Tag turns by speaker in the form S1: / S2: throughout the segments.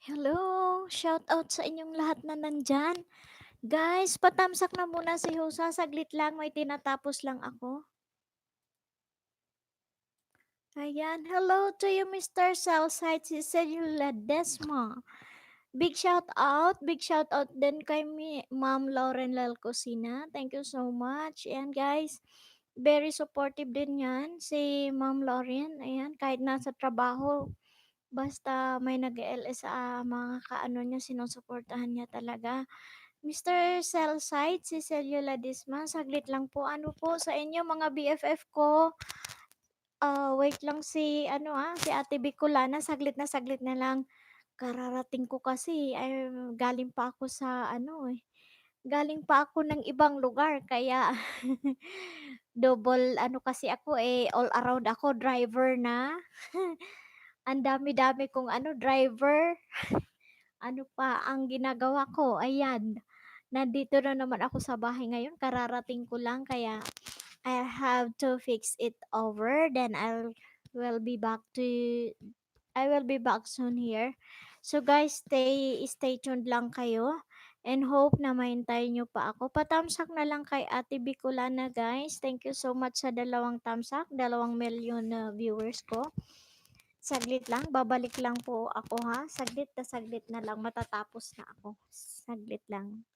S1: Hello! Shoutout sa inyong lahat na nandiyan. Guys, patamsak na muna si Husa, saglit lang, may tinatapos lang ako. Ayan, hello to you, Mr. Cellsite, si Celula Desma. Big shout out din kay Ma'am Lauren Lalcosina. Thank you so much. And guys, very supportive din yan, si Ma'am Lauren. Ayan, kahit nasa trabaho, basta may nag-LS sa mga kaano niya, sinusuportahan niya talaga. Mr. Cellsite, si Celula Disma, saglit lang po. Ano po sa inyo mga BFF ko? Wait lang si ano si Ate Bicolana, saglit na lang. Kararating ko kasi ay galing pa ako sa ano galing pa ako ng ibang lugar kaya double ano kasi ako all around ako driver na. Ang dami-dami kong ano driver. Ano pa ang ginagawa ko? Ayan. Nandito na naman ako sa bahay ngayon, kararating ko lang kaya I have to fix it over then will be back to I will be back soon here. So guys, stay tuned lang kayo and hope na mahintayin nyo pa ako. Patamsak na lang kay Ate Bicolana guys. Thank you so much sa dalawang tamsak, 2 million na viewers ko. Saglit lang, babalik lang po ako ha. Saglit na lang matatapos na ako. Saglit lang.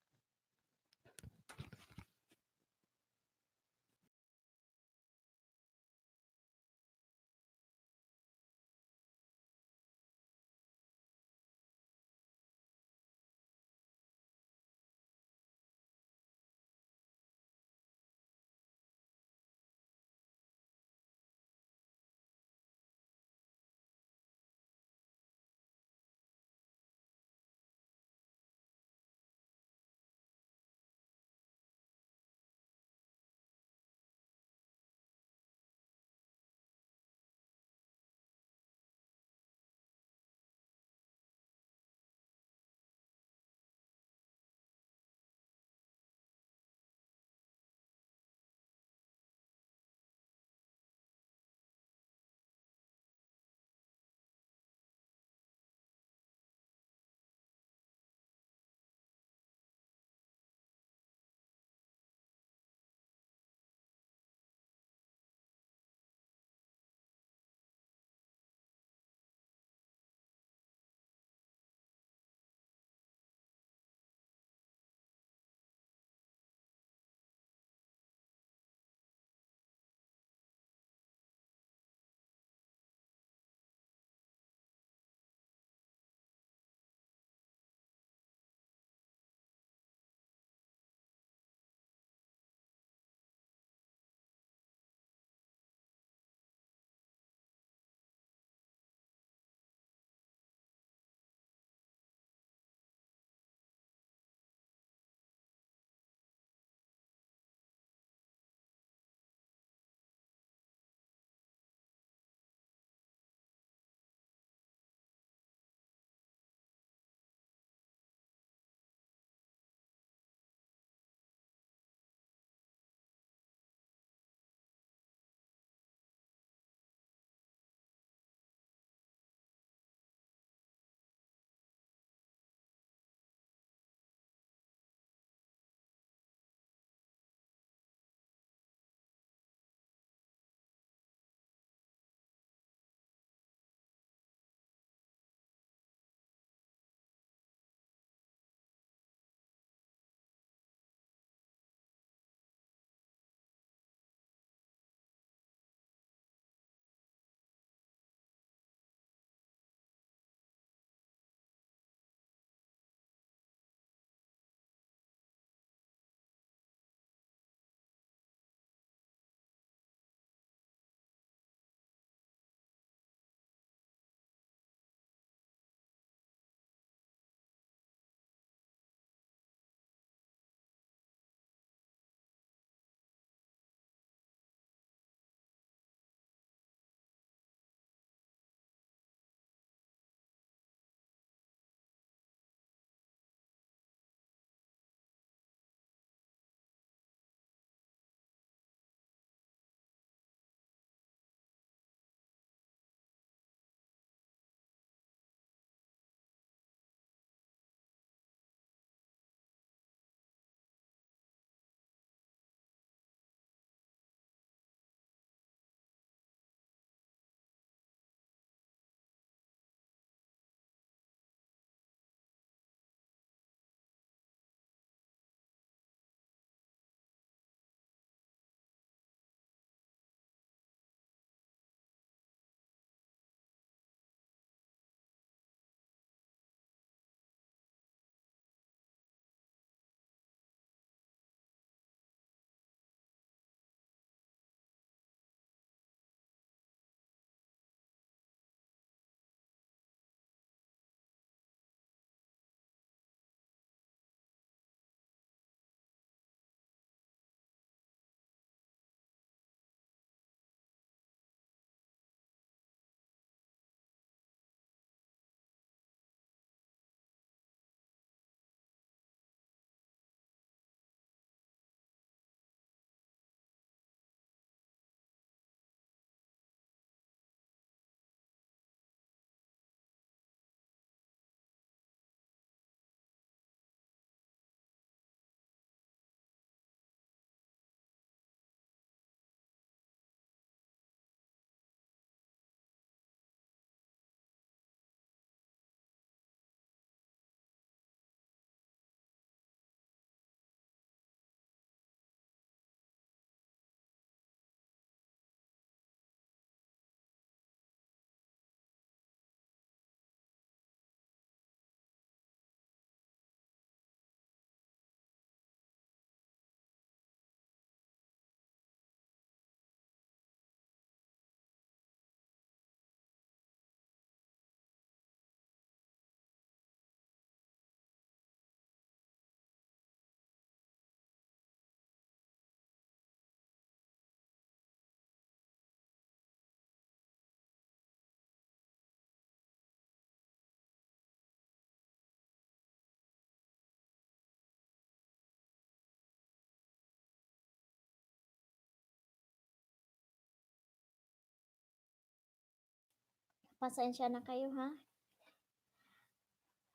S1: Pasensya na kayo ha.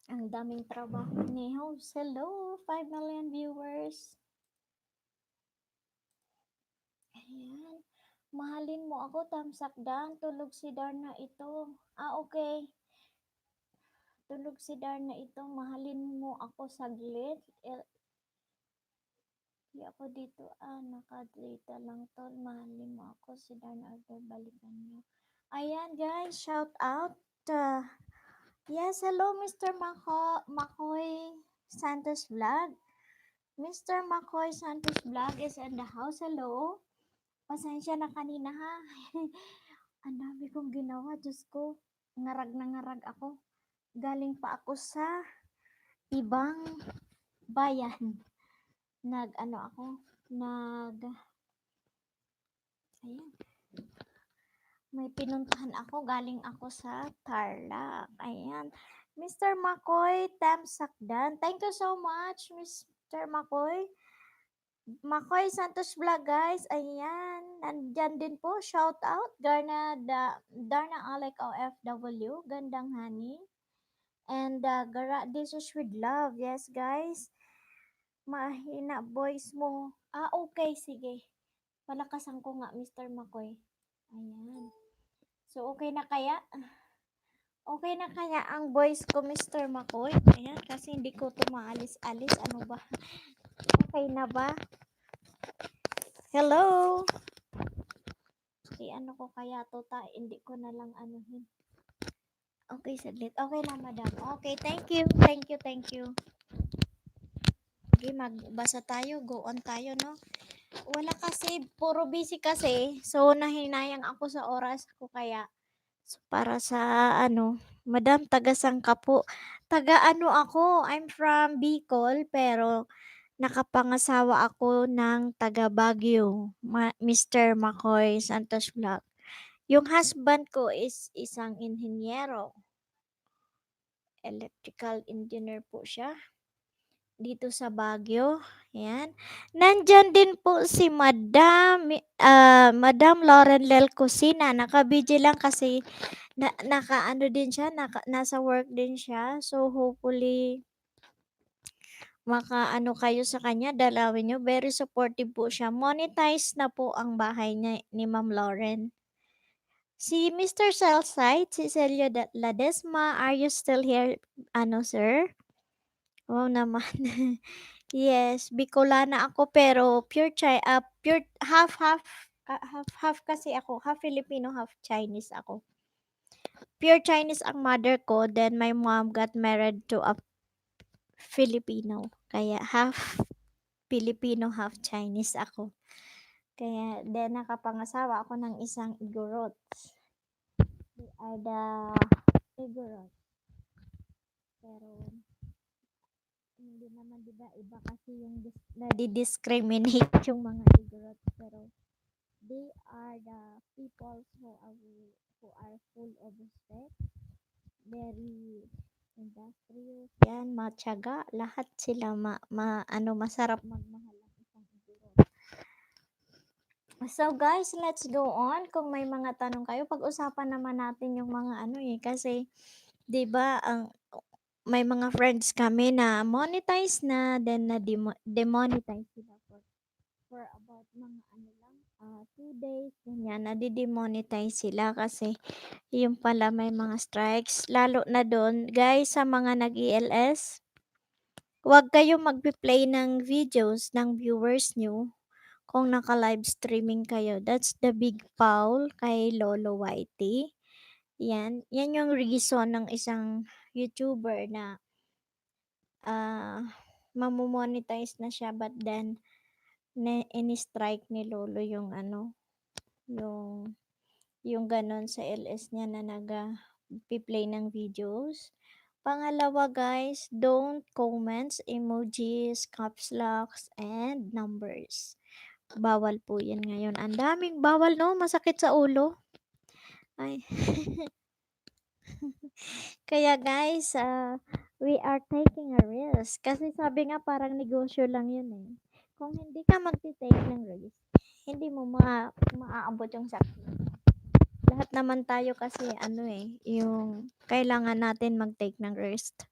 S1: Ang daming trabaho ni host. Hello, 5 million viewers. Ayan. Mahalin mo ako, tamsak dan. Tulog si Darna ito. Okay. Tulog si Darna ito. Mahalin mo ako saglit. Di ako dito. Nakadata lang tol. Mahalin mo ako si Darna. Arthur, balikan niyo. Ayan guys, shout out. Yes, hello Mr. Makoy Santos Vlog. Mr. Makoy Santos Vlog is in the house. Hello. Pasensya na kanina ha. Ang dami kong ginawa. Diyos ko. Ngarag na ngarag ako. Galing pa ako sa ibang bayan. Ayan. May pinuntahan ako. Galing ako sa Tarlac. Ayan. Mr. Makoy Tamsakdan. Thank you so much, Mr. Makoy. Makoy Santos Vlog, guys. Ayan. Nandyan din po. Shout out. Darna Alec OFW. Gandang Honey. And this is with love. Yes, guys. Mahina voice mo. Okay. Sige. Palakasan ko nga, Mr. Makoy. Ayan. So, okay na kaya? Okay na kaya ang voice ko, Mr. Makoy? Ayan, kasi hindi ko ito maalis-alis. Ano ba? Okay na ba? Hello? Ano ko kaya to hindi ko na lang anuhin. Okay, saglit. Okay na, madam. Okay, thank you. Thank you. Okay, magbasa tayo. Go on tayo, no? Wala kasi, puro busy kasi. So, nahinayang ako sa oras ko kaya. So, para sa madam, taga-sang ka po? Ako, I'm from Bicol, pero nakapangasawa ako ng taga Baguio, Mr. Makoy Santos Vlog. Yung husband ko is isang inhinyero. Electrical engineer po siya. Dito sa Baguio. Ayan. Nandyan din po si Madam Lauren Lel Cusina. Naka-video lang kasi din siya, nasa work din siya. So hopefully kayo sa kanya, dalawin nyo. Very supportive po siya. Monetize na po ang bahay niya ni Ma'am Lauren. Si Mr. Cellsite, si Celio Ladesma, are you still here, sir? Oo naman. Yes, Bicolana ako pero pure half kasi ako, half Filipino, half Chinese ako. Pure Chinese ang mother ko, then my mom got married to a Filipino. Kaya half Filipino, half Chinese ako. Kaya then nakapangasawa ako ng isang Igorots. They are the Igorots. Pero hindi naman diba iba kasi yung nadi-discriminate yung mga Igorots, pero they are the people who are full of respect, very industrious, yan, matyaga, lahat sila masarap magmahal ang isang Igorot. So guys, let's go on. Kung may mga tanong kayo, pag-usapan naman natin yung mga kasi 'di ba may mga friends kami na monetize na, then na demonetize sila for about mga 2 days, ganyan, na-demonetize sila kasi yung pala may mga strikes. Lalo na doon, guys, sa mga nag-ELS, huwag kayong magpi-play ng videos ng viewers nyo kung naka-live streaming kayo. That's the big foul kay Lolo Whitey. Yan yung reason ng isang YouTuber na mamomonetize na siya, but then ini-strike ni Lolo yung yung ganon sa LS niya na nag-play ng videos. Pangalawa guys, don't comments, emojis, caps locks, and numbers. Bawal po yan ngayon. Ang daming bawal, no? Masakit sa ulo. Ay. Kaya guys, we are taking a risk. Kasi sabi nga parang negosyo lang yun eh. Kung hindi ka mag-take ng risk, hindi mo maaabot yung success. Lahat naman tayo kasi ano eh, yung kailangan natin mag-take ng rest.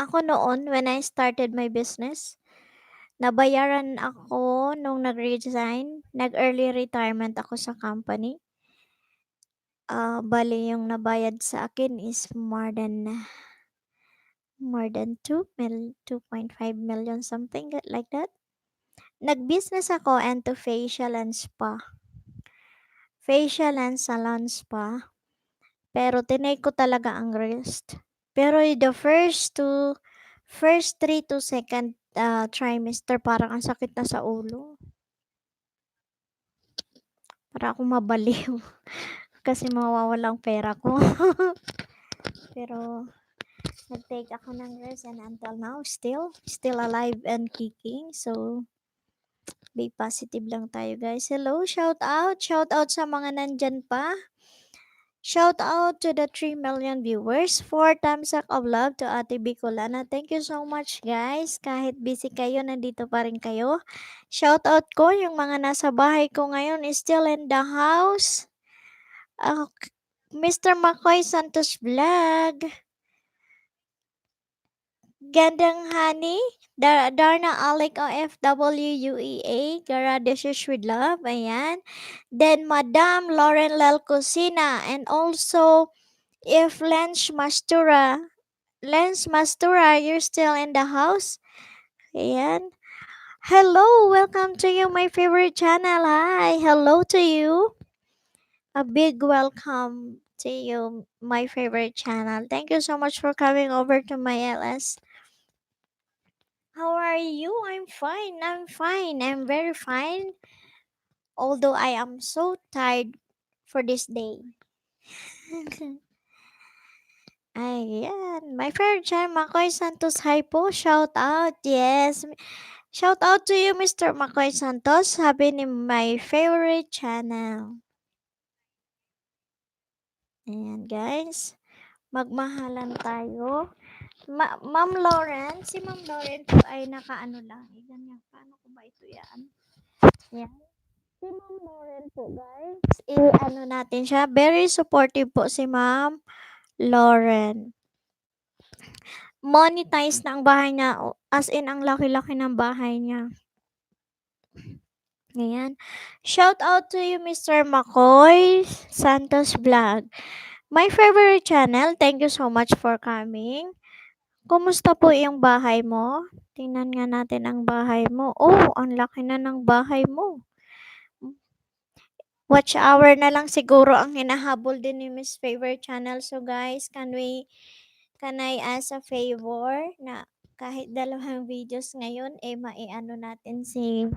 S1: Ako noon, when I started my business, nabayaran ako nung nag-resign, nag-early retirement ako sa company. Bale yung nabayad sa akin is more than 2.5 million, something like that. Nag-business ako into facial and spa. Facial and salon spa. Pero tinake ko talaga ang rest. Pero the first 3 to second trimester, parang ang sakit na sa ulo. Para akong mabaliw. Kasi mawawalang pera ko. Pero nag-take ako ng rest and until now, still alive and kicking. So, be positive lang tayo guys. Hello, shout out sa mga nandyan pa. Shout out to the 3 million viewers. 4 thumbs up of love to Ate Bicolana. Thank you so much guys. Kahit busy kayo, nandito pa rin kayo. Shout out ko yung mga nasa bahay ko ngayon is still in the house. Mr. McCoy Santos Vlog. Gandang Honey, Darna Alec OFW UEA, Garadishes with Love, ayan. Then Madam Lauren Lel Cusina, and also if Lens Mastura, you're still in the house, ayan. Hello, welcome to you, my favorite channel. Hi, hello to you. A big welcome to you, my favorite channel. Thank you so much for coming over to my LS. How are you? I'm fine. I'm very fine. Although I am so tired for this day. Ayan. My favorite channel, Makoy Santos. Hi po. Shout out. Yes. Shout out to you, Mr. Makoy Santos. Sabi ni my favorite channel. Ayan, guys. Magmahalan tayo. Ma'am Lauren. Si Ma'am Lauren po ay nakaano lang. Ganyan. Paano ko ba ito yan? Yan. Si Ma'am Lauren po guys, ano natin siya, very supportive po si Ma'am Lauren. Monetize na ang bahay niya, as in ang laki-laki ng bahay niya. Ngayon, shout out to you Mr. McCoy Santos Vlog. My favorite channel, thank you so much for coming. Kumusta po yung bahay mo? Tingnan nga natin ang bahay mo. Oh, ang laki na ng bahay mo. Watch hour na lang siguro ang hinahabol din ni Miss Favorite Channel. So guys, can I ask a favor na kahit dalawang videos ngayon, maiano natin si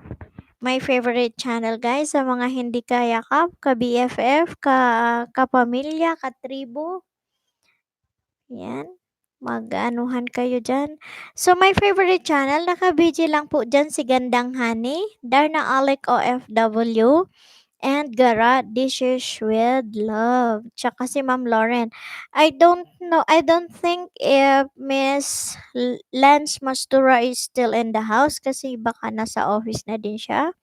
S1: My Favorite Channel guys, sa mga hindi kayakap, ka-BFF, kapamilya, ka-tribo. Yan. Mag-anuhan kayo dyan. So, My Favorite Channel, naka-BG lang po dyan si Gandang Honey, Darna Alec OFW, and Gara Dishes with Love. Tsaka si Ma'am Lauren. I don't know. I don't think if Miss Lance Mastura is still in the house kasi baka nasa office na din siya.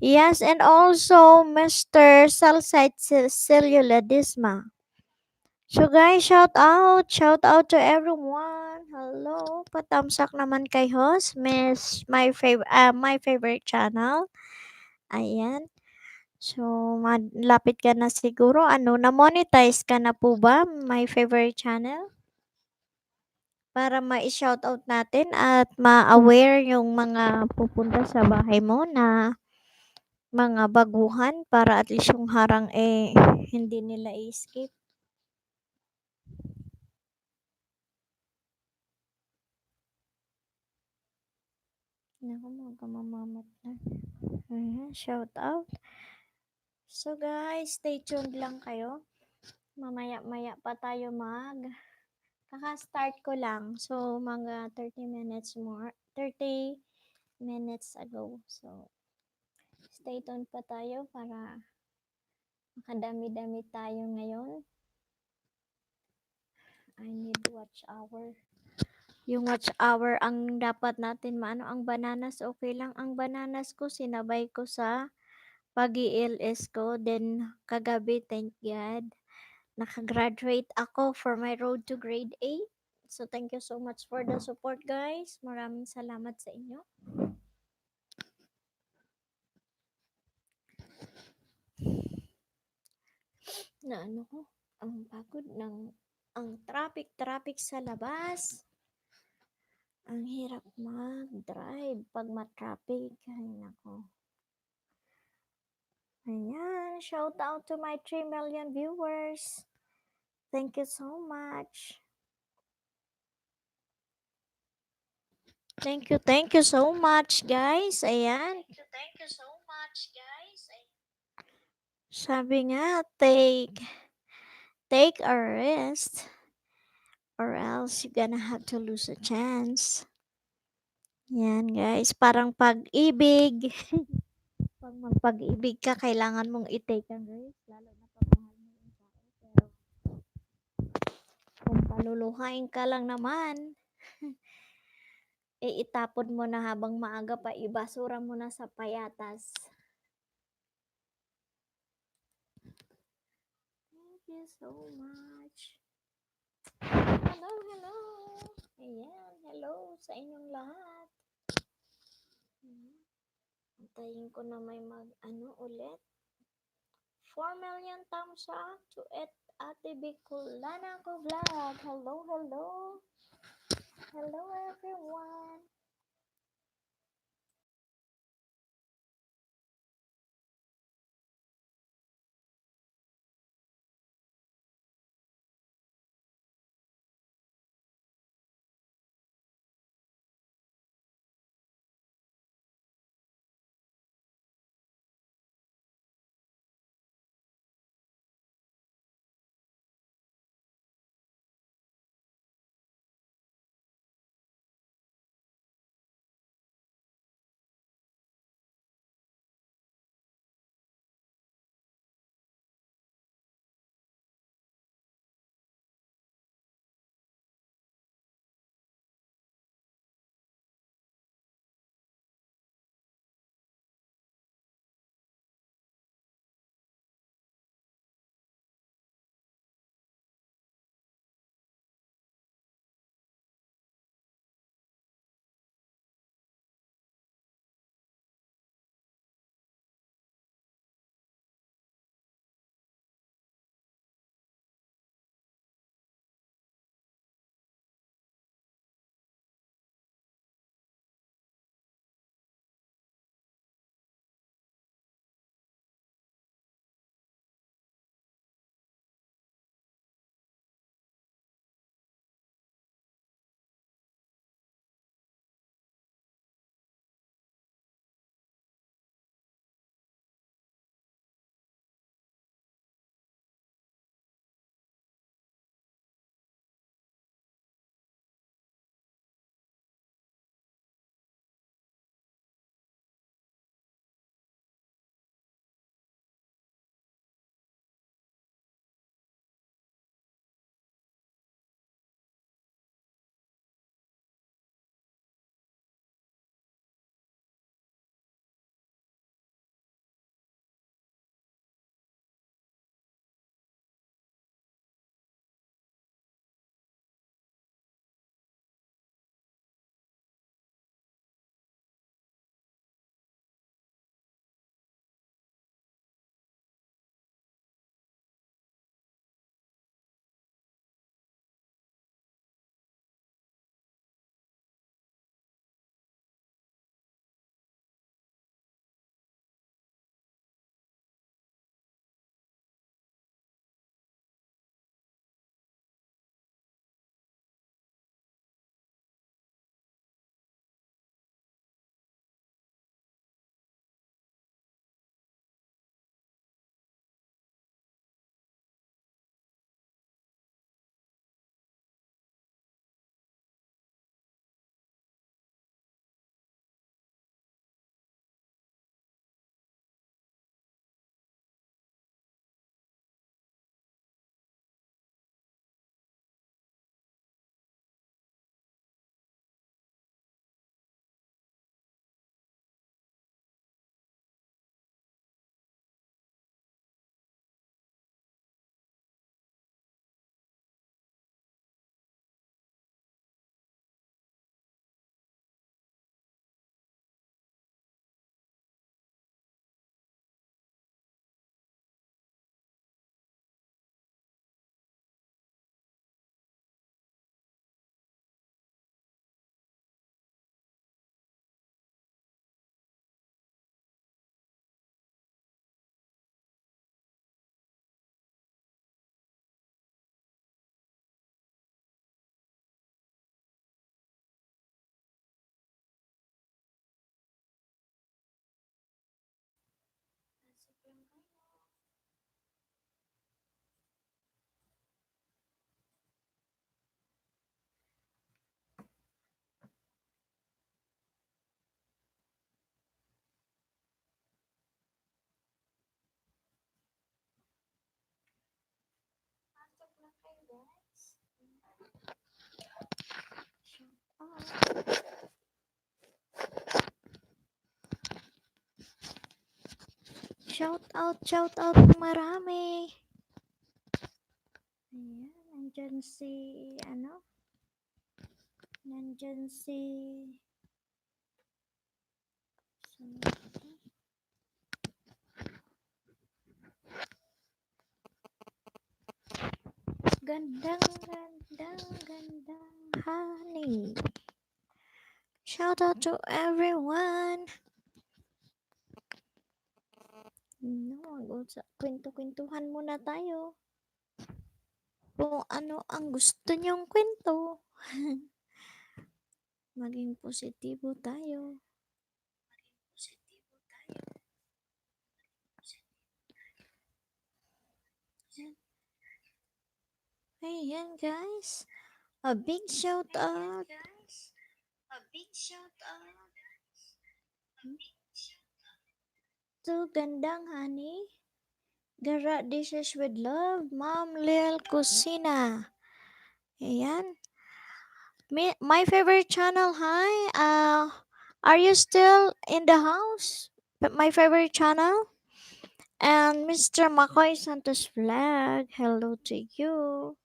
S1: Yes, and also Mr. Salsite Celluladisma. So guys, shout out. Shout out to everyone. Hello. Patamsak naman kay host, my favorite channel. Ayan. So, malapit ka na siguro. Na-monetize ka na po ba, my favorite channel? Para ma-shoutout natin at ma-aware yung mga pupunta sa bahay mo na mga baguhan para at least yung harang hindi nila i-skip. Naku, magkamamamat na. Ayan, shout out. So guys, stay tuned lang kayo. Mamaya-maya pa tayo kaka-start ko lang. So, mga 30 minutes ago. So, stay tuned pa tayo para makadami-dami tayo ngayon. I need watch hour. Yung watch hour ang dapat natin ang bananas, okay lang. Ang bananas ko, sinabay ko sa pag-ELS ko. Then, kagabi, thank God, nakagraduate ako for my road to grade 8. So, thank you so much for the support, guys. Maraming salamat sa inyo. Na ano ko, ang pagod ng ang traffic sa labas. Ang hirap mag-drive pag ma-traffic. Ay, nako. Ayan, shout out to my 3 million viewers. Thank you so much. Thank you so much, guys. Ayan.
S2: Thank you so much, guys.
S1: Sabi nga, take a rest or else you're gonna have to lose a chance. Yan, guys. Parang pag-ibig. Pag magpag-ibig ka, kailangan mong i-take ang rest. Lalo na pag mahal mo yung tao. Pero kung paluluhain ka lang naman, itapon mo na habang maaga pa, ibasura mo na sa payatas. Thank you so much. Hello, hello. Ayan, hello sa inyong lahat. Antayin ko na may ulit. 4 million thumbs up to Ate Bicolana ko vlog. Hello, hello. Hello, everyone. Shout out ng marami. Ayan, nandyan si, nandyan si, sino ba to? Gandang honey. Shout out to everyone. No, kwento-kwentuhan muna tayo. Kung ano ang gusto nyong kwento. Maging positibo tayo. Ayan guys. A big shout out. To Gandang Honey. Gara Dishes with Love. Ma'am Lil Kusina. Ayan. My favorite channel, hi. Are you still in the house? My favorite channel? And Mr. Makoy Santos Vlog, hello to you.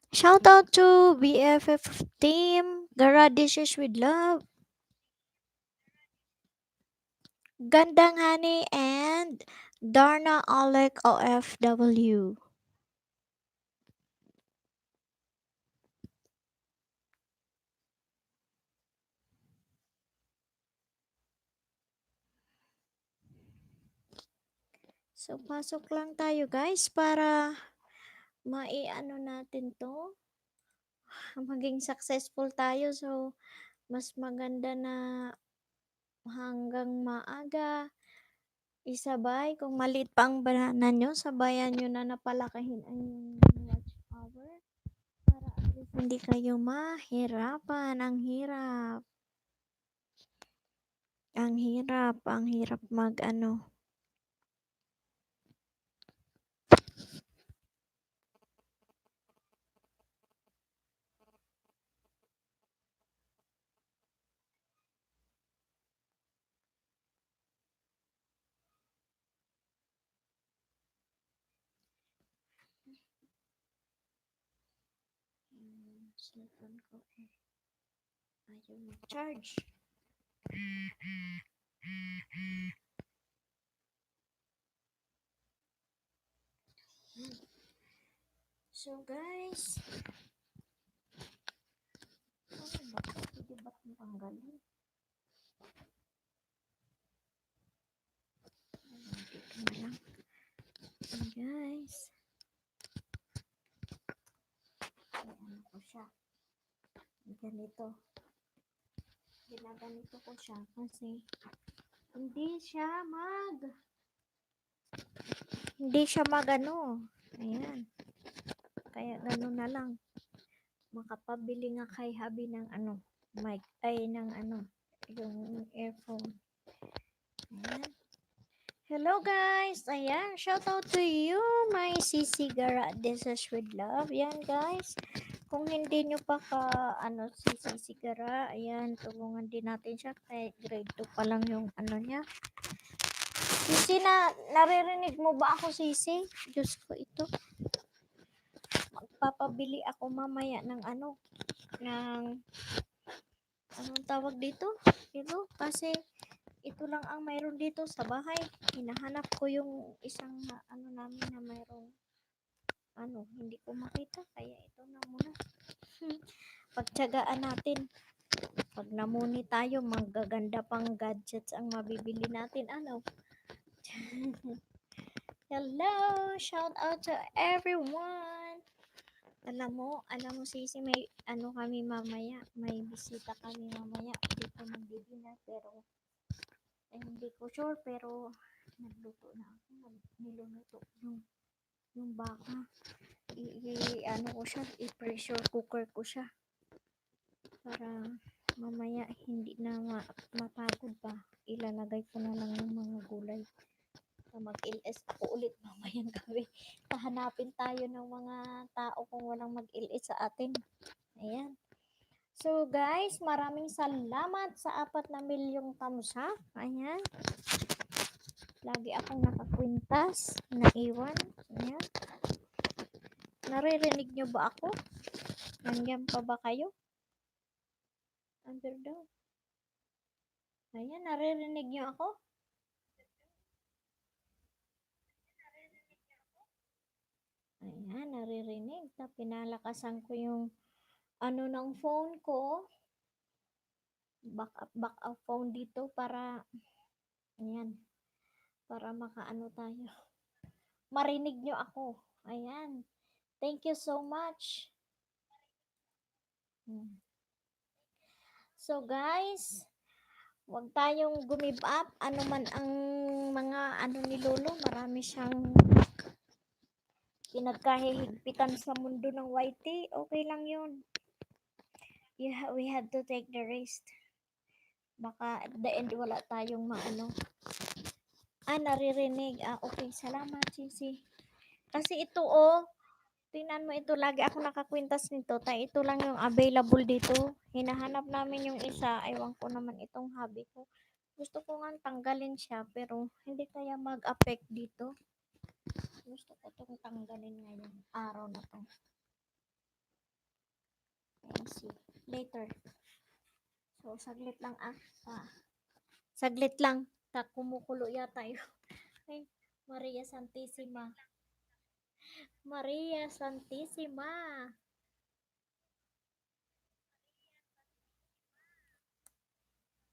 S1: Shout out to BFF team, Gara Dishes with Love, Gandang Honey, and Darna Alec OFW. So, pasok lang tayo guys para maiano natin to. Maging successful tayo. So, mas maganda na hanggang maaga isabay. Kung maliit pa ang banana nyo, sabayan nyo na napalakihin ang watch hour para at least hindi kayo mahirapan. Ang hirap mag ano. Cellphone ko ayaw mag-charge. So guys, ano ba? Pwede ba itong tanggalin? Dito na lang. So guys, ano ko siya? Ginaganito ko siya kasi hindi siya magano. Ayan. Kaya gano'n na lang. Makapabili nga kay habi ng mic, yung earphone. Ayan. Hello guys! Ayan, shout out to you, my Sisi Gara. This is with love. Ayan guys, kung hindi nyo pa si Sisi Gara, ayan, tulungan din natin siya. Kaya grade 2 pa lang yung niya. Sisi, naririnig mo ba ako, Sisi? Diyos ko ito. Magpapabili ako mamaya ng anong tawag dito? Ito, kasi ito lang ang mayroon dito sa bahay. Hinahanap ko yung isang namin na mayroong hindi ko makita. Kaya ito na muna. Pagtiyagaan natin. Pag namuni tayo, magaganda pang gadgets ang mabibili natin. Hello! Shout out to everyone! Alam mo Sisi, may kami mamaya. May bisita kami mamaya. Dito magdi-dinner pero hindi ko sure pero nagluto na ako. Niluluto yung baka. Ko siya, i-pressure cooker ko siya. Para mamaya hindi na mapagod pa. Ilalagay ko na lang yung mga gulay. Na mag-LS ako ulit mamayang gabi. Hahanapin tayo ng mga tao kung walang mag-LS sa atin. Ayan. So guys, maraming salamat sa 4 na milyong thumbs up. Ayan. Lagi akong nakakwintas, naiwan. Ayan. Naririnig nyo ba ako? Nandiyan pa ba kayo? Under daw. Ayan, naririnig nyo ako? Ayan, naririnig. Pinalakasan ko yung ano ng phone ko. Back up phone dito para ayan, para makaano tayo. Marinig nyo ako. Ayan. Thank you so much. So guys, wag tayong gumib up. Ano man ang mga ano ni Lolo, marami siyang pinagkahihigpitan sa mundo ng YT. Okay lang yun. We have to take the risk. Baka at the end wala tayong maano. Naririnig. Okay. Salamat, Sisi. Kasi ito, tingnan mo ito. Lagi ako nakakwintas nito. Ito lang yung available dito. Hinahanap namin yung isa. Ewan ko naman itong hobby ko. Gusto ko nga tanggalin siya. Pero hindi kaya mag-affect dito. Gusto ko itong tanggalin ngayon. Araw na to. See. Later. So, saglit lang saglit lang. Kumukulo yata yun. Ay, Maria Santissima. Maria Santissima.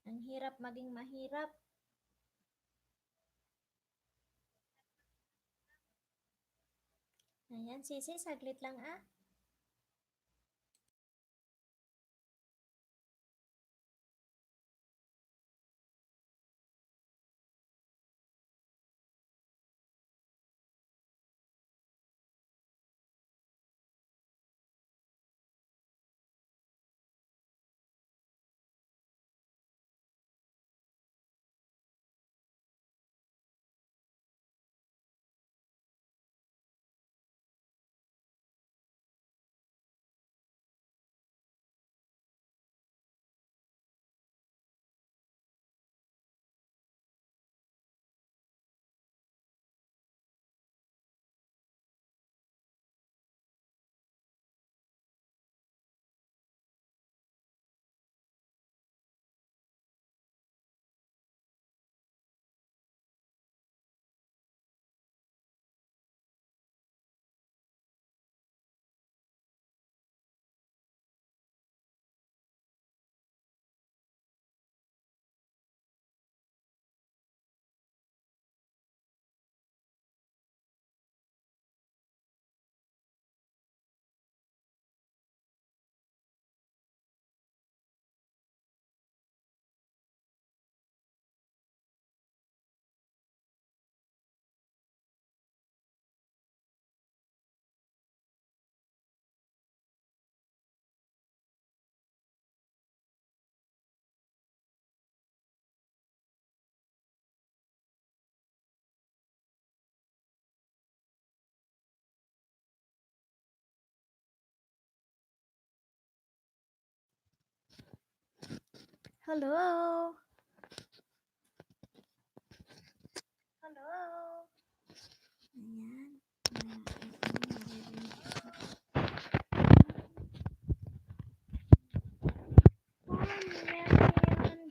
S1: Ang hirap maging mahirap. Ayan, Sisi, saglit lang Hello? Hello? Ayan.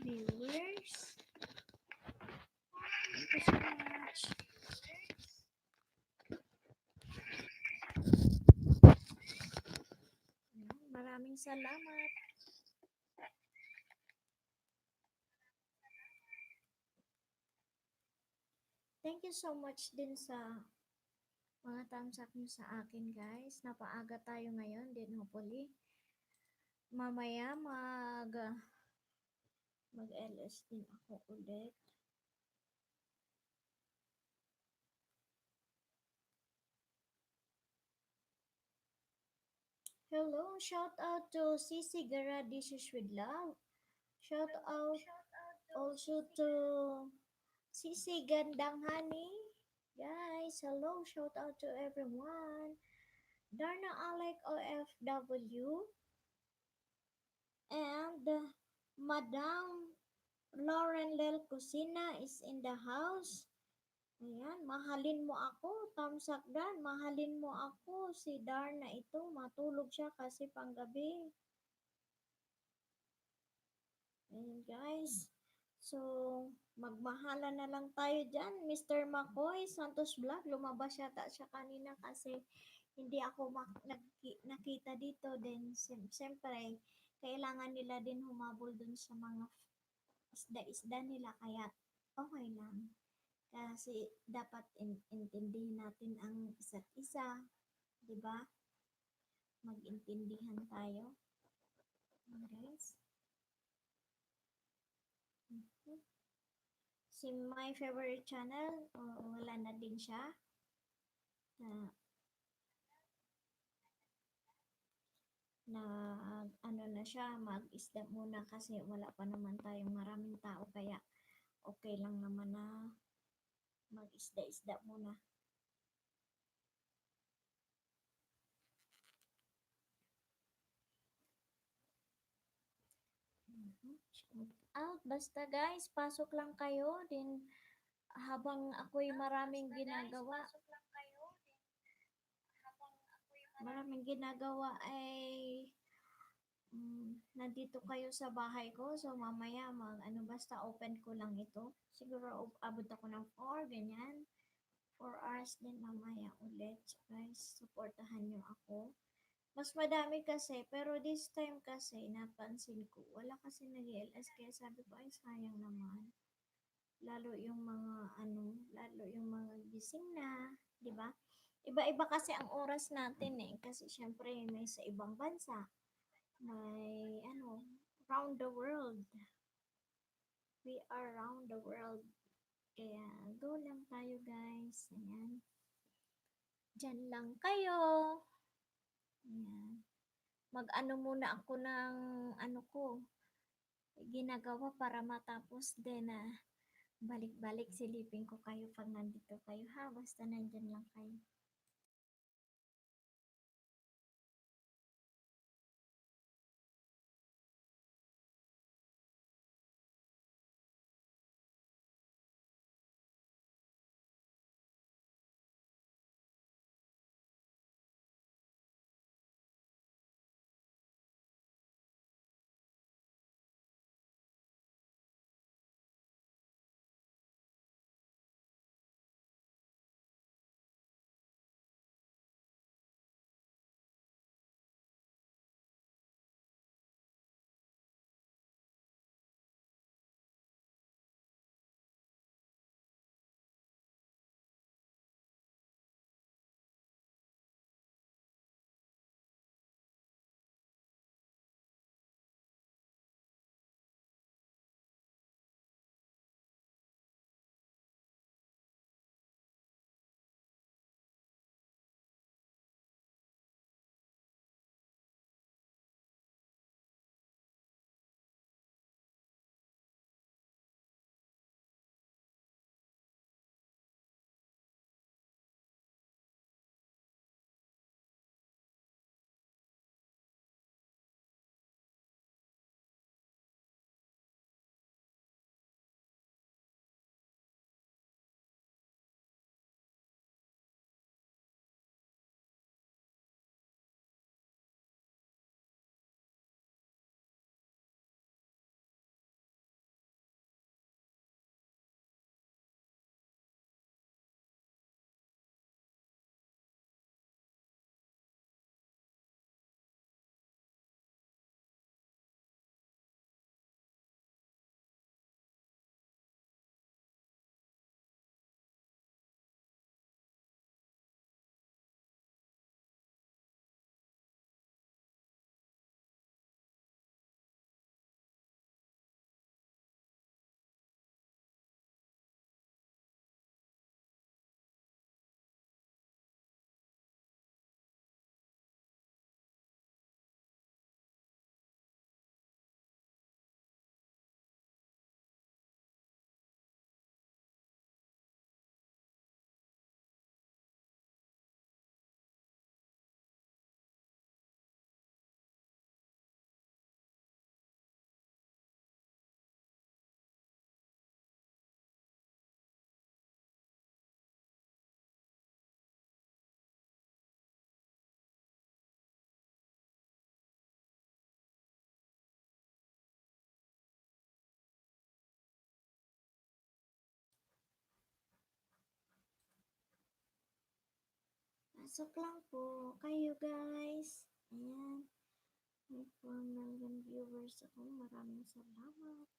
S1: Viewers. Thank you so much. Maraming salamat. Thank you so much din sa mga thumbs up nyo sa akin, guys. Napaaga tayo ngayon din, hopefully. Mamaya mag-LS din ako ulit. Hello, shout out to Sisi Gara Dishes with Love. Shout out also to Sisi Gandang Honey. Guys, hello, shout out to everyone. Darna Alec OFW and Madam Lauren Lel Cusina is in the house. Ayan, mahalin mo ako, Tamsakdan, mahalin mo ako. Si Darna ito, matulog siya kasi panggabi. Ayan guys. So, magmahala na lang tayo dyan. Mr. McCoy, Santos Vlog, lumabas yata siya kanina kasi hindi ako nakita dito din. Siyempre, kailangan nila din humabol dun sa mga isda-isda nila. Kaya, okay lang. Kasi dapat intindihin natin ang isa't isa. 'Di ba? Mag-intindihan tayo. Guys. Mhm. Si my favorite channel, wala na din siya. Na, na ano na siya, mag-isda muna kasi wala pa naman tayong maraming tao kaya okay lang naman na mag-isda-isda muna. Shout out. Basta guys, pasok lang kayo din habang ako'y maraming ginagawa. Maraming ginagawa ay nandito kayo sa bahay ko. So, mamaya, basta open ko lang ito. Siguro, abot ako ng 4, ganyan. 4 hours din mamaya ulit. So, guys, supportahan nyo ako. Mas madami kasi, pero this time kasi, napansin ko, wala kasi nag-LS. Kaya sabi ko, ay, sayang naman. Lalo yung mga gising na, di ba? Iba-iba kasi ang oras natin eh. Kasi syempre, may sa ibang bansa. May round the world. We are round the world. Kaya go lang tayo guys. Ayan. Diyan lang kayo. Ayan. Mag-ano muna ako ng ko, ginagawa para matapos din na balik-balik silipin ko kayo pag nandito kayo ha. Basta nandyan lang kayo. Pasok lang po kayo guys. Ayan. May 4 million viewers ako. Maraming salamat.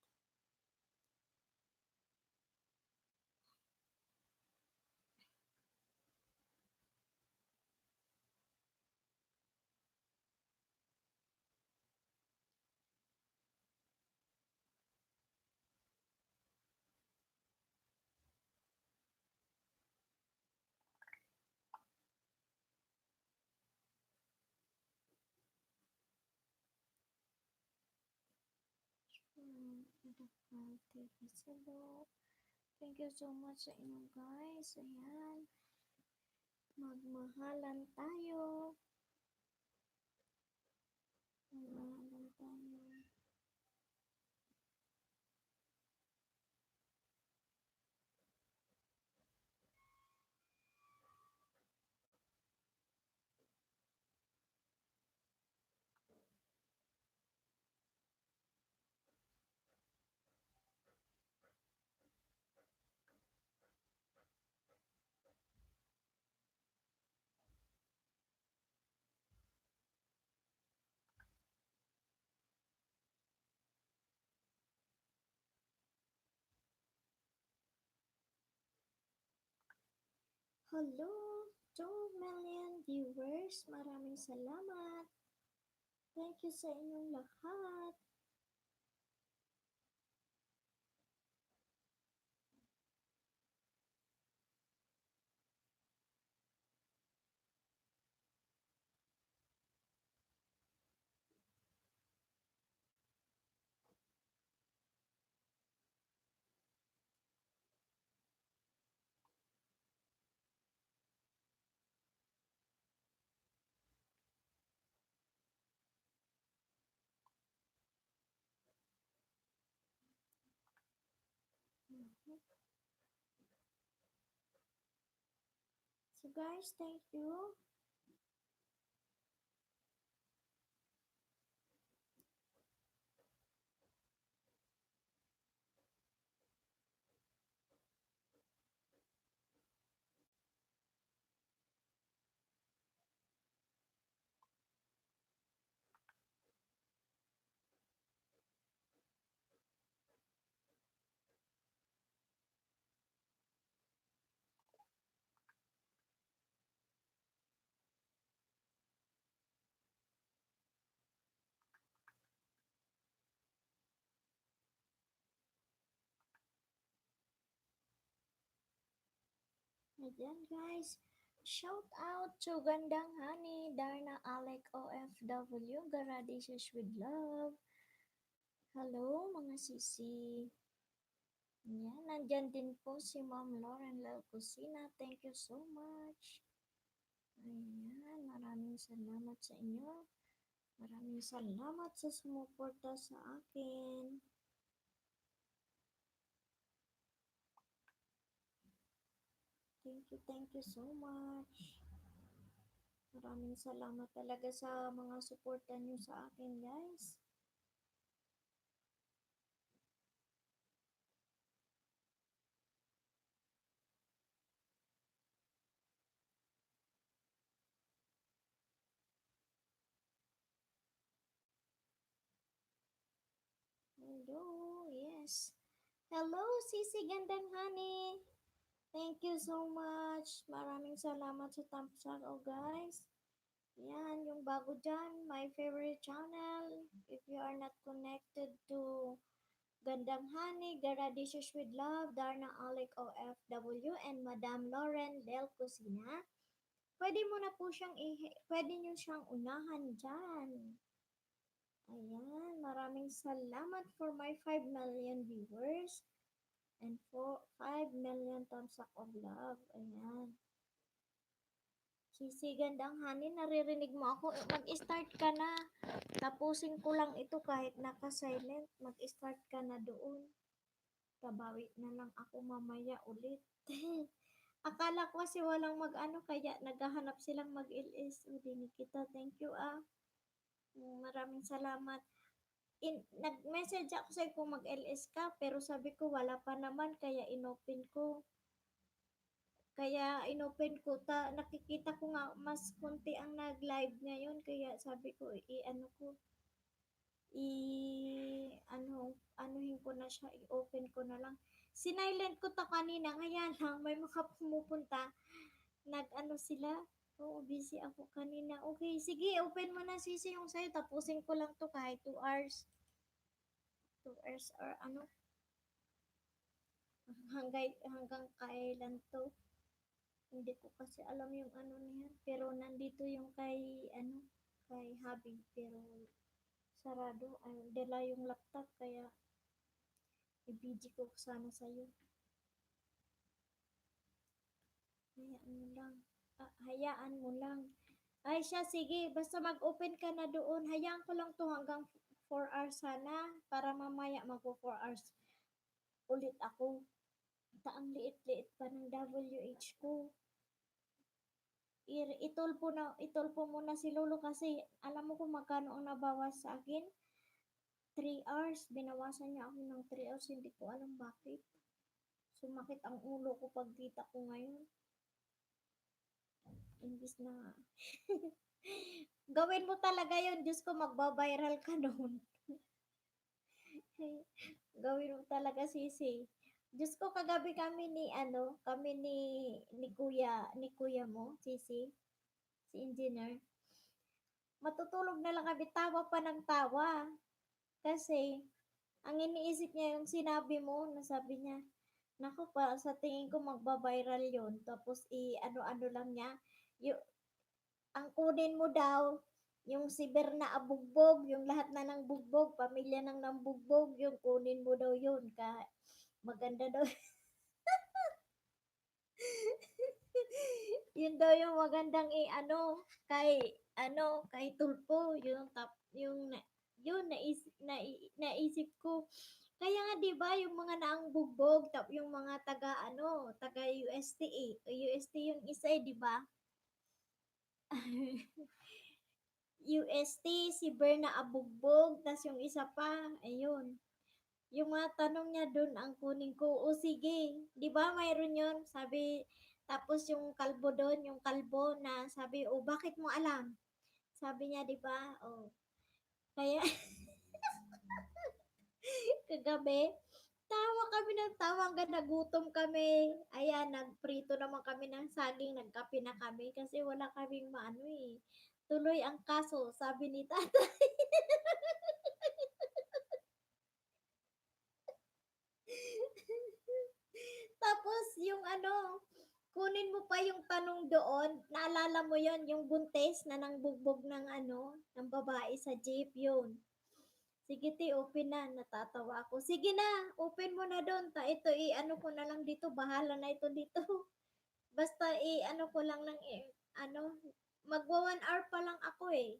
S1: Thank you so much sa inyo guys. Ayan. Magmahalan tayo. Magmahalan tayo. Hello, 2 million viewers. Maraming salamat. Thank you sa inyong lahat. So guys, thank you. Ayan guys. Shout out to Gandang Honey, Darna Alec OFW, Garadishes with Love. Hello mga sisi. Yan, nandyan din po si Ma'am Lauren Lalcosina. Thank you so much. Ayan, maraming salamat sa inyo. Maraming salamat sa sumuporta sa akin. Thank you so much. Maraming salamat talaga sa mga suporta nyo sa akin, guys. Hello, yes. Hello, Sisi Gandang Honey. Thank you so much. Maraming salamat sa thumbs up, oh guys. Yan, yung bago dyan, my favorite channel. If you are not connected to Gandang Honey, Garadishes with Love, Darna Alec OFW, and Madam Lauren Del Cusina, pwede mo na po siyang pwede nyo siyang unahan dyan. Ayan, maraming salamat for my 5 million viewers and for 5 million thumbs up of love. Ayan. Sisi Gandang Honey, naririnig mo ako. Mag-start ka na. Tapusin ko lang ito kahit naka-silent. Mag-start ka na doon. Kabawi na lang ako mamaya ulit. Akala ko kasi walang mag-ano, kaya naghahanap silang mag-LS. O, dinig kita. Thank you, ah. Maraming salamat. Nag-message ako sa'yo kung mag-LS ka, pero sabi ko wala pa naman, kaya inopen ko. Kaya inopen ko, nakikita ko nga mas konti ang nag-live ngayon, kaya sabi ko, i-ano ko, ano, anuhin ko na siya, i-open ko na lang. Sinilent ko ta kanina, kaya lang, may mga pumupunta, nag-ano sila, oo, busy ako kanina. Okay, sige, open mo na sisi yung sa'yo, tapusin ko lang to kahit 2 hours. 2 hours or ano, hanggang kailan to. Hindi ko kasi alam yung ano niya. Pero nandito yung kay, ano, kay Habi. Pero sarado. Ay, dala yung laptop. Kaya i-video ko sana sa'yo. Hayaan mo lang. Hayaan mo lang. Ay siya, sige. Basta mag-open ka na doon. Hayaan ko lang to hanggang 4 hours sana. Para mamaya magpo 4 hours ulit ako. Ang liit-liit pa ng WH ko. Itulpo muna si Lolo kasi alam mo kung magkano ang nabawas sa akin? 3 hours. Binawasan niya ako ng 3 hours. Hindi ko alam bakit. Sumakit ang ulo ko pag kita ko ngayon. Imbis na gawin mo talaga yun. Diyos ko, magbabiral ka noon. Gawin mo talaga, sisi. Diyos ko, kagabi kami ni kuya mo, sisi, si engineer. Matutulog na lang kami, tawa pa ng tawa. Kasi, ang iniisip niya yung sinabi mo, na sabi niya, naku pa, sa tingin ko magba-viral yun. Tapos, ano-ano lang niya, yung, ang kunin mo daw, yung si Berna Abugbog, yung lahat na ng bugbog, pamilya ng nambugbog, yung kunin mo daw yun. Maganda daw. Yun daw yung magandang kay Tulpo, yun naisip ko. Kaya nga 'di ba yung mga naang bugbog, yung mga taga UST yung isa, 'di ba? UST si Berna Abugbog, tas yung isa pa, ayun. Yung mga tanong niya doon ang kunin ko. O sige, 'di ba mayroon 'yon? Sabi tapos yung kalbo doon, yung kalbo na sabi, "O bakit mo alam?" Sabi niya, 'di ba? Oh. Kaya kagabi, tawa kami ng tawa hanggang nagutom kami. Ayan, nagprito naman kami ng saging, nagkape na kami kasi wala kaming maano eh. Tuloy ang kaso, sabi ni tatay. Tapos yung kunin mo pa yung tanong doon. Naalala mo yon yung buntes na nangbugbog ng babae sa jeep yun. Sige ti, open na. Natatawa ako. Sige na, open mo na doon. Ito, i-ano ko na lang dito. Bahala na ito dito. Basta i-ano ko lang ng, ano, magwa 1 hour pa lang ako eh.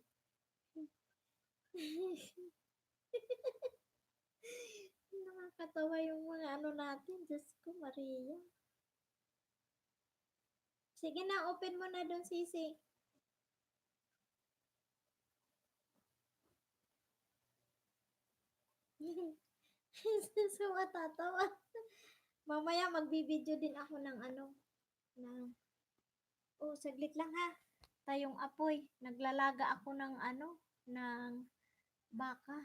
S1: Nakakatawa yung mga natin. Diyos ko, Maria. Sige na, open mo na doon, Sisi. So, matatawa. Mamaya magbibideo din ako ng oh, saglit lang ha. Tayong apoy. Naglalaga ako ng baka.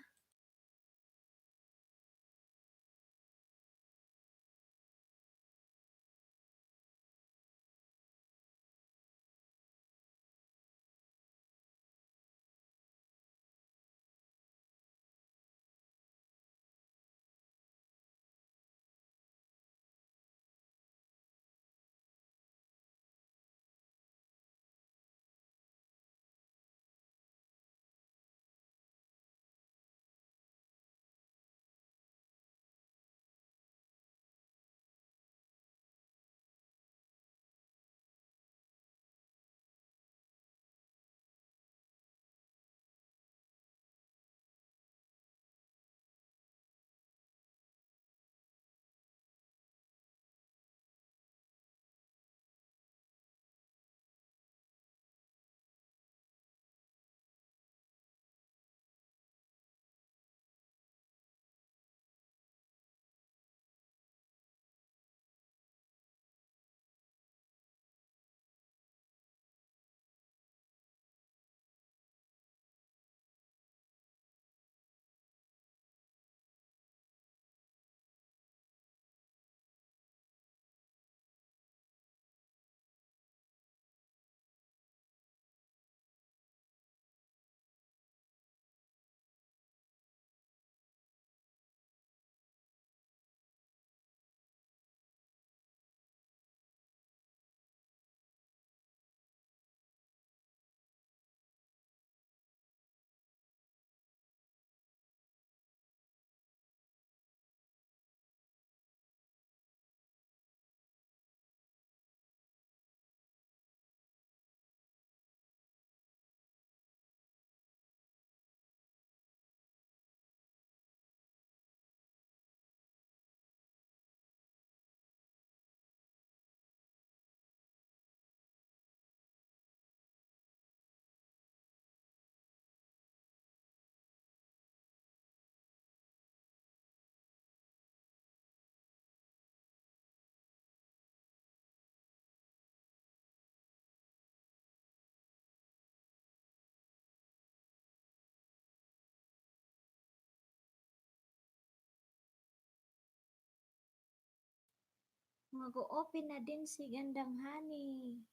S1: Mag-open na din si Gandang Honey.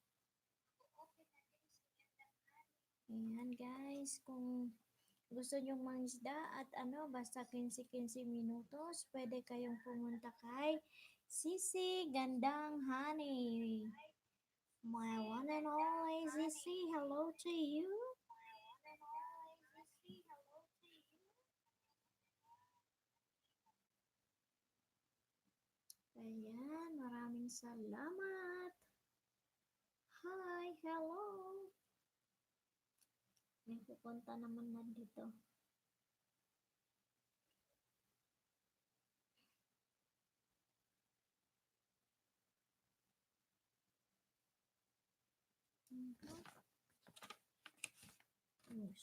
S1: Ayan guys, kung gusto nyong mangisda at ano, basta 15-15 minutos, pwede kayong pumunta kay Sisi Gandang Honey. My one and only Sisi, hello to you. Ayan, maraming salamat. Hi, hello. May pupunta naman na dito.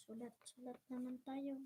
S1: Sulat-sulat naman tayo.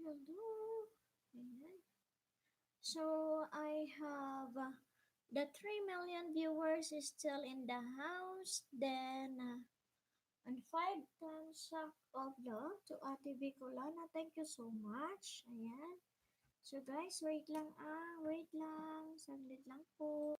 S1: Hello. Ayan. So, I have the 3 million viewers is still in the house. Then, and 5 thumbs up of love to Ate Bicolana. Thank you so much. Ayan. So, guys, wait lang wait lang. Saglit lang po.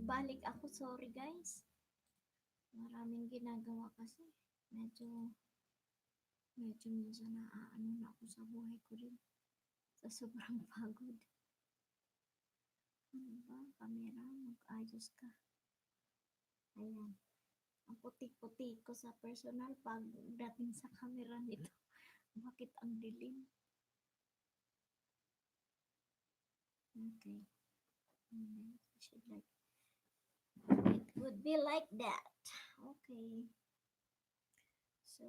S1: Balik ako. Sorry, guys. Maraming ginagawa kasi. Medyo, medyo minsan naaano na ako sa buhay ko rin. Sa sobrang pagod. Ano ba? Camera, mag-ayos ka. Ayan. Ang puti-puti ko sa personal pagdating sa camera nito. Bakit ang dilim? Okay. I should like it would be like that. Okay. So,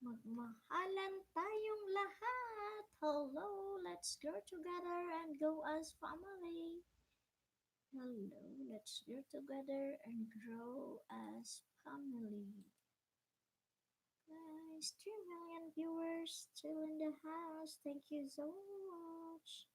S1: magmahalan tayong lahat. Hello, let's grow together and go as family. Hello, let's grow together and grow as family. Guys, 3 million viewers still in the house. Thank you so much.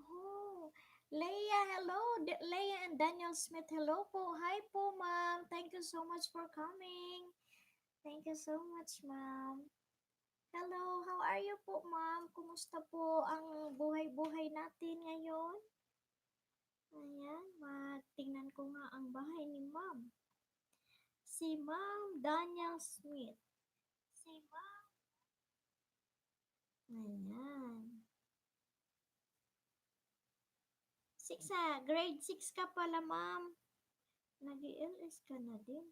S1: Oh, Leia, hello. Leia and Daniel Smith, hello po. Hi po, ma'am. Thank you so much for coming. Thank you so much, ma'am. Hello, how are you po, ma'am? Kumusta po ang buhay-buhay natin ngayon? Ayan, tingnan ko nga ang bahay ni ma'am. Si Ma'am Daniel Smith. Si Ma'am. Ayan. 6 grade 6 ka pala, ma'am. Nag-LS ka na din.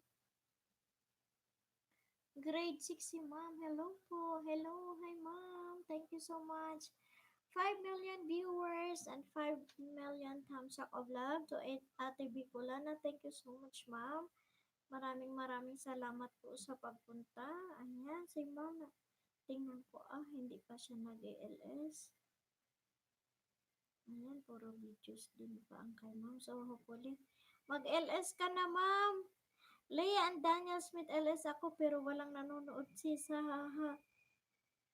S1: Grade 6 si ma'am. Hello po. Hello. Hi, ma'am. Thank you so much. 5 million viewers and 5 million thumbs up of love to Ate Bicolana. Thank you so much, ma'am. Maraming salamat po sa pagpunta. Ayan, si ma'am. Tingnan ko, hindi pa siya nag-ALS. Ayan, puro videos din pa ang kay ma'am. So, hopefully, mag-LS ka na, ma'am. Leia and Daniel Smith, LS ako, pero walang nanonood si Sahaha.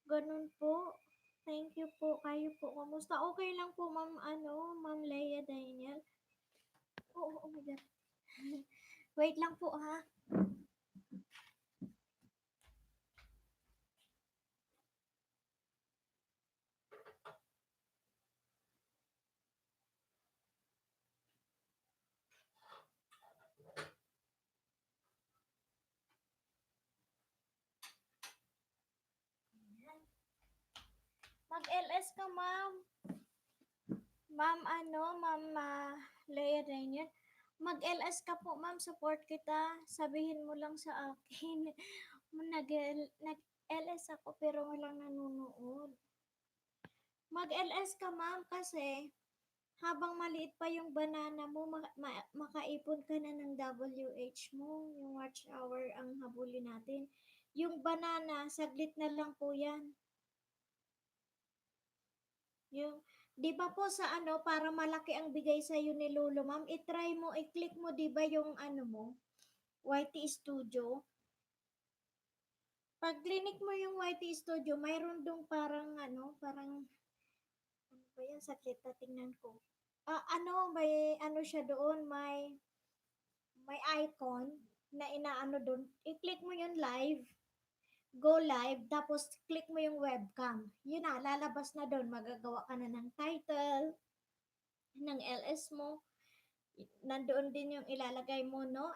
S1: Ganun po. Thank you po. Kayo po, kamusta? Okay lang po, ma'am, ma'am Leia Daniel. Oh my God. Wait lang po, ha? Mag-LS ka, ma'am. Ma'am, ma'am Leia Daniel. Mag-LS ka po, ma'am. Support kita. Sabihin mo lang sa akin. Nag-LS ako pero walang nanonood. Mag-LS ka, ma'am, kasi habang maliit pa yung banana mo, makaipon ka na ng WH mo. Yung watch hour ang habulin natin. Yung banana, saglit na lang po yan. Yung, di ba po sa para malaki ang bigay sa ni Lolo, ma'am, i-try mo, i-click mo, di ba yung mo, YT Studio. Pag clinic mo yung YT Studio, mayroon dong parang parang, ano ba yan, sakit na tingnan ko. May, siya doon, may icon na inaano doon. I-click mo yung live, go live, tapos click mo yung webcam. Yun na, lalabas na doon. Magagawa ka na ng title, ng LS mo. Nandoon din yung ilalagay mo, no?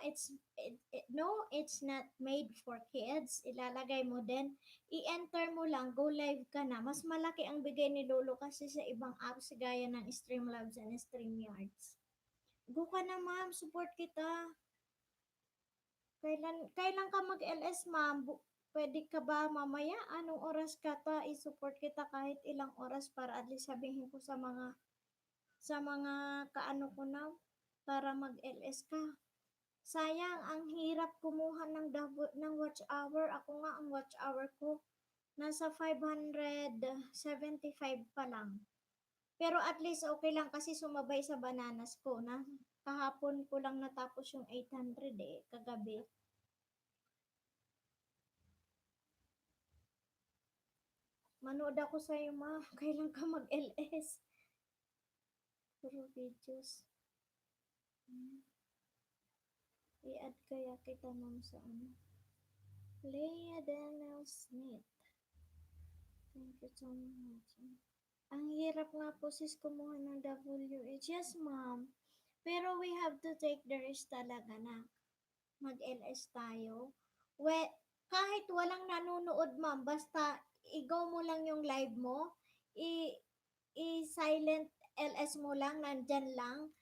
S1: No, it's not made for kids. Ilalagay mo din. I-enter mo lang, go live ka na. Mas malaki ang bigay ni Lolo kasi sa ibang apps gaya ng Streamlabs and StreamYards. Go ka na, ma'am. Support kita. Kailan ka mag-LS, ma'am? Pwede ka ba mamaya? Anong oras ka ta? I-support kita kahit ilang oras para at least sabihin ko sa mga kaano ko na para mag-LS ka. Sayang, ang hirap kumuha ng watch hour. Ako nga, ang watch hour ko, nasa 575 pa lang. Pero at least okay lang kasi sumabay sa bananas ko na kahapon ko lang natapos yung 800 kagabi. Manood ako sa'yo, ma. Kailan ka mag-LS? Puro videos. I-add kaya kita, ma'am, sa Leia Daniel Smith. Thank you so much. Ang hirap nga po sis kumuha ng WH. Yes, ma'am. Pero we have to take the risk talaga na mag-LS tayo. Kahit walang nanonood, ma'am, basta i-go mo lang yung live mo, i-silent LS mo lang, nandyan lang,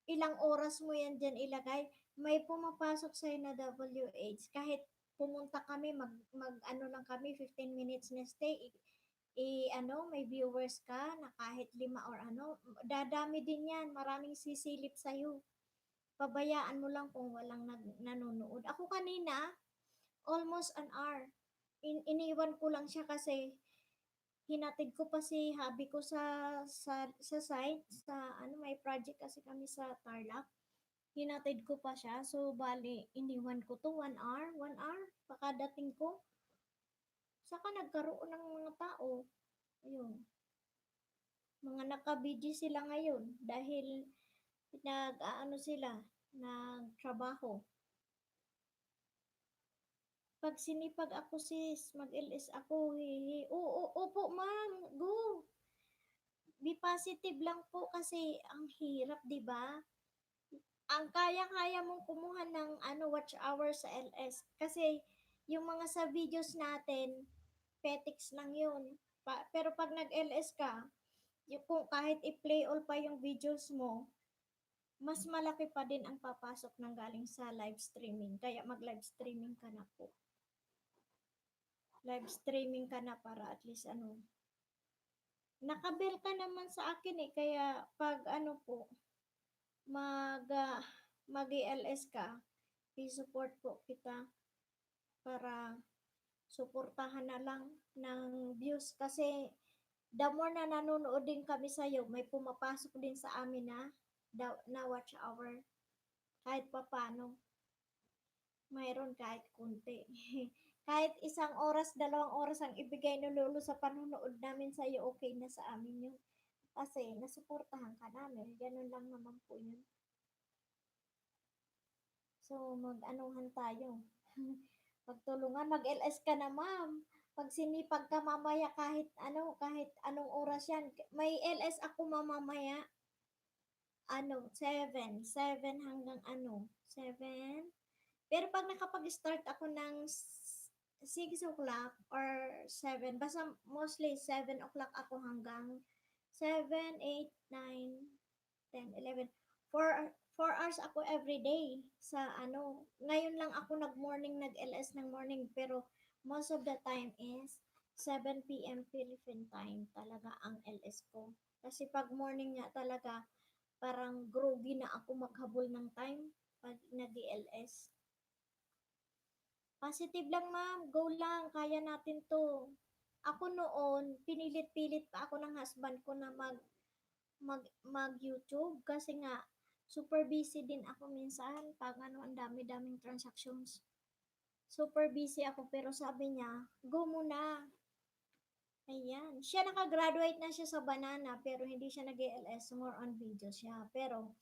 S1: ilang oras mo yan dyan ilagay, may pumapasok sa'yo na WH. Kahit pumunta kami, lang kami, 15 minutes na stay, may viewers ka na kahit 5 or dadami din yan, maraming sisilip sa'yo. Pabayaan mo lang kung walang nanonood. Ako kanina, almost an hour. Iniwan ko lang siya kasi hinatid ko pa si hubby ko sa site, may project kasi kami sa Tarlac. Hinatid ko pa siya. So, bali, iniwan ko to 1 hour. 1 hour, pakadating ko. Saka nagkaroon ng mga tao. Ayun. Mga nakabidyo sila ngayon dahil sila, nagtrabaho. Pag sinipag ako sis, mag-LS ako, opo ma'am, go. Be positive lang po kasi ang hirap, di ba? Ang kaya-kaya mong kumuha ng watch hour sa LS kasi yung mga sa videos natin, petics lang yun. Pero pag nag-LS ka, kung kahit i-play all pa yung videos mo, mas malaki pa din ang papasok ng galing sa live streaming. Kaya mag-live streaming ka na po. Live streaming ka na para at least nakabill ka naman sa akin kaya pag po, mag-LS ka, i-support po kita para suportahan na lang ng views kasi the more na nanonood din kami sa'yo, may pumapasok din sa amin na watch hour. Kahit papano, mayroon kahit kunti. Kahit isang oras, 2 oras ang ibigay ni Lolo sa panonood namin sa'yo, okay na sa amin yun. Kasi nasuportahan ka namin. Ganun lang naman po yun. So, mag-anuhan tayo. Magtulungan, mag-LS ka na, ma'am. Pag sinipag ka mamaya kahit anong oras yan. May LS ako mamamaya. 7 hanggang 7. Pero pag nakapag-start ako ng 6 o'clock or 7, basta mostly 7 o'clock ako hanggang 7, 8, 9, 10, 11. 4 hours ako every day sa Ngayon lang ako nag-LS ng morning pero most of the time is 7 p.m. Philippine time talaga ang LS ko. Kasi pag morning nga talaga, parang groggy na ako maghabol ng time pag nag-LS. Positive lang, ma'am. Go lang. Kaya natin to. Ako noon, pinilit-pilit pa ako ng husband ko na mag-YouTube kasi nga super busy din ako minsan pag ang dami-daming transactions. Super busy ako pero sabi niya, go muna. Ayan. Siya nakagraduate na siya sa Banana pero hindi siya nag-LS, more on video siya. Pero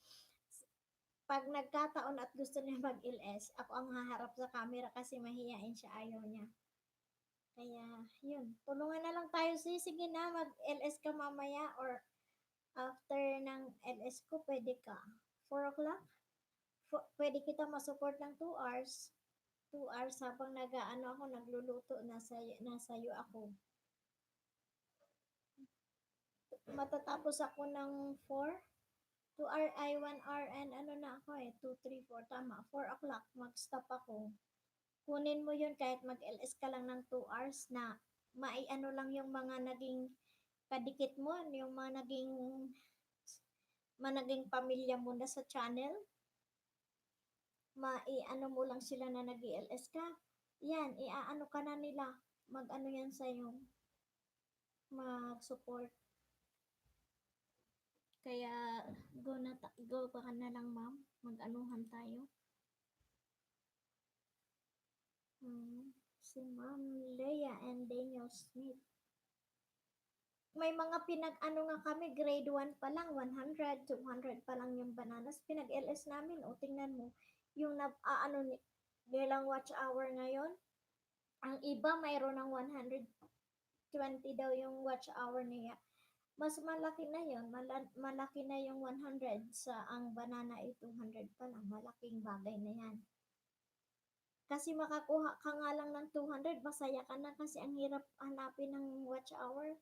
S1: pag nagkataon at gusto niya mag-LS, ako ang haharap sa camera kasi mahihain siya, ayaw niya. Kaya, yun. Tulungan na lang tayo. Sige na, mag-LS ka mamaya or after ng LS ko, pwede ka. 4 o'clock? Pwede kita masupport ng 2 hours. 2 hours habang ako, nagluluto, nasayo ako. Matatapos ako ng 4. 2 hour, 1 hour and na ako 2, 3, 4, tama. 4 o'clock, mag-stop ako. Kunin mo yun kahit mag-LS ka lang ng 2 hours na lang yung mga naging kadikit mo, yung mga naging pamilya mo na sa channel. Mo lang sila na nag-LS ka. Yan, iaano ka na nila. Yan sa'yo. Mag-support. Kaya, go ka na lang, ma'am. Mag-anuhan tayo. Si Ma'am Leia and Daniel Smith. May mga nga kami, grade 1 pa lang, 100, 200 pa lang yung bananas. Pinag-LS namin, tingnan mo, yung nilang watch hour ngayon. Ang iba, mayroon ng 120 daw yung watch hour niya. Mas malaki na yun, malaki na yung 100 sa ang banana ay 200 pa lang. Malaking bagay na yan. Kasi makakuha ka nga lang ng 200, masaya ka na kasi ang hirap hanapin ng watch hour.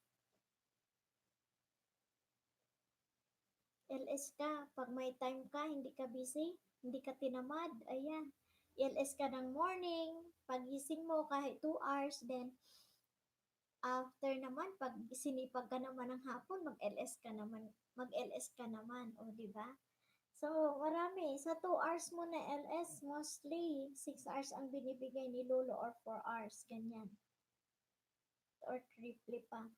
S1: LS ka, pag may time ka, hindi ka busy, hindi ka tinamad, ayan. LS ka ng morning, pagising mo kahit 2 hours, then after naman, pag sinipag ka naman ng hapon, mag-LS ka naman, o di ba? So, marami. Sa 2 hours mo na LS, mostly 6 hours ang binibigay ni Lolo or 4 hours, ganyan. Or triple pa.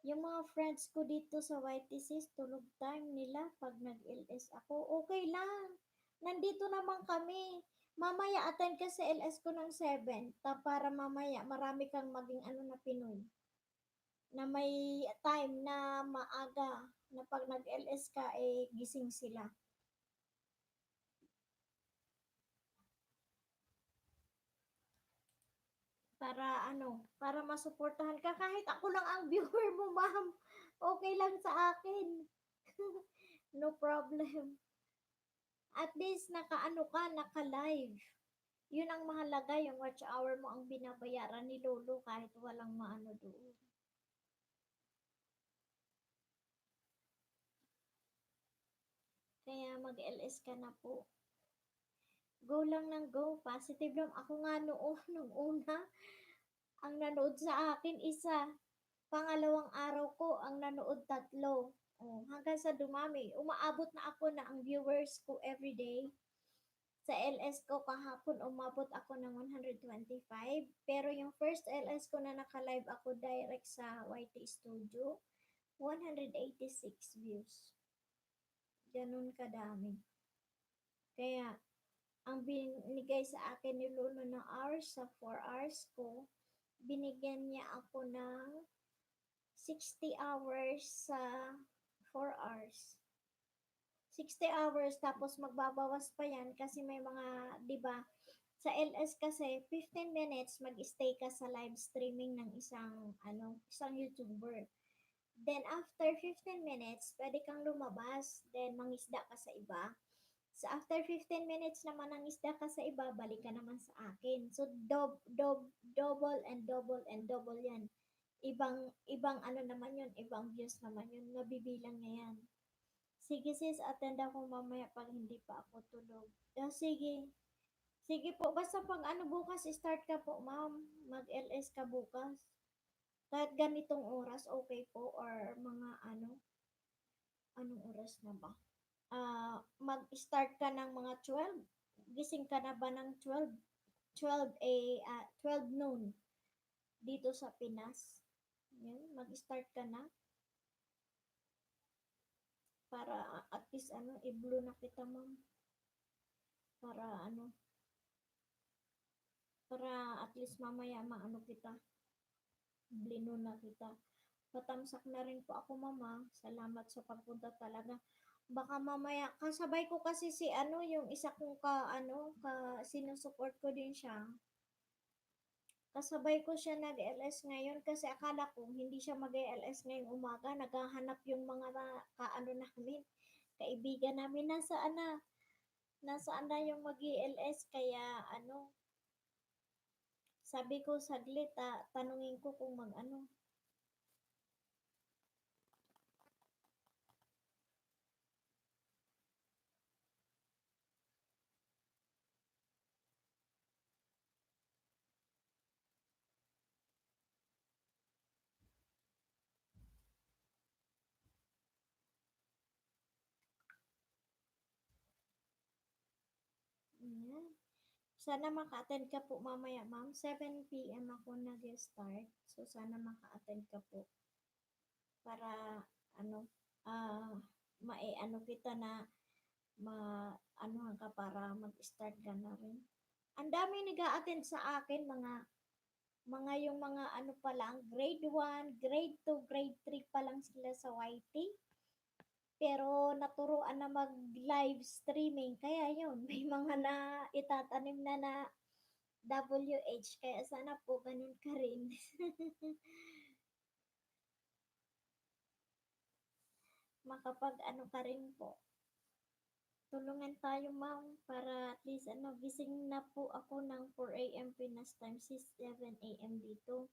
S1: Yung mga friends ko dito sa YTC, tulog time nila pag nag-LS ako. Okay lang. Nandito naman kami. Mamaya attend ka sa LS ko ng 7. Para mamaya marami kang maging na Pinoy. Na may time na maaga. Na pag nag-LS ka, gising sila. Para masuportahan ka. Kahit ako lang ang viewer mo, ma'am. Okay lang sa akin. No problem. At least naka-live. Yun ang mahalaga, yung watch hour mo ang binabayaran ni Lolo kahit walang doon. Kaya mag-LS ka na po. Go lang ng go. Positive lang. Ako nga nung una, ang nanood sa akin, isa. Pangalawang araw ko, ang nanood 3. Hanggang sa dumami. Umaabot na ako na ang viewers ko everyday. Sa LS ko kahapon umabot ako ng 125, pero yung first LS ko na naka-live ako direct sa YT Studio, 186 views. Ganun kadami. Kaya, ang binigay sa akin ni Lolo na hours sa 4 hours ko, binigyan niya ako ng 60 hours sa 4 hours. 60 hours tapos magbabawas pa yan kasi may mga, 'di ba? Sa LS kasi 15 minutes mag-stay ka sa live streaming ng isang YouTuber. Then after 15 minutes, pwede kang lumabas, then mangisda ka sa iba. So after 15 minutes naman ng isda ka sa iba, balik ka naman sa akin. So double and double and double yan. Ibang ano naman yun, ibang views naman yun, nabibilang niya yan. Sige sis, attend ako mamaya pag hindi pa ako tulog. Sige. Sige po, basta pag ano bukas, start ka po ma'am. Mag-LS ka bukas. Kahit ganitong oras, okay po? Or mga anong oras na ba? Mag-start ka ng mga 12. Gising ka na ba ng 12? 12 noon dito sa Pinas. Yan, mag-start ka na para at least i-blue na kita ma'am. Para para at least mamaya maano kita. Blino na kita. Patamsak na rin po ako mama. Salamat sa pagpunta talaga. Baka mamaya, kasabay ko kasi si yung isa kong sinusuport ko din siya. Kasabay ko siya nag-LS ngayon kasi akala ko hindi siya mag-LS ngayong umaga. Naghahanap yung mga namin, kaibigan namin. Nasaan na yung mag-LS kaya sabi ko saglit tanungin ko kung Ayan. Sana maka-attend ka po mamaya, ma'am. 7 p.m. ako nag-start. So, sana maka-attend ka po. Para, ano, kita na, ka para mag-start ka na rin. Ang dami nag-a-attend sa akin, mga yung mga pa lang, grade 1, grade 2, grade 3 pa lang sila sa YT. Pero naturuan na mag-live streaming. Kaya yun, may mga na itatanim na WH. Kaya sana po ganun ka rin. Makapag ka rin po. Tulungan tayo ma'am para at least gising na po ako ng 4 a.m. Pinas time, 7 a.m. dito.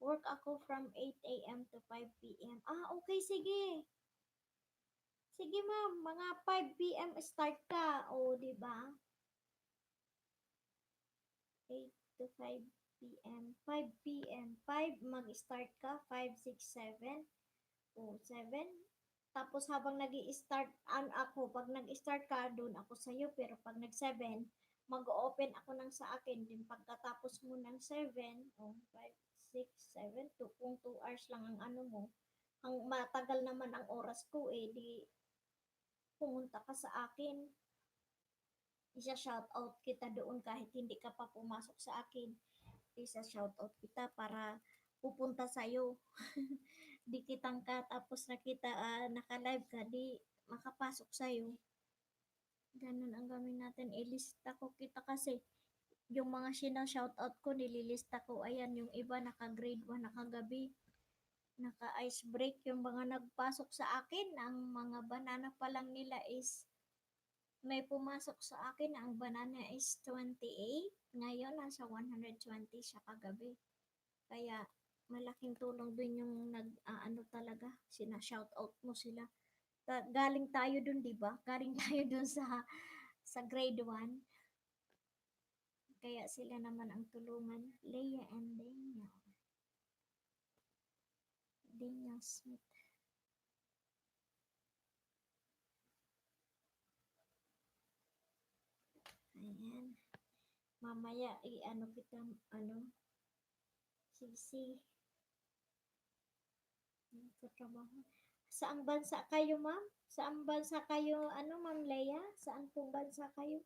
S1: Work ako from 8 a.m. to 5 p.m. Okay, sige. Sige ma'am, mga 5 p.m. start ka. Di ba? 8 to 5 p.m. 5 p.m. 5 mag-start ka. 5, 6, 7. 7. Tapos habang nag-i-start ako, pag nag-start ka, doon ako sa'yo. Pero pag nag-7, mag-open ako ng sa akin. Din pagkatapos mo ng 7, 5, 6, 7, 2, kung 2 hours lang ang mo, ang matagal naman ang oras ko, di pumunta ka sa akin. Isa-shoutout kita doon kahit hindi ka pa pumasok sa akin. Isa-shoutout kita para pupunta sa'yo. Di kitang ka, tapos nakita, naka-live ka, di makapasok sa'yo. Ganun ang gawin natin. Ilista ko kita kasi yung mga shoutout ko, nililista ko. Ayan, yung iba naka-grade 1, naka-gabi, naka-ice break. Yung mga nagpasok sa akin, ang mga banana pa lang nila is may pumasok sa akin, ang banana is 28. Ngayon, nasa 120 siya kagabi. Kaya, malaking tulong din yung talaga, sina-shoutout mo sila. Galing tayo dun, di ba? Galing tayo dun sa grade 1. Kaya sila naman ang tulungan. Leia and Daniel. Daniel Smith. Ayan. Mamaya, i-ano kita, ano, sisi, katrabaho. Saang bansa kayo, ma'am? Saang bansa kayo, ano, ma'am Leia? Saan pong bansa kayo?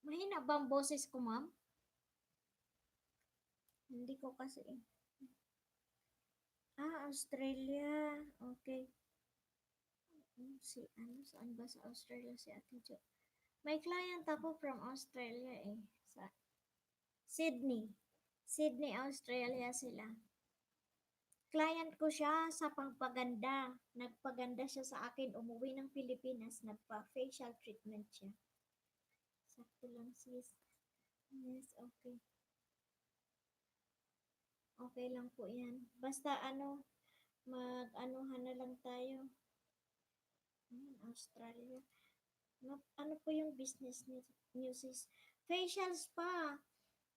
S1: Mahina ba ang boses ko, ma'am? Hindi ko kasi. Australia. Okay. Si, ano, saan ba sa Australia si Ate Jo? May client ako from Australia eh. Sa Sydney. Sydney, Australia sila. Client ko siya sa pangpaganda. Nagpaganda siya sa akin. Umuwi ng Pilipinas. Nagpa-facial treatment siya. Sakto lang sis. Yes, okay. Okay lang po yan. Basta ano, mag-anuhan na lang tayo. Australia. Ano po yung business niyo sis? Facial spa.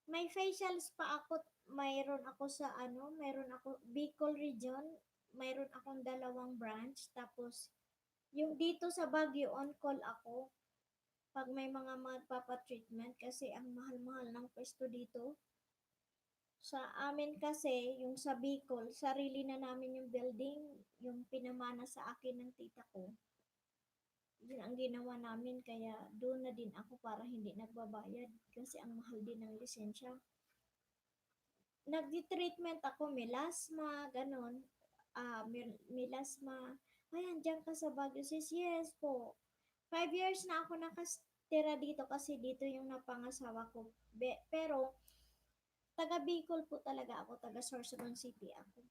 S1: May facial spa ako. Mayroon ako sa ano, mayroon ako Bicol region. Mayroon akong dalawang branch. Tapos, yung dito sa Baguio, on call ako. Pag may mga magpapa-treatment kasi ang mahal-mahal ng pwesto dito. Sa amin kasi, yung sa Bicol, sarili na namin yung building, yung pinamana sa akin ng tita ko. Yun ang ginawa namin kaya doon na din ako para hindi nagbabayad kasi ang mahal din ng lisensya. Nagdi-treatment ako, melasma, ganon. Melasma. Ay, andyan ka sa Baguio, sis. Yes po. 5 years na ako nakatira dito kasi dito yung napangasawa ko. Pero, taga Bicol po talaga ako, taga Sorsogon City ako.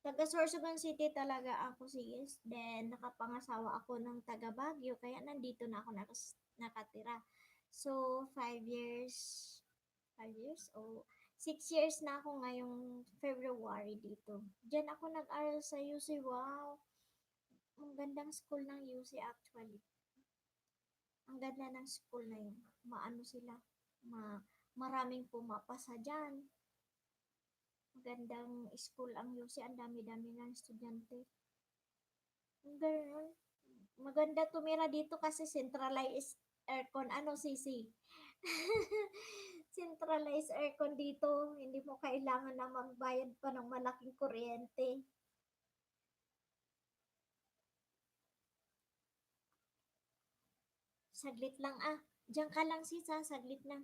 S1: Taga Sorsogon City talaga ako sis. Then, nakapangasawa ako ng taga Baguio, kaya nandito na ako nakatira. So, 5 years, 5 years? O, 6 years na ako ngayong February dito. Diyan ako nag-aral sa UC. Wow! Ang gandang school ng UC actually. Ang ganda ng school na yun. Maano sila, maraming pumapasa dyan. Magandang school ang UC, ang dami-dami ng estudyante. Ang ganun. Maganda tumira dito kasi centralized aircon. Ano, Sisi? Centralized aircon dito. Hindi mo kailangan na magbayad pa ng malaking kuryente. Saglit lang ah. Diyan ka lang sisa, saglit na.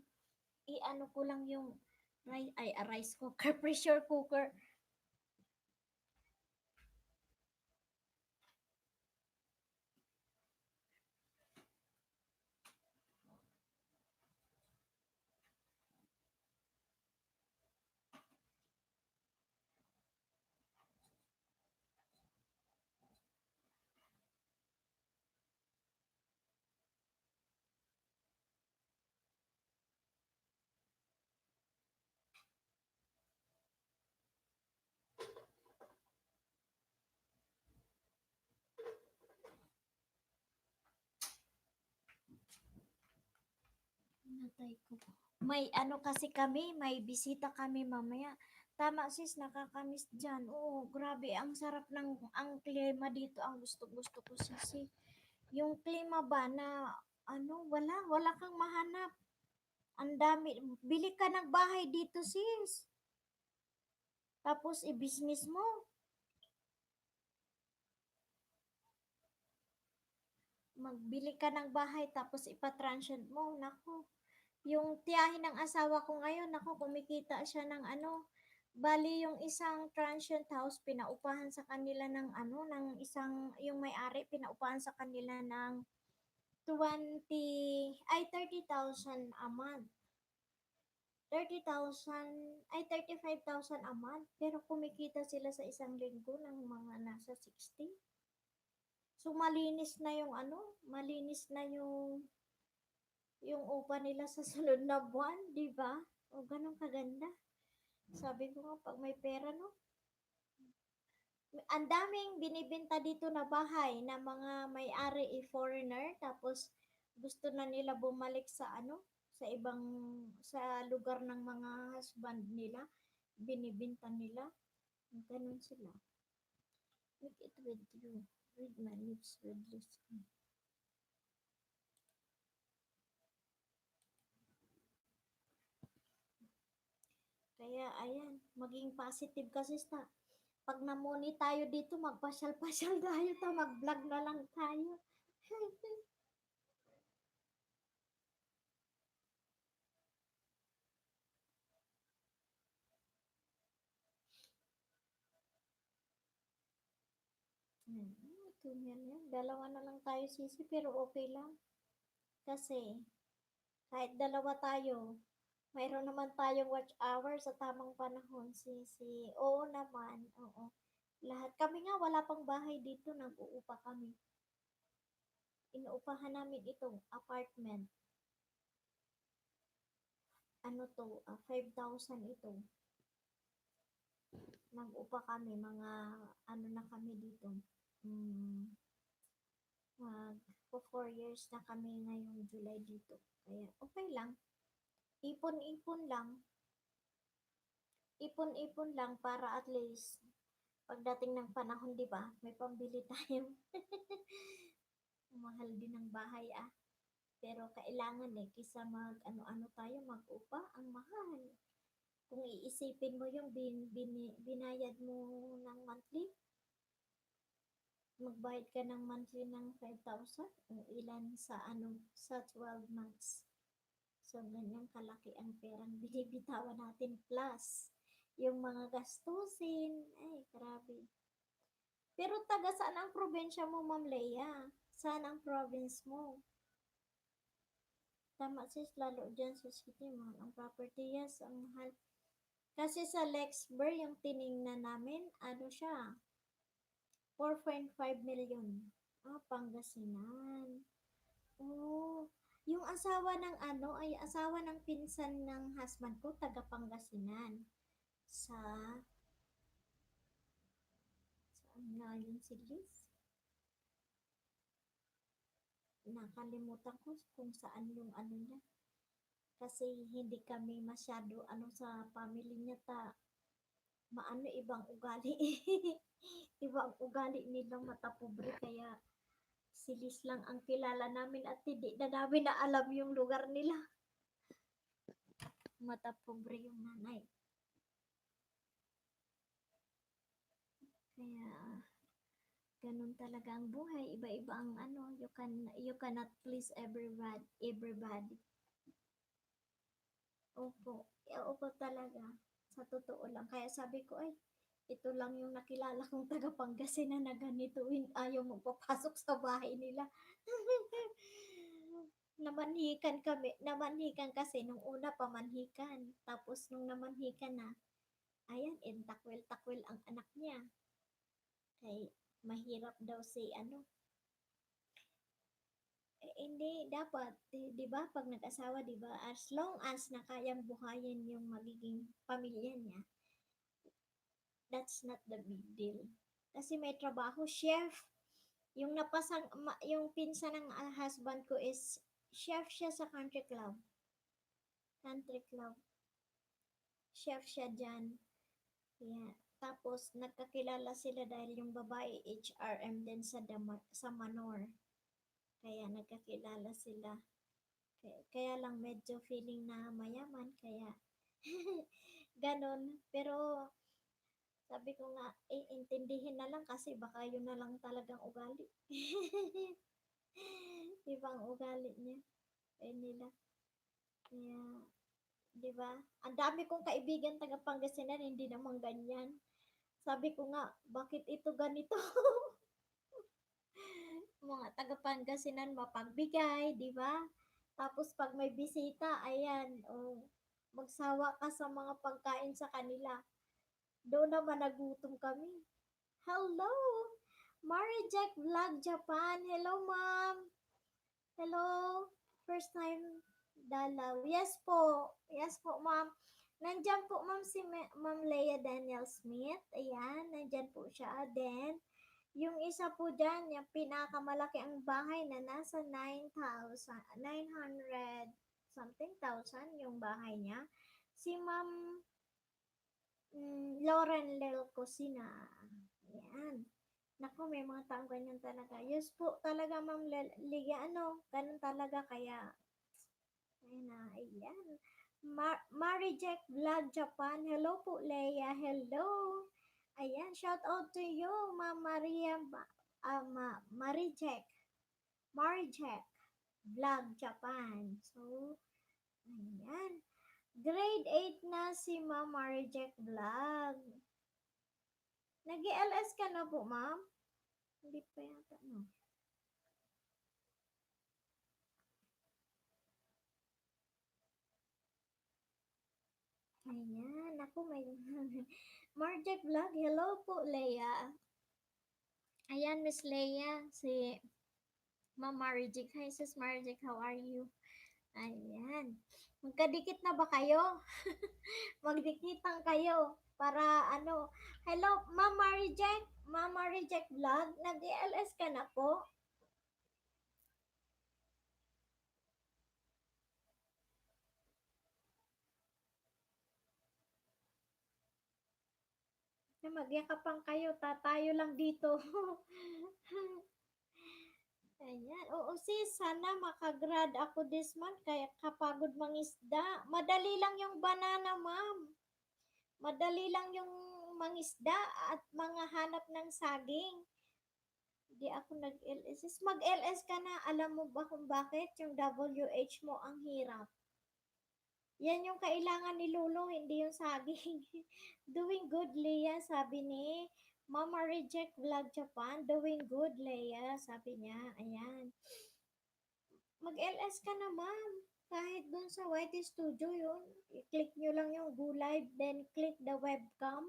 S1: I-ano ko lang yung rice cooker, pressure cooker. Natay ko. May ano kasi kami, may bisita kami mamaya. Tama sis, nakakamiss dyan. Oo, grabe, ang sarap ng, ang klima dito, ang gusto-gusto ko sisi. Yung klima ba na, ano, wala kang mahanap. Ang dami, bili ka ng bahay dito sis. Tapos i-business mo. Magbili ka ng bahay tapos ipatransient mo. Naku, yung tiyahin ng asawa ko ngayon, naku, kumikita siya ng ano, bali yung isang transient house, pinaupahan sa kanila ng ano, ng isang, yung may-ari, pinaupahan sa kanila ng 30,000 a month. 30,000, 35,000 a month. Pero kumikita sila sa isang linggo ng mga nasa 60. So, malinis na yung ano, malinis na yung upa nila sa sunod na buwan, di ba? O, ganun kaganda. Sabi ko nga, pag may pera, no? Ang daming binibenta dito na bahay na mga may-ari foreigner, tapos gusto na nila bumalik sa ano, sa ibang, sa lugar ng mga husband nila. binibinta nila. Ganun sila. Make it with you. Read my lips, read lips. Kaya, ayan, maging positive kasi pag namuni tayo dito, magpasyal-pasyal tayo, mag-vlog na lang tayo. Ganyan yan. Dalawa na lang tayo sisi, pero okay lang. Kasi, kahit dalawa tayo, mayroon naman tayong watch hour sa tamang panahon, sisi. Oo naman, oo. Lahat kami nga, wala pang bahay dito, nag-uupa kami. Inuupahan namin itong apartment. Ano to, 5,000 ito. Nag-upa kami, mga ano na kami dito. Mag 4 years na kami ngayong July dito. Kaya okay lang. Ipon-ipon lang. Ipon-ipon lang para at least pagdating ng panahon, di ba, may pambili tayo. Mahal din ang bahay Pero kailangan kisa mag ano-ano tayo, mag-upa, ang mahal. Kung iisipin mo yung binayad mo ng monthly, magbayad ka ng monthly ng 5,000 o ilan sa 12 months. So, ganyan kalaki ang perang binibitawan natin plus yung mga gastusin. Ay, grabe. Pero taga saan ang probinsya mo, Ma'am Leia? Saan ang province mo? Tama sis, lalo dyan sa city, mahal ang property. Yes, ang mahal. Kasi sa Lexburg, yung tiningnan namin, ano siya, 4.5 million. Pangasinan. Oh, yung asawa ng ay asawa ng pinsan ng husband ko, taga Pangasinan. Saan nga yun si Liz? Nakalimutan ko kung saan yung ano niya. Kasi hindi kami masyado sa family niya ibang ugali. Ibang ugali nilang mata pobre kaya silis lang ang kilala namin at hindi na namin na alam yung lugar nila. Mata pobre yung nanay. Kaya ganun talaga ang buhay. Iba-iba ang you cannot please everybody. Opo. Opo talaga. Sa totoo lang. Kaya sabi ko, ay, ito lang yung nakilala kong taga Pangasinan na ganito. Ayaw mo papasok sa bahay nila. Namanhikan kasi nung una pamanhikan. Tapos nung namanhikan na, ayan, takwil-takwil ang anak niya. Kay mahirap daw hindi dapat, di ba, pag nag-asawa, di ba, as long as na kayang buhayin yung magiging pamilya niya, that's not the big deal. Kasi may trabaho, chef. Yung pinsan ng husband ko is chef siya sa country club. Country club. Chef siya dyan. Yeah. Tapos, nagkakilala sila dahil yung babae HRM din sa Manor. Kaya nagkakilala sila. Kaya lang medyo feeling na mayaman. Kaya, ganon. Pero, sabi ko nga, intindihin na lang kasi baka yun na lang talagang ugali. Ibang ugali niya. Nila. Kaya, di ba? Ang dami kong kaibigan taga Pangasinan, hindi naman ganyan. Sabi ko nga, bakit ito ganito? Mga taga Pangasinan mapagbigay, di ba? Tapos pag may bisita, ayan, magsawa ka sa mga pagkain sa kanila. Doon naman nagutom kami. Hello! Mari Jack Vlog Japan. Hello, ma'am. Hello. First time dalaw. Yes po. Yes po, ma'am. Nandyan po, ma'am, si Ma'am Leia Daniel Smith. Ayan, nandyan po siya. Then, yung isa po dyan, yung pinakamalaki ang bahay na nasa 900 something thousand yung bahay niya. Si Ma'am Lauren Lel Cosina. Yan. Naku, may mga taong ganyan talaga. Yes po talaga, Ma'am Liga, ano, ganun talaga kaya. Ayun na, ayan. Marijek Vlog Japan. Hello po, Leia. Hello. Ayan, shout out to you, Ma'am Maria, Marijek. Marijek Vlog Japan. So, ayan. Grade 8 na si Ma'am Marijek Vlog. Nag-LS ka na po, ma'am? Hindi pa yata, no? Ayan, ako may... Marjek Vlog, hello po, Leia. Ayan, Miss Leia, si Ma'am Marjek. Hi, Sis Marjek, how are you? Ayan. Magkadikit na ba kayo? Magdikitan kayo para ano. Hello, Ma'am Marjek. Ma'am Marjek Vlog, nag-LS ka na po? Na magyakapan kayo, tatayo lang dito. Ayan. Oo sis, sana makagrad ako this month kaya kapagod mangisda. Madali lang yung banana, ma'am. Madali lang yung mangisda at mga hanap ng saging. Hindi ako nag-LS. Sis, mag-LS ka na. Alam mo ba kung bakit? Yung WH mo ang hirap. Yan yung kailangan ni Lolo, hindi yung saging. Doing good, Leah, sabi ni Mama Reject Vlog Japan. Doing good, Leah, sabi niya. Ayan. Mag-LS ka na, ma'am. Kahit dun sa YT Studio yun, i-click nyo lang yung go live, then click the webcam.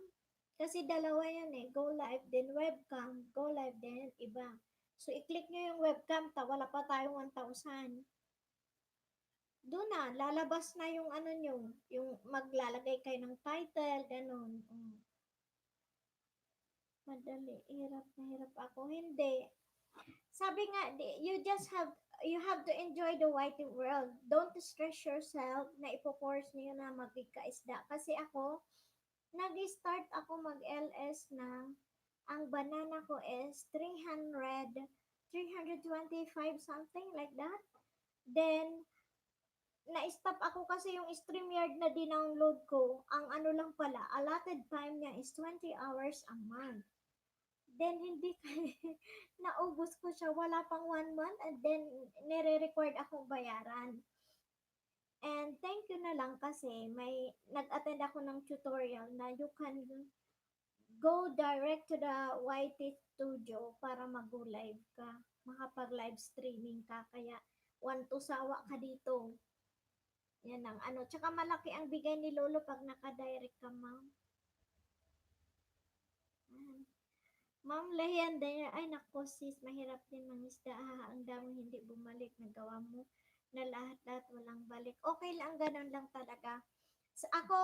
S1: Kasi dalawa yan eh, go live, then webcam, go live, then iba. So, i-click nyo yung webcam, wala pa tayong 1,000. Doon na, lalabas na yung ano nyo, yung maglalagay kayo ng title, ganun. Madali, hirap na hirap ako. Hindi, sabi nga, you have to enjoy the white world. Don't stress yourself na ipo-force niyo na magkaisda. Kasi ako, nag-start ako mag-LS na ang banana ko is 325 something like that. Then, na-stop ako kasi yung StreamYard na dinownload ko, ang ano lang pala, allotted time niya is 20 hours a month. Then, hindi naubos ko siya. Wala pang 1 month and then nire-record akong bayaran. And thank you na lang kasi may nag-attend ako ng tutorial na you can go direct to the YT Studio para mag-go live ka. Makapag-live streaming ka. Kaya, one to sawa ka dito. Yan ang ano. Tsaka malaki ang bigay ni Lolo pag naka-direct ka, ma'am. Ma'am Lehian din, ay nako sis, mahirap din mangisda. Ang dami hindi bumalik. Nagawa mo na lahat-lahat walang balik. Okay lang, ganun lang talaga. Ako,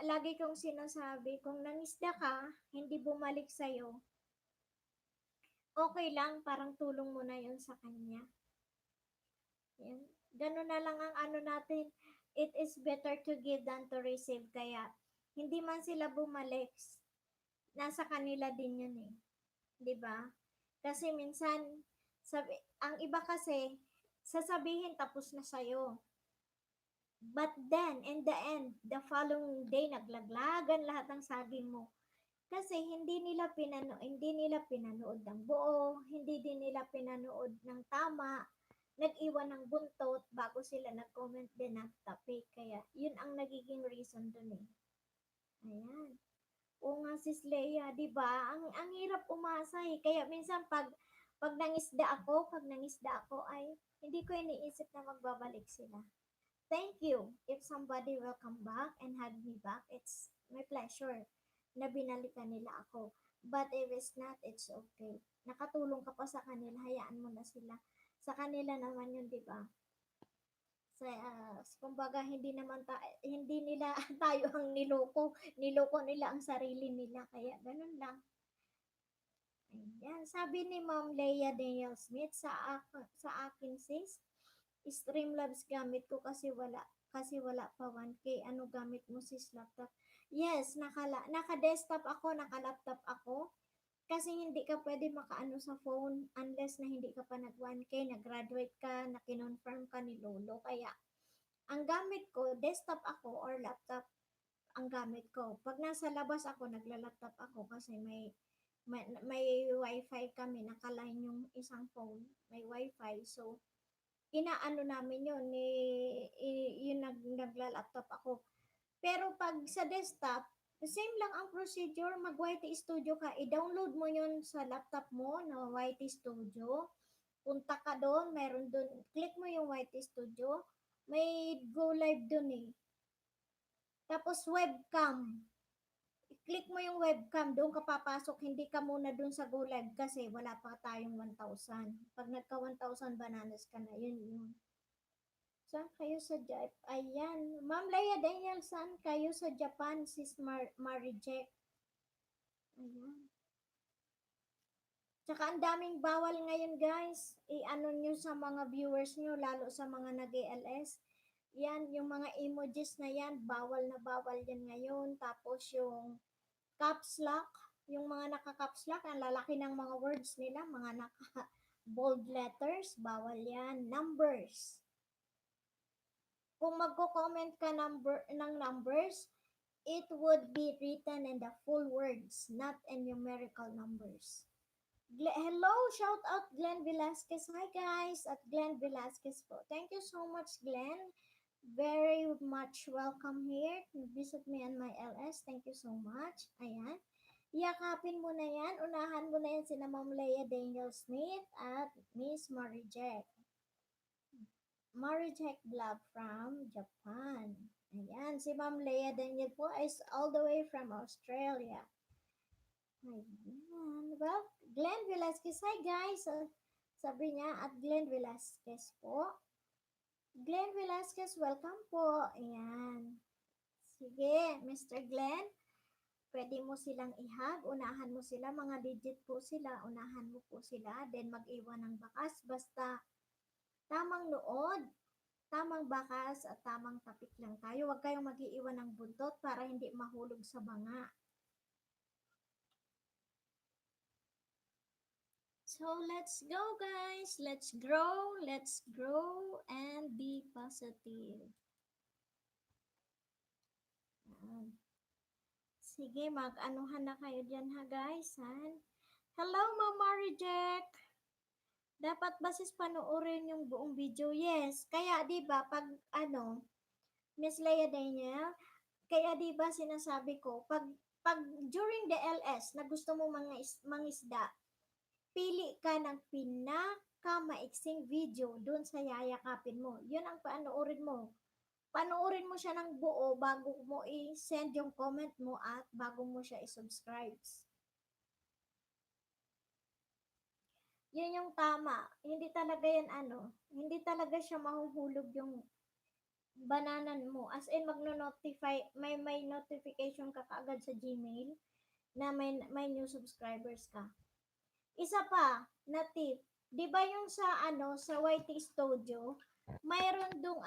S1: lagi kong sinasabi, kung nangisda ka, hindi bumalik sa'yo, okay lang, parang tulong mo na yun sa kanya. Yan. Ganun na lang ang ano natin, it is better to give than to receive. Kaya, hindi man sila bumalik, nasa kanila din yun eh. 'Di ba? Kasi minsan sabi, ang iba kasi sasabihin tapos na sa'yo. But then, in the end, the following day, naglaglagan lahat ng saging mo. Kasi hindi nila pinanood ng buo, hindi din nila pinanood ng tama, nag-iwan ng buntot bago sila nag-comment din ng topic. Kaya, yun ang nagiging reason dun eh. Ayan. Oo nga sis Leia, 'di ba? Ang hirap umasa eh. Kaya minsan pag nangisda ako ay hindi ko iniisip na magbabalik sila. Thank you. If somebody will come back and hug me back, it's my pleasure na binalikan nila ako. But if it's not, it's okay. Nakatulong ka pa sa kanila, hayaan mo na sila. Sa kanila naman yun, 'di ba? Kumbaga hindi nila tayo ang niloko nila ang sarili nila, kaya ganun lang. Ayan, sabi ni Ma'am Leia Daniel Smith sa akin sis, Streamlabs gamit ko kasi wala kasi wala pa 1K. Ano gamit mo sis laptop? Yes, naka-desktop ako, naka-laptop ako. Kasi hindi ka pwede makaano sa phone unless na hindi ka pa nag 1K, nag-graduate ka, na kinonfirm ka ni Lolo. Kaya, ang gamit ko, desktop ako or laptop ang gamit ko. Pag nasa labas ako, nagla-laptop ako kasi may wifi kami, nakaline yung isang phone, may wifi. So, inaano namin yun, yun nagla-laptop ako. Pero pag sa desktop, same lang ang procedure, mag YT Studio ka, i-download mo yun sa laptop mo na YT Studio. Punta ka doon, meron doon, click mo yung YT Studio, may go live doon eh. Tapos webcam, click mo yung webcam, doon ka papasok, hindi ka muna doon sa go live kasi wala pa tayong 1,000. Pag nagka 1,000 bananas ka na, yun. Saan kayo sa Japan? Ayan. Ma'am Leia Daniel, saan kayo sa Japan? Sis Marijek. Ayan. Tsaka ang daming bawal ngayon guys. I-ano nyo sa mga viewers nyo, lalo sa mga nag-ELS. Yan, yung mga emojis na yan, bawal na bawal yan ngayon. Tapos yung caps lock, yung mga naka-caps lock, ang lalaki ng mga words nila, mga naka-bold letters, bawal yan. Numbers. Kung magko-comment ka ng numbers, it would be written in the full words, not in numerical numbers. Hello, shout out Glenn Velasquez. Hi guys, at Glenn Velasquez po. Thank you so much, Glenn. Very much welcome here to visit me and my LS. Thank you so much. Ayan. Yakapin mo na yan. Unahan mo na yan sina Ma'am Leia Daniel Smith at Miss Marijek. Marijek Blab from Japan. Ayan, si Ma'am Leia Daniel po is all the way from Australia. Ayan. Well, Glenn Velasquez. Hi guys. Sabi niya at Glenn Velasquez po. Glenn Velasquez, welcome po. Ayan. Sige, Mr. Glenn. Pwede mo silang ihag, unahan mo sila, mga digit po sila, unahan mo po sila, then mag-iwan ng bakas, basta tamang nood, tamang bakas at tamang tapik lang tayo. Huwag kayong mag-iiwan ng buntot para hindi mahulog sa banga. So let's go guys, let's grow and be positive. Sige, mag-anuhan na kayo dyan ha guys. Hello Mama Reject! Dapat basis panoorin yung buong video. Yes, kaya 'di ba pag Miss Leia Daniel, kaya 'di ba sinasabi ko pag during the LS na gusto mo mangisda, pili ka ng pinakamaiksing video doon sa yayakapin mo. 'Yun ang panoorin mo. Panoorin mo siya ng buo bago mo i-send yung comment mo at bago mo siya i-subscribe. Yun yung tama. Hindi talaga yan hindi talaga siya mahuhulog yung bananan mo. As in, magno-notify, may notification ka kaagad sa Gmail na may new subscribers ka. Isa pa, na tip, di ba yung sa YT Studio, mayroon dong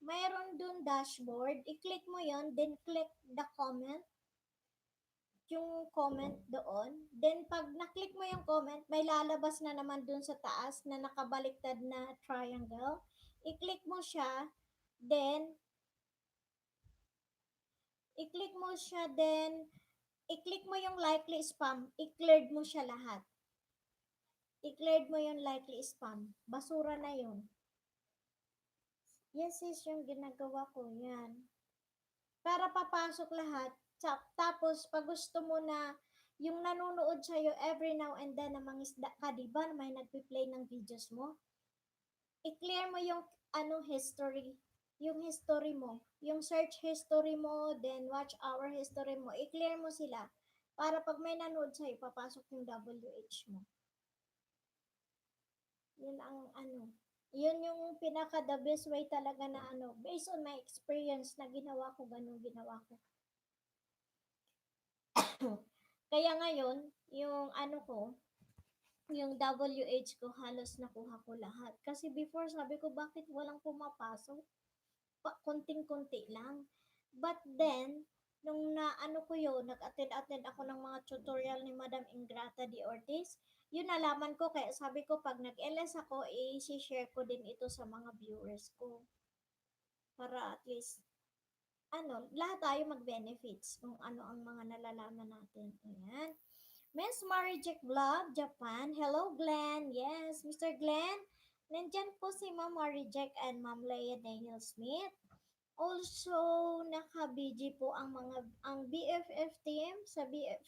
S1: mayroon dong dashboard, i-click mo yon, then click the comment, yung comment doon. Then, pag na-click mo yung comment, may lalabas na naman dun sa taas na nakabaliktad na triangle. I-click mo siya, then, i-click mo siya, then, i-click mo yung likely spam, i-cleared mo siya lahat. I-cleared mo yung likely spam. Basura na yun. Yes, sis, yung ginagawa ko, yan. Para papasok lahat, tapos, pag gusto mo na yung nanonood sa'yo every now and then na mangisda ka, di ba, na may nagpi-play ng videos mo, i-clear mo yung history, yung history mo, yung search history mo, then watch hour history mo, i-clear mo sila para pag may nanood sa'yo, papasok yung WH mo. Yun ang yun yung pinaka the best way talaga na based on my experience na ginawa ko, ganun ginawa ko. Kaya ngayon, yung yung WH ko halos nakuha ko lahat. Kasi before sabi ko bakit walang pumapasok? konting-konti lang. But then, nung naano ko yun, nag-attend ako ng mga tutorial ni Madam Ingrata de Ortiz, yun nalaman ko, kaya sabi ko pag nag-LS ako, i-share ko din ito sa mga viewers ko. Para at least, lahat tayo mag-benefits kung ano ang mga nalalaman natin. Ayan. Miss Marijek Vlog, Japan. Hello, Glenn. Yes, Mr. Glenn. Nandyan po si Ma'am Marijek and Ma'am Leia Daniel Smith. Also, naka-BG po ang BFF team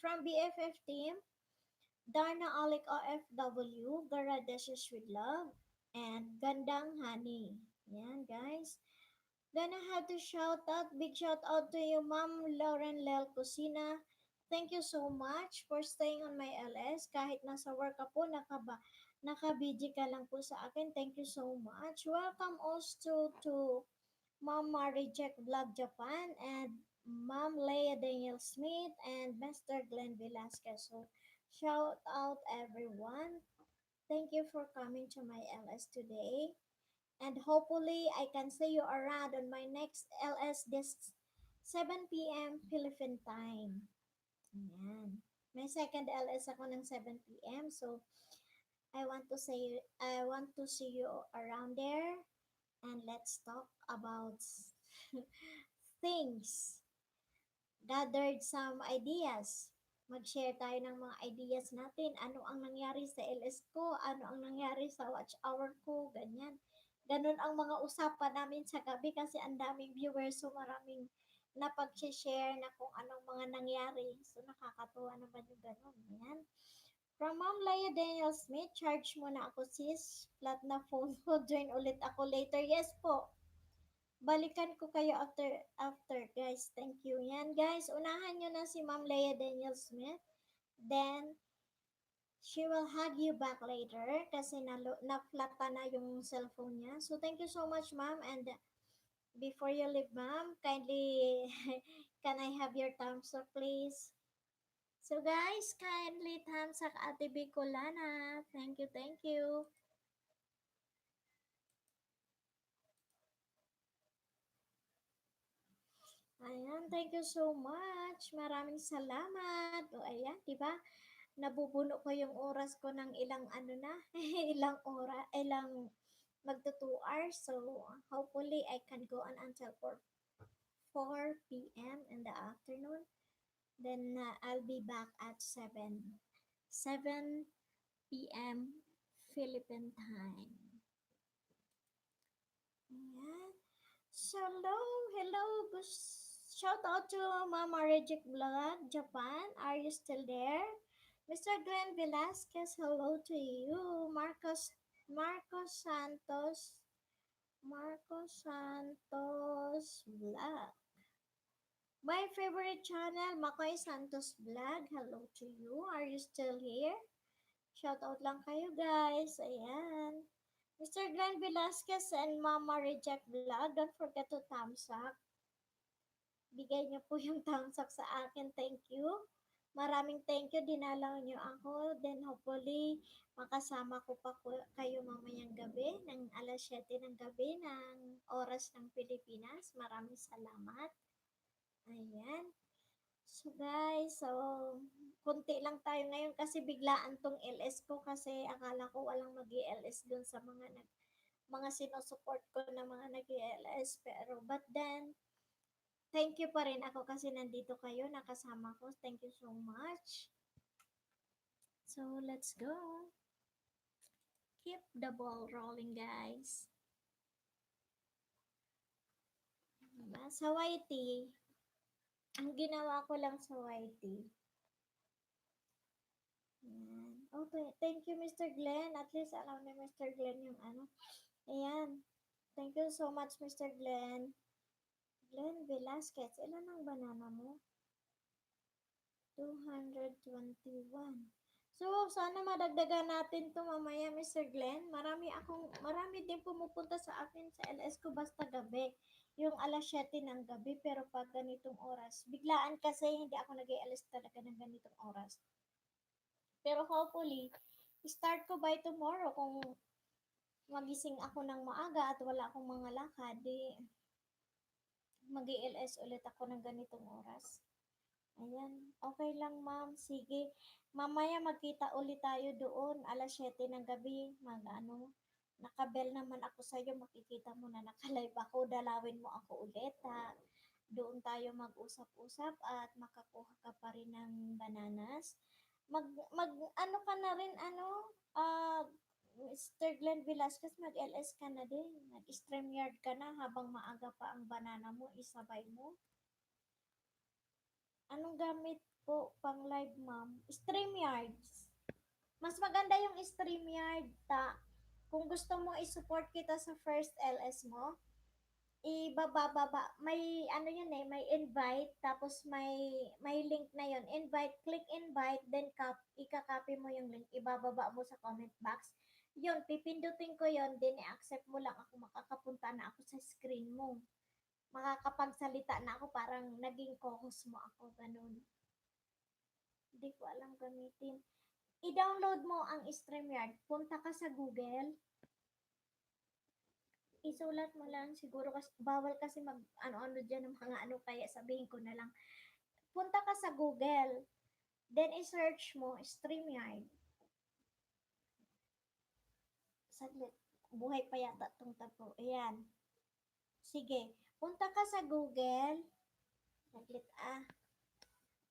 S1: from BFF team, Darna Alec OFW, Garadeshes with Love, and Gandang Honey. Yan, guys. Then I have to big shout out to you, Ma'am Lauren Lel Cosina. Thank you so much for staying on my LS. Kahit nasa work ka po, naka-BG ka lang po sa akin. Thank you so much. Welcome also to Ma'am Mary Jack Vlog Japan and Ma'am Leia Daniel Smith and Mr. Glenn Velasquez. So, shout out everyone. Thank you for coming to my LS today. And hopefully, I can see you around on my next LS this 7 p.m. Philippine time. Ayan. May second LS ako ng 7 p.m. So, I want to see you around there, and let's talk about things, gathered some ideas. Mag-share tayo ng mga ideas natin. Ano ang nangyari sa LS ko? Ano ang nangyari sa watch hour ko? Ganyan. Ganun ang mga usapan namin sa gabi kasi ang daming viewers. So maraming napag-share na kung anong mga nangyari. So nakakatuwa naman yung ganun. Yan. From Ma'am Leia Daniel Smith, charge mo na ako sis. Flat na phone ko. Join ulit ako later. Yes po. Balikan ko kayo after guys. Thank you. Yan guys, unahan nyo na si Ma'am Leia Daniel Smith. Then, she will hug you back later kasi na-flata na yung cellphone niya. So, thank you so much, ma'am. And before you leave, ma'am, kindly, can I have your thumbs up, please? So, guys, kindly thumbs up Ate Bicolana. Thank you, thank you. Ayan, thank you so much. Maraming salamat. O, ayan, di ba? Nabubuno ko yung oras ko ng ilang ilang magto 2 hours. So, hopefully, I can go on until 4 p.m. in the afternoon. Then, I'll be back at 7 p.m. Philippine time. Ayan. So, hello. Shout out to Mama Rejik Vlog, Japan. Are you still there? Mr. Glenn Velasquez, hello to you. Marcos Santos, Vlog. My favorite channel, Makoy Santos Vlog. Hello to you. Are you still here? Shout out lang kayo guys. Ayan. Mr. Glenn Velasquez and Mama Reject Vlog, don't forget to thumbs up. Bigay niyo po yung thumbs up sa akin. Thank you. Maraming thank you. Dinalaw niyo ako. Then hopefully, makasama ko pa kayo mamayang gabi ng alas 7 ng gabi ng oras ng Pilipinas. Maraming salamat. Ayan. So guys, kunti lang tayo ngayon kasi biglaan tong LS ko kasi akala ko walang mag-LS dun sa mga sinusupport ko na mga nag-LS, pero but then thank you pa rin ako kasi nandito kayo, nakasama ko. Thank you so much. So let's go. Keep the ball rolling, guys. Diba? Sa YT, ang ginawa ko lang sa YT, ayan. Oh, thank you, Mr. Glenn. At least alam ni Mr. Glenn yung ano. Ayan. Thank you so much, Mr. Glenn. Glenn Velasquez, ilan ang banana mo? 221. So, sana madagdagan natin to mamaya, Mr. Glenn. Marami din pumupunta sa akin sa LS ko basta gabi. Yung alas 7 ng gabi, pero pag ganitong oras. Biglaan kasi hindi ako nag-LS talaga ng ganitong oras. Pero hopefully, start ko by tomorrow kung magising ako ng maaga at wala akong mga lakad, mag-i-LS ulit ako ng ganitong oras. Ayan, okay lang ma'am, sige. Mamaya magkita ulit tayo doon, alas 7 ng gabi, nakabel naman ako sa'yo, makikita mo na naka-live ako, dalawin mo ako ulit ha. Doon tayo mag-usap-usap at makakuha ka pa rin ng bananas. Ano ka na rin, Mr. Glenn Velasquez, mag-LS ka na din. Mag-StreamYard ka na habang maaga pa ang banana mo, isabay mo. Anong gamit po pang live, ma'am? StreamYards. Mas maganda yung StreamYard, kung gusto mo i-support kita sa first LS mo, ibababa, may ano yun eh, may invite, tapos may link na yun. Invite, click invite, then ika-copy mo yung link, ibababa mo sa comment box. Yun, pipindutin ko yun, then i-accept mo lang ako, makakapunta na ako sa screen mo. Makakapagsalita na ako, parang naging co-host mo ako, ganun. Hindi ko alam gamitin. I-download mo ang StreamYard. Punta ka sa Google. Isulat mo lang. Siguro kasi, bawal kasi mag ano-ano dyan ng mga ano, kaya sabihin ko na lang. Punta ka sa Google. Then i-search mo StreamYard. Saglit. Buhay pa yata tong tapo. Ayan. Sige. Punta ka sa Google. Saglit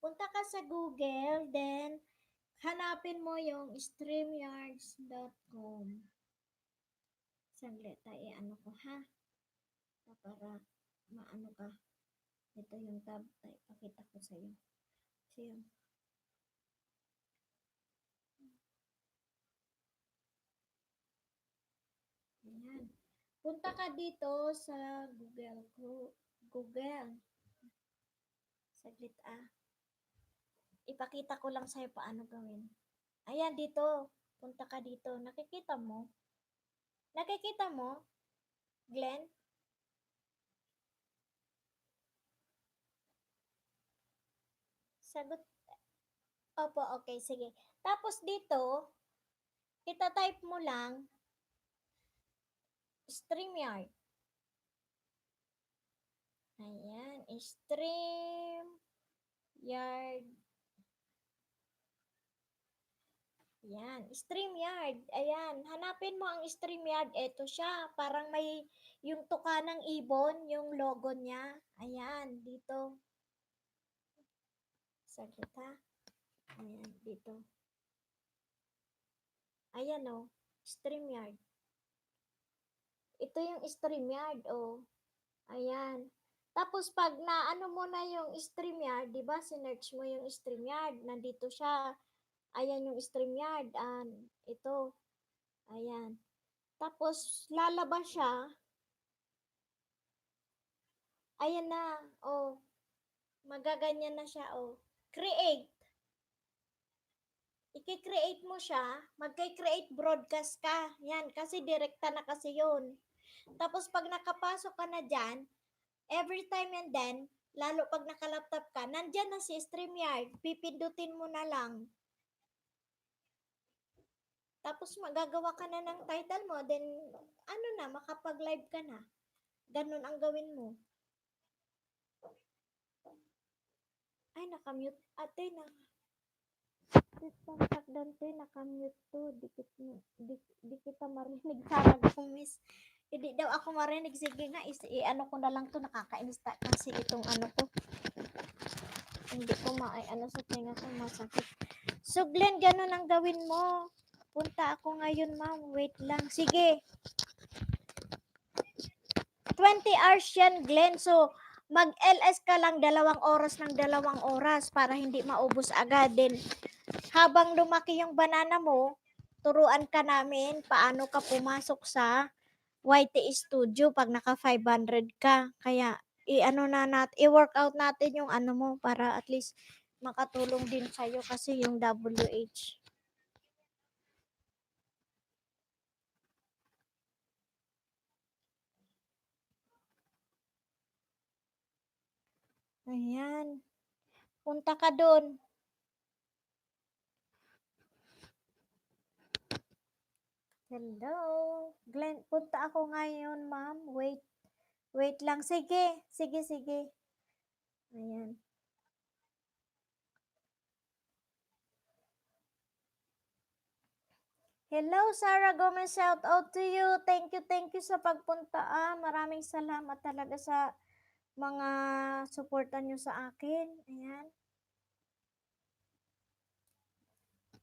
S1: Punta ka sa Google. Then, hanapin mo yung streamyards.com. Saglit, ano ko ha. Para maano ka. Ito yung tab. Pakita ko sa iyo. So, yun. Ayan. Punta ka dito sa Google ko. Google. Saglit Ipakita ko lang sa'yo paano gawin. Ayan, dito. Punta ka dito. Nakikita mo? Nakikita mo? Glenn? Sagot. Opo, okay, sige. Tapos dito, ita-type mo lang StreamYard. Ayan, StreamYard. Ayan, StreamYard. Ayan, hanapin mo ang StreamYard. Ito siya, parang may yung tuka ng ibon, yung logo niya. Ayan, dito. Saglit ha. Ayan, dito. Ayan StreamYard. Ito yung StreamYard, Ayan. Tapos pag naano mo na yung StreamYard, 'di ba? Sinearch mo yung StreamYard, nandito siya. Ayan yung StreamYard. Ito. Ayan. Tapos lalabas siya. Ayan na. Magaganyan na siya, Create. I-create mo siya. Magka-create broadcast ka. Yan, kasi direkta na kasi yun. Tapos pag nakapasok ka na dyan, every time and then, lalo pag naka-laptop ka, nandyan na si StreamYard. Pipindutin mo na lang. Tapos magagawa ka na ng title mo, then makapag-live ka na. Ganun ang gawin mo. Ay, nakamute. Ate, contact Dante, nakamute to. Di kita marinig. Sana kung miss. Hindi daw ako marinig. Sige nga, ano ko na lang to. Nakakainis kasi itong ano ko. Hindi ko sa tenga ko masakit. So, Glenn, ganun ang gawin mo. Punta ako ngayon, ma'am. Wait lang. Sige. 20 hours yan, Glenn. So, mag-LS ka lang 2 oras ng 2 oras para hindi maubos agad din. Habang lumaki yung banana mo, turuan ka namin paano ka pumasok sa YT Studio pag naka 500 ka. Kaya i-workout natin yung ano mo para at least makatulong din sa'yo kasi yung WH. Ayan. Punta ka doon. Hello. Glenn, punta ako ngayon, ma'am. Wait Wait lang. Sige. Sige, sige. Ayan. Hello, Sarah Gomez. Shout out to you. Thank you sa pagpunta. Maraming salamat talaga sa mga suporta nyo sa akin. Ayan.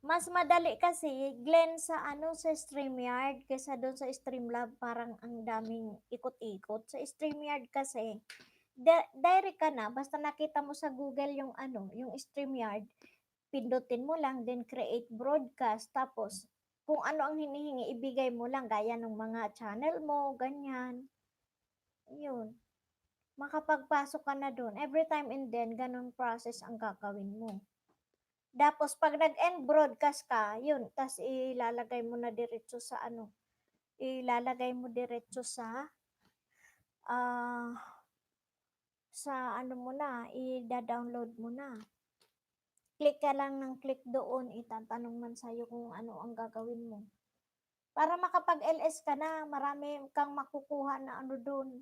S1: Mas madali kasi, Glenn, sa sa StreamYard kaysa doon sa Streamlab, parang ang daming ikot-ikot. Sa StreamYard kasi, direct ka na, basta nakita mo sa Google yung yung StreamYard, pindutin mo lang, then create broadcast, tapos kung ano ang hinihingi, ibigay mo lang, gaya ng mga channel mo, ganyan. Yun. Makapagpasok ka na doon. Every time and then, ganun process ang gagawin mo. Tapos pag nag-end broadcast ka, yun, tas ilalagay mo na diretso sa ilalagay mo diretso ah, sa mo na, i-download mo na. Click ka lang ng click doon, itatanong man sa'yo kung ano ang gagawin mo. Para makapag-LS ka na, marami kang makukuha na doon.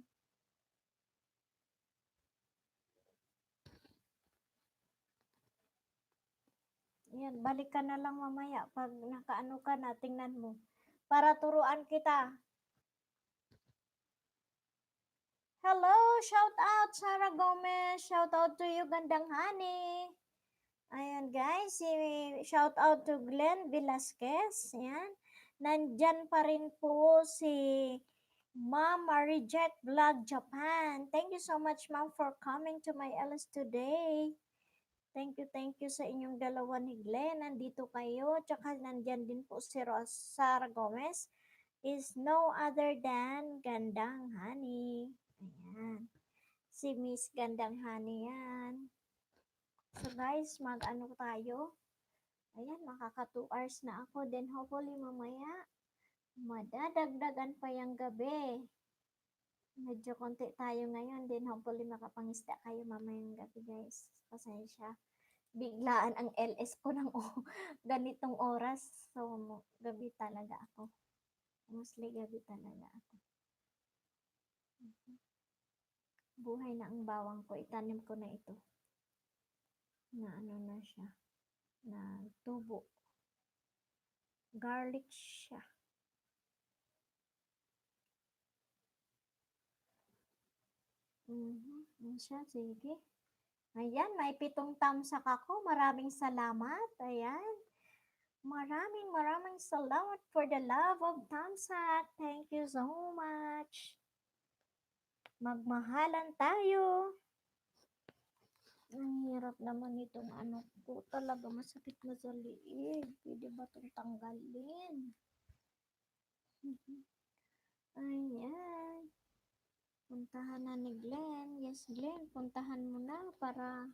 S1: Yan, balik ka na lang mamaya pag nakaano ka na, tingnan mo. Para turuan kita. Hello, shout out Sarah Gomez. Shout out to you, Gandang Honey. Ayan guys, shout out to Glenn Velasquez. Ayan. Nandyan pa rin po si Ma'am Marijet Vlog Japan. Thank you so much, Ma'am, for coming to my LS today. Thank you sa inyong dalawa ni Glenn. Nandito kayo. Tsaka nandyan din po si Sarah Gomez. Is no other than Gandang Honey. Ayan. Si Miss Gandang Honey yan. So guys, mag-ano tayo? Ayan, makaka 2 hours na ako. Then hopefully mamaya, madadagdagan pa yung gabi. Medyo konti tayo ngayon. Then hopefully makapangista kayo mamayang gabi guys. Pasensya. Biglaan ang LS ko ng ganitong oras. So, gabi talaga ako. Mostly gabi talaga ako. Buhay na ang bawang ko. Itanim ko na ito. Na na siya. Na tubo. Garlic siya. Siya, sige. Ayan, may 7 tamsak ako. Maraming salamat. Ayan. Maraming salamat for the love of tamsak. Thank you so much. Magmahalan tayo. Ang hirap naman itong ko. Talaga masakit na sa liig. Pwede ba itong tanggalin? Ayan. Puntahan na ni Glenn. Yes, Glenn, puntahan mo na para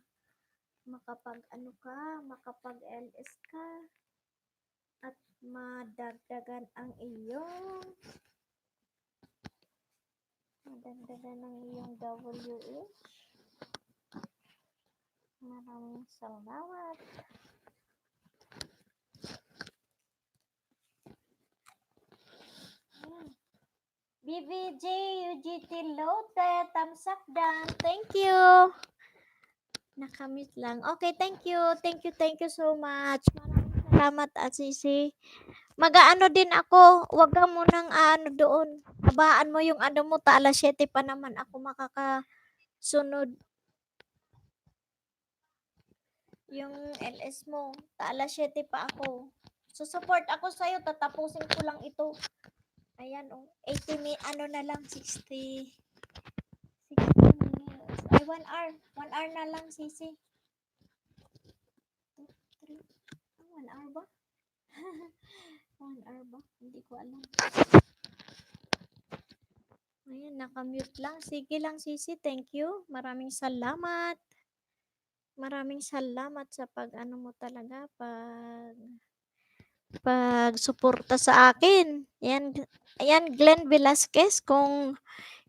S1: makapag-LS ka at madagdagan ang iyong WH. Maraming salamat. BBJ, UGT Lote, tamsak dan. Thank you. Nakamit lang. Okay, thank you. Thank you so much. Maraming salamat, Asisi. Mag-aano din ako. Huwag ka munang doon. Habaan mo yung mo. Alas 7 pa naman ako makakasunod. Yung LS mo. Alas 7 pa ako. So, support ako sa'yo. Tatapusin ko lang ito. Ayan, 80 na lang, 60 minutes. Ay, 1 hour. 1 hour na lang, Sisi. 2, 3. 1 hour ba? 1 hour ba? Hindi ko alam. Ayan, nakamute lang. Sige lang, Sisi. Thank you. Maraming salamat. Maraming salamat sa pag-ano mo talaga, pag-suporta sa akin. Ayan, Glenn Velasquez, kung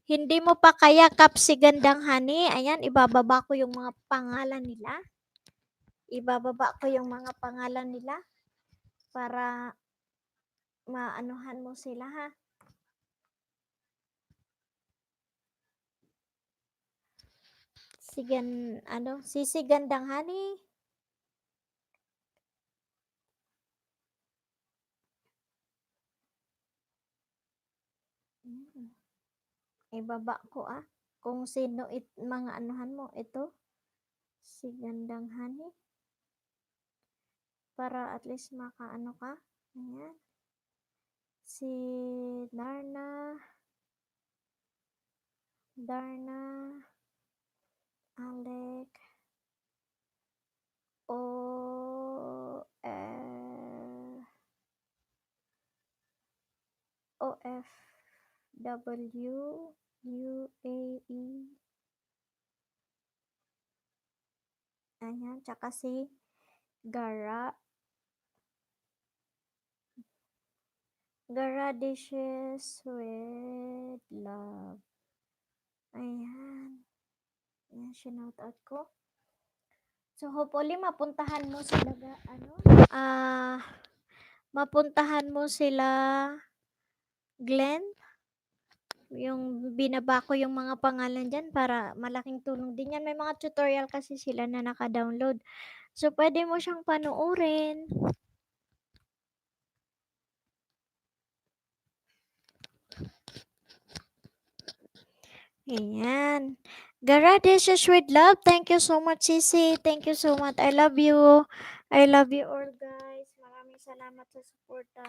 S1: hindi mo pa kayakap si Gandang Honey, ayan, ibababa ko yung mga pangalan nila. Para maanuhan mo sila, ha. Sisi Gandang Honey. Hmm. Ibaba ko kung sino mga anuhan mo ito. Si Gandang Honey. Para at least makaano ka. Ayan. Si Darna, Alec, OFW, UAE. Ayan, tsaka si Gara Dishes with Love. Ayan. Ayan, shoutout ko. So, hopefully, mapuntahan mo sila, mapuntahan mo sila, Glenn. Yung binaba ko yung mga pangalan dyan para malaking tulong din yan. May mga tutorial kasi sila na naka-download. So, pwede mo siyang panoorin. Ayan. Gara Dishes with Love. Thank you so much, Sisi. Thank you so much. I love you. I love you all, guys. Maraming salamat sa suporta.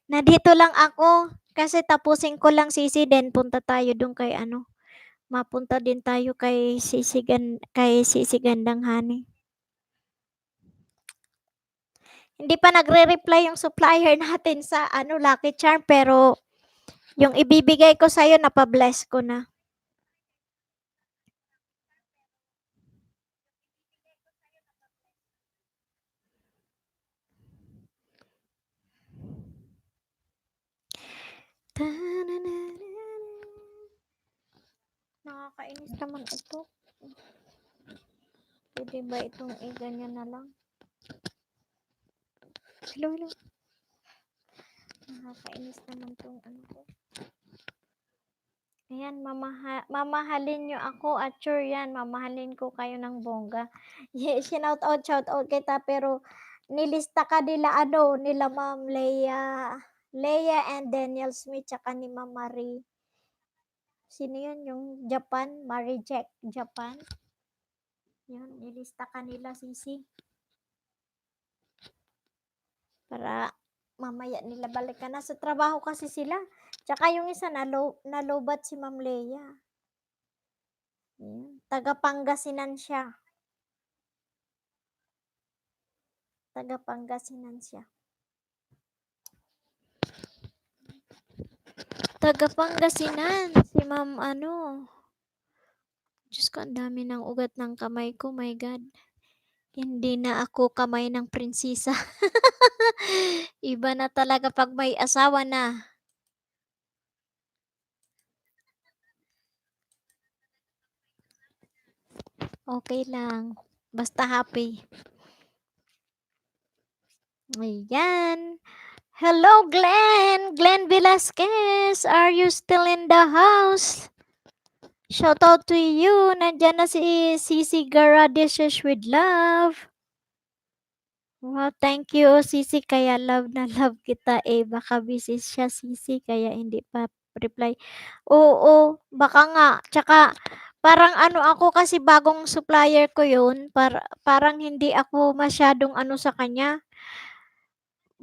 S1: Nandito lang ako kasi tapusin ko lang, Sisi, then punta tayo dun kay mapunta din tayo kay Sisi Gandang Honey. Hindi pa nagre-reply yung supplier natin sa Lucky Charm, pero yung ibibigay ko sa'yo, napabless ko na. Nakakainis naman ito. Pwede ba itong ganyan na lang? Hello. Nakakainis naman itong ko. Ayan, mamahalin nyo ako at sure yan, mamahalin ko kayo ng bongga. Yeah, shout out kita, pero nilista ka nila nila Ma'am Leia and Daniel Smith, tsaka ni Ma'am Marie. Sino yun? Yung Japan? Marie Japan? Yun, nilista ka nila, Sisi. Para mamaya nila balikan na sa trabaho kasi sila. Tsaka yung isa nalobat si Ma'am Leia. Taga Pangasinan siya. Taga Pangasinan siya. Taga Pangasinan. Si Ma'am Diyos ko, ang dami ng ugat ng kamay ko. My God. Hindi na ako kamay ng prinsesa. Iba na talaga pag may asawa na. Okay lang. Basta happy. Ayan. Hello, Glenn! Glenn Velasquez! Are you still in the house? Shout out to you! Nandyan na si Sisi Gara Dishes with Love. Wow, thank you, Sisi. Kaya love na love kita Baka busy siya, Sisi, kaya hindi pa reply. Oo, baka nga. Tsaka, parang ako kasi bagong supplier ko yun. Parang hindi ako masyadong sa kanya.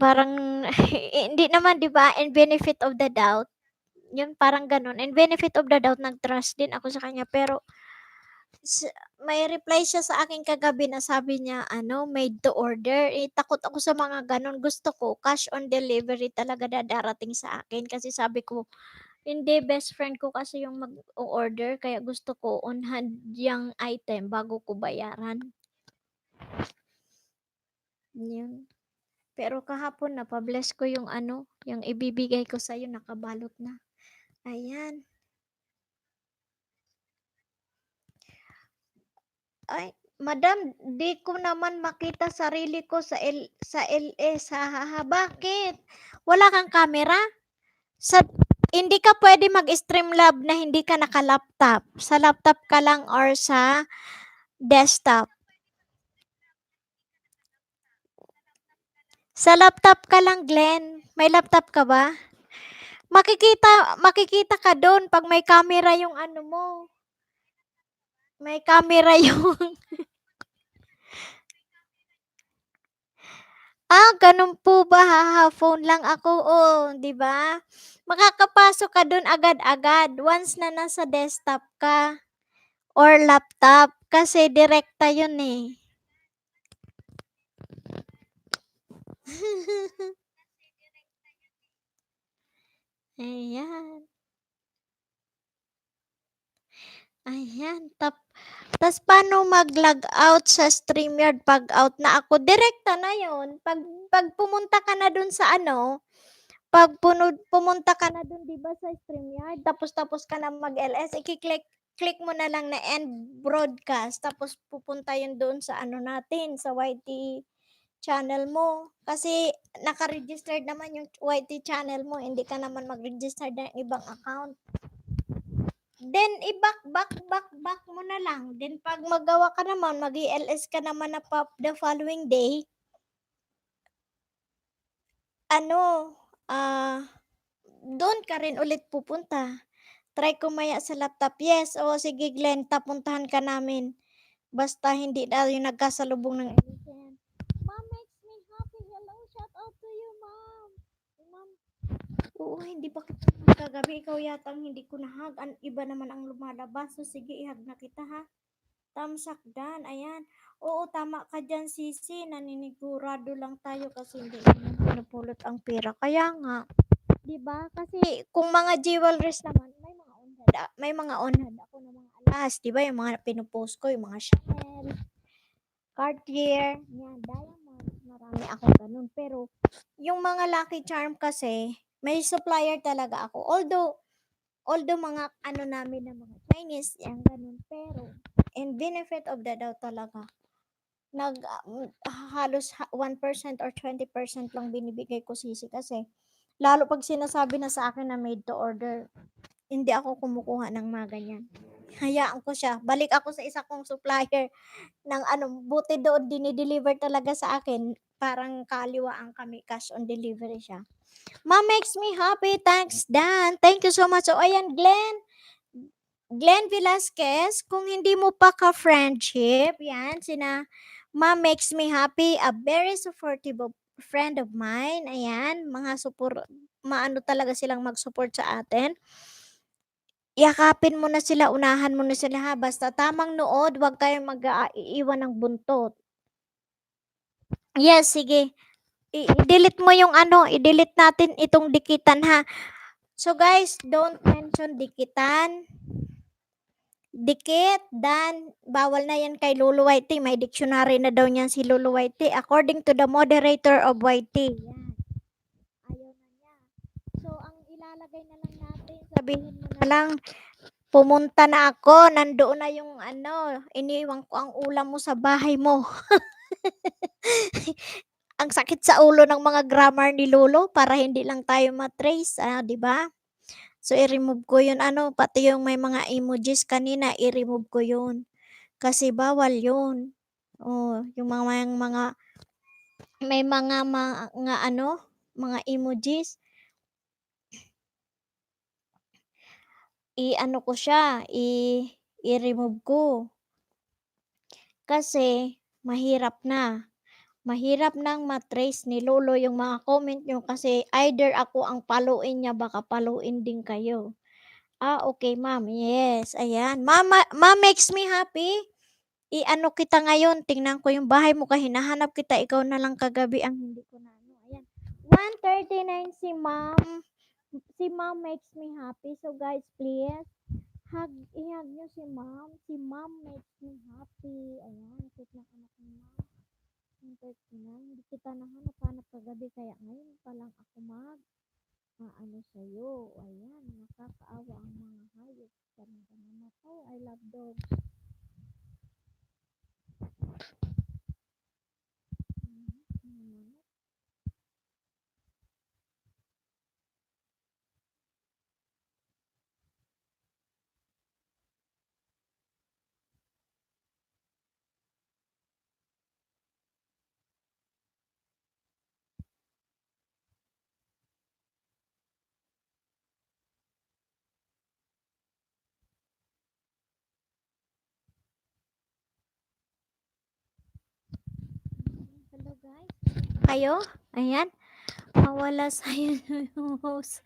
S1: Parang hindi naman 'di ba, in benefit of the doubt, yun parang gano'n, in benefit of the doubt nag-trust din ako sa kanya, pero may reply siya sa akin kagabi na sabi niya made to order, takot ako sa mga gano'n, gusto ko cash on delivery talaga darating sa akin kasi sabi ko, hindi, best friend ko kasi yung mag-o-order kaya gusto ko on hand yang item bago ko bayaran. Yun. Pero kahapon napa-bless ko yung yung ibibigay ko sa'yo nakabalot na. Ayan. Ay, madam, di ko naman makita sarili ko sa LA. Bakit? Wala kang camera? Sa Hindi ka pwede mag-Streamlab na hindi ka naka-laptop. Sa laptop ka lang or sa desktop. Sa laptop ka lang, Glenn. May laptop ka ba? Makikita ka doon pag may camera yung ano mo. May camera yung ganun po ba? Haha, phone lang ako. Oh, 'di ba? Makakapasok ka doon agad-agad once na nasa desktop ka or laptop kasi direkta 'yun eh. Ayan. Ayan, tas paano mag-log out sa StreamYard 'pag out na ako? Direkta na 'yun, 'pag pumunta ka na dun sa ano, 'pag pumunta ka na dun 'di ba sa StreamYard tapos ka na mag-LS, click mo na lang na end broadcast tapos pupunta 'yun doon sa ano natin, sa YT channel mo. Kasi naka-registered naman yung YT channel mo, hindi ka naman mag-register ng ibang account. Then back mo na lang. Then 'pag magawa ka naman, mag-i-LS ka naman na the following day, ano, do'n ka rin ulit pupunta. Try ko maya sa laptop. Yes, oo sige Glenn, puntahan ka namin. Basta hindi tayo nagkasalubong ng LS. Mom makes me happy. Hello, shout out to you, Mom. Mom, oo, hindi pa kita kagabi. Ikaw yata ang hindi ko nahag. Iba naman ang lumalabas. So sige, ihag na kita ha. Tamsak dan, ayan. Oo, tama ka dyan, Sisi. Naninigurado lang tayo kasi hindi naman pinupulot ang pera. Kaya nga, 'di ba? Kasi kung mga jewelries naman, may mga onhad ako ng mga alas, 'di ba? Yung mga pinupost ko, yung mga Chanel, Cartier, yan, diamond, marami ako ganun. Pero yung mga Lucky Charm kasi, may supplier talaga ako. Although mga ano namin na mga Chinese, yan ganun. Pero in benefit of the doubt talaga, halos 1% or 20% lang binibigay ko sisi kasi lalo pag sinasabi na sa akin na made to order, hindi ako kumukuha ng mga ganyan. Hayaan ko siya. Balik ako sa isa kong supplier ng ano, buti doon dinideliver talaga sa akin. Parang kaliwaan kami, cash on delivery siya. Ma makes me happy. Thanks, Dan. Thank you so much. So, ayan, Glenn Velasquez, kung hindi mo pa ka-friendship, yan, sina Ma makes me happy, a very supportive friend of mine. Ayan, maano talaga silang mag-support sa atin. Yakapin mo na sila, unahan mo na sila ha. Basta tamang nood, huwag kayong mag-iiwan ng buntot. Yes, sige. I-delete mo yung ano, i-delete natin itong dikitan ha. So guys, don't mention dikitan. Dikit, dan, bawal na yan kay Lolo YT. May dictionary na daw niyan si Lolo YT. According to the moderator of YT. Yan. Ayaw na niya. So, ang ilalagay na lang natin, sabihin mo na lang, pumunta na ako, nandoon na yung ano, iniwan ko ang ulam mo sa bahay mo. Ang sakit sa ulo ng mga grammar ni Lolo para hindi lang tayo matrace, 'di ba? So, i-remove ko yun, ano, pati yung may mga emojis kanina, i-remove ko yun. Kasi bawal yun. Oh, yung may mga ano, mga emojis, i-ano ko siya, i-remove ko. Kasi, mahirap na. Mahirap nang matrace ni Lolo yung mga comment nyo kasi either ako ang paluin niya, baka paluin din kayo. Okay ma'am. Yes, ayan. Ma'am makes me happy. I-ano kita ngayon, tingnan ko yung bahay mo kasi hinahanap kita, ikaw na lang kagabi ang hindi ko na ano. Ayan. 1:39 si ma'am. Si ma'am makes me happy. So guys, please, ihag nyo si ma'am. Si ma'am makes me happy. Ayan, cute na anak ni ma'am. 1:39, hindi kita nahanap kagabi kaya ngayon pa lang ako ano sa'yo. Ayan, nakakaawa ang mga hayop. Parang namatay. I love dogs. kayo? Ayan, mawala sa'yo yung host.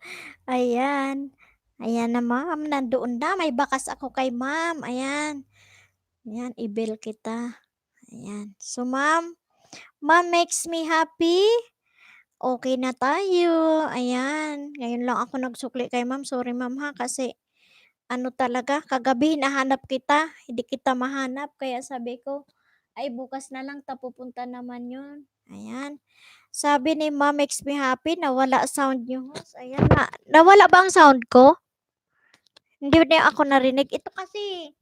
S1: Ayan. Ayan na, ma'am. Nandoon na. May bakas ako kay ma'am. Ayan. Ayan, i-bill kita. Ayan. So, ma'am makes me happy. Okay na tayo. Ayan. Ngayon lang ako nagsukli kay ma'am. Sorry, ma'am, ha, kasi ano talaga, kagabi hinahanap kita, hindi kita mahanap. Kaya sabi ko, ay bukas na lang pupunta naman yun. Ayan. Sabi ni ma'am makes me happy, nawala sound yung host. Ayan na. Nawala ba ang sound ko? Hindi na ako narinig. Ito kasi,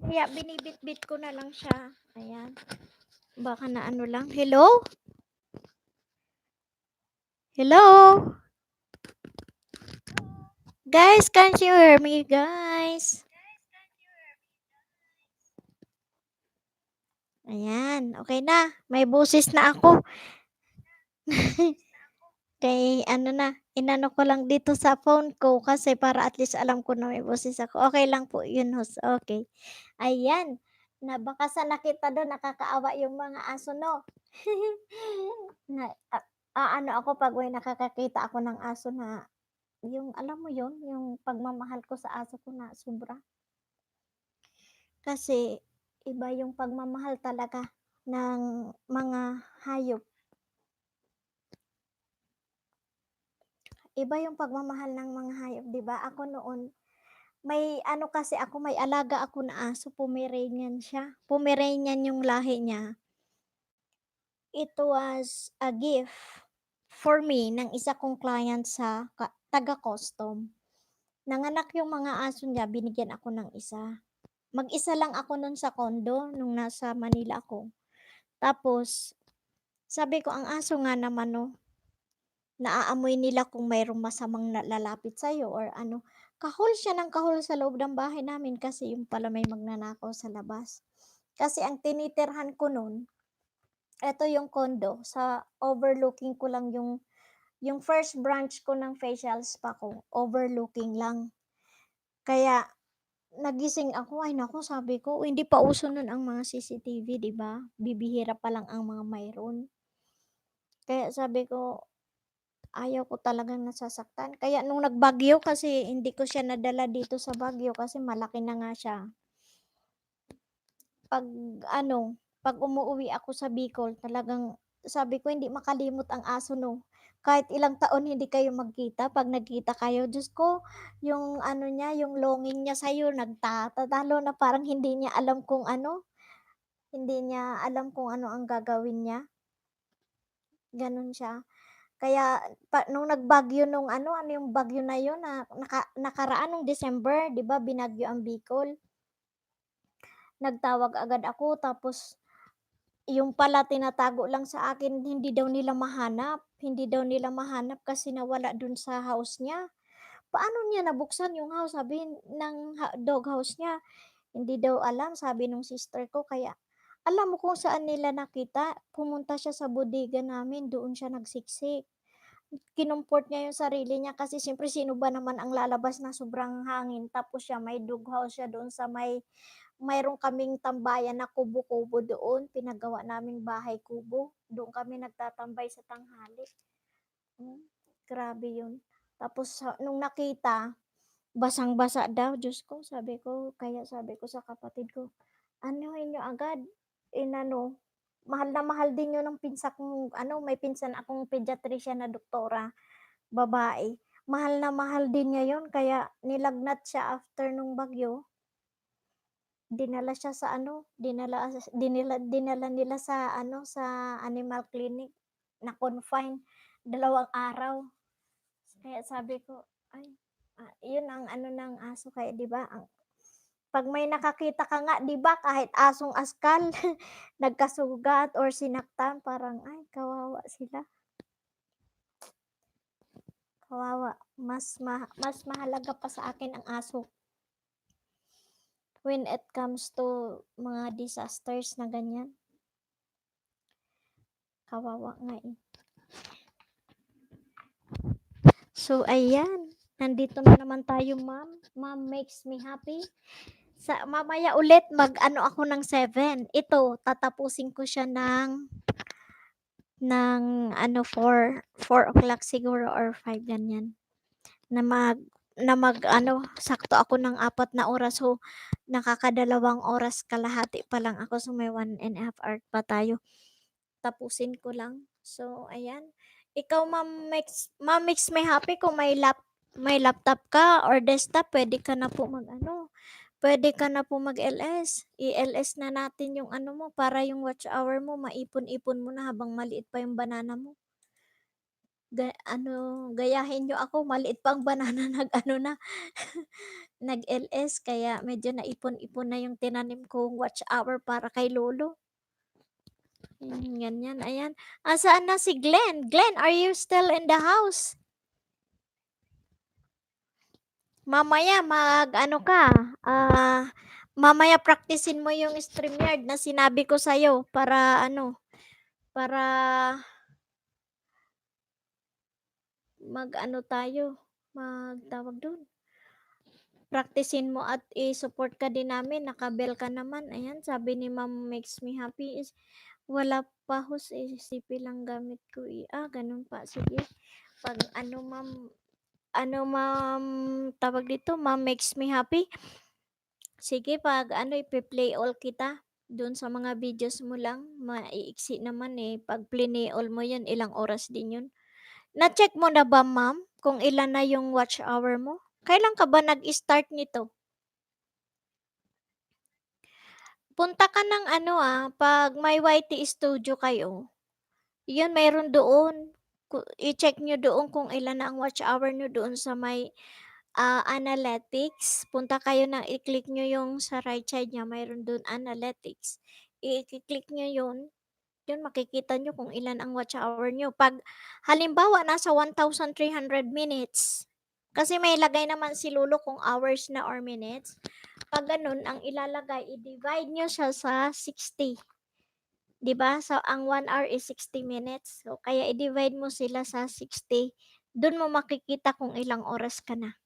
S1: kaya binibit-bit ko na lang siya. Ayan. Baka na ano lang. Hello? Hello? Guys, can't you hear me, guys? Ayan, okay na. May busis na ako. Kay ano na, inano ko lang dito sa phone ko kasi para at least alam ko na may boses ako. Okay lang po yun, host. Okay. Ayan. Nabakasan na kita doon, nakakaawa yung mga aso, no? na, ano ako pag may nakakakita ako ng aso na, yung alam mo yun, yung pagmamahal ko sa aso ko na sobra. Kasi iba yung pagmamahal talaga ng mga hayop. Iba yung pagmamahal ng mga hayop, 'di ba? Ako noon, may ano kasi ako, may alaga ako na aso, Pomeranian siya. Pomeranian yung lahi niya. It was a gift for me ng isa kong client sa taga-custom. Nanganak yung mga aso niya, binigyan ako ng isa. Mag-isa lang ako nun sa condo nung nasa Manila ako. Tapos, sabi ko, ang aso nga naman, no, naaamoy nila kung mayroong masamang lalapit sa'yo or ano. Kahol siya ng kahol sa loob ng bahay namin kasi yung pala may magnanakaw sa labas. Kasi ang tinitirhan ko nun, eto yung condo, sa overlooking ko lang yung first branch ko ng facial spa ko, overlooking lang. Kaya nagising ako, ay naku, sabi ko, hindi pa uso nun ang mga CCTV, 'di ba? Bibihira pa lang ang mga mayroon. Kaya sabi ko, ayaw ko talagang nasasaktan. Kaya nung nagbagyo kasi hindi ko siya nadala dito sa Baguio kasi malaki na nga siya. Pag ano, pag umuuwi ako sa Bicol, talagang sabi ko hindi makalimot ang aso, no. Kahit ilang taon hindi kayo magkita, pag nagkita kayo, Diyos ko, yung ano niya, yung longing niya sa'yo nagtatatalo na parang hindi niya alam kung ano, hindi niya alam kung ano ang gagawin niya, gano'n siya. Kaya nung nagbagyo nung ano, ano yung bagyo na yun na nakaraan nung December, 'di ba binagyo ang Bicol. Nagtawag agad ako tapos yung pala tinatago lang sa akin, hindi daw nila mahanap kasi nawala dun sa house niya. Paano niya nabuksan yung house, sabi ng dog house niya, hindi daw alam, sabi nung sister ko. Kaya alam mo kung saan nila nakita, pumunta siya sa bodega namin, doon siya nagsiksik. Kinumport niya yung sarili niya kasi siyempre sino ba naman ang lalabas na sobrang hangin, tapos siya may dog house siya doon sa mayroon kaming tambayan na kubo-kubo doon, pinagawa naming bahay kubo, doon kami nagtatambay sa tanghali. Grabe yun. Tapos nung nakita, basang-basa daw, Diyos ko, sabi ko, kaya sabi ko sa kapatid ko, anuhin niyo agad, inano, mahal na mahal din yun ng pinsan kong ano, may pinsan akong pediatrician na doktora, babae. Mahal na mahal din niya yun kaya nilagnat siya after nung bagyo. Dinala siya sa ano, dinala nila sa ano, sa animal clinic, na-confine, 2 araw. Kaya sabi ko, ay, yun ang ano ng aso kaya 'di ba, 'pag may nakakita ka nga 'di ba kahit asong askal nagkasugat or sinaktan parang, ay kawawa sila, kawawa. Mas mahalaga pa sa akin ang aso when it comes to mga disasters na ganyan. Kawawa nga, eh. So ayan, nandito na naman tayo, ma'am. Ma'am makes me happy. mamaya ulit mag-ano ako ng 7. Ito, tatapusin ko siya ng ano 4 o'clock siguro or 5 ganyan. Na mag sakto ako ng 4 na oras. So, nakakadalawang oras kalahati pa lang ako. So, may 1.5 hour pa tayo. Tapusin ko lang. So, ayan. Ikaw, Ma'am makes me happy kung may laptop ka or desktop, pwede ka na po pwede ka na po mag-LS. I-LS na natin yung ano mo para yung watch hour mo maipon-ipon mo na habang maliit pa yung banana mo. Gayahin niyo ako, maliit pa ang banana nag-ano na, nag-LS kaya medyo naipon-ipon na yung tinanim kong watch hour para kay lolo. Ganyan, ayan. Saan na si Glenn? Glenn, are you still in the house? Mamaya mag-ano ka, mamaya praktisin mo yung StreamYard na sinabi ko sa'yo para para mag-ano tayo, tawag dun, praktisin mo at i-support ka din namin, naka-bell ka naman. Ayan, sabi ni Ma'am makes me happy is wala pa ho, CP lang gamit ko eh. Ganun pa, sige. Pag Ma'am, tawag dito, Ma'am makes me happy. Sige, pag ipe-play all kita dun sa mga videos mo lang, maiiksi naman eh. Pag play all mo yun, ilang oras din yun. Na-check mo na ba, ma'am, kung ilan na yung watch hour mo? Kailan ka ba nag-start nito? Punta ka ng pag may YT Studio kayo, yun mayroon doon. I-check nyo doon kung ilan na ang watch hour nyo doon sa may analytics. Punta kayo i-click nyo yung sa right side niya, mayroon doon analytics. I-click nyo yun. Yun makikita nyo kung ilan ang watch hour nyo. Pag halimbawa nasa 1,300 minutes, kasi may lagay naman si Lolo kung hours na or minutes. Pag ganun, ang ilalagay, i-divide nyo siya sa 60. 'Di ba? So, ang 1 hour is 60 minutes. So, kaya i-divide mo sila sa 60. Doon mo makikita kung ilang oras ka na.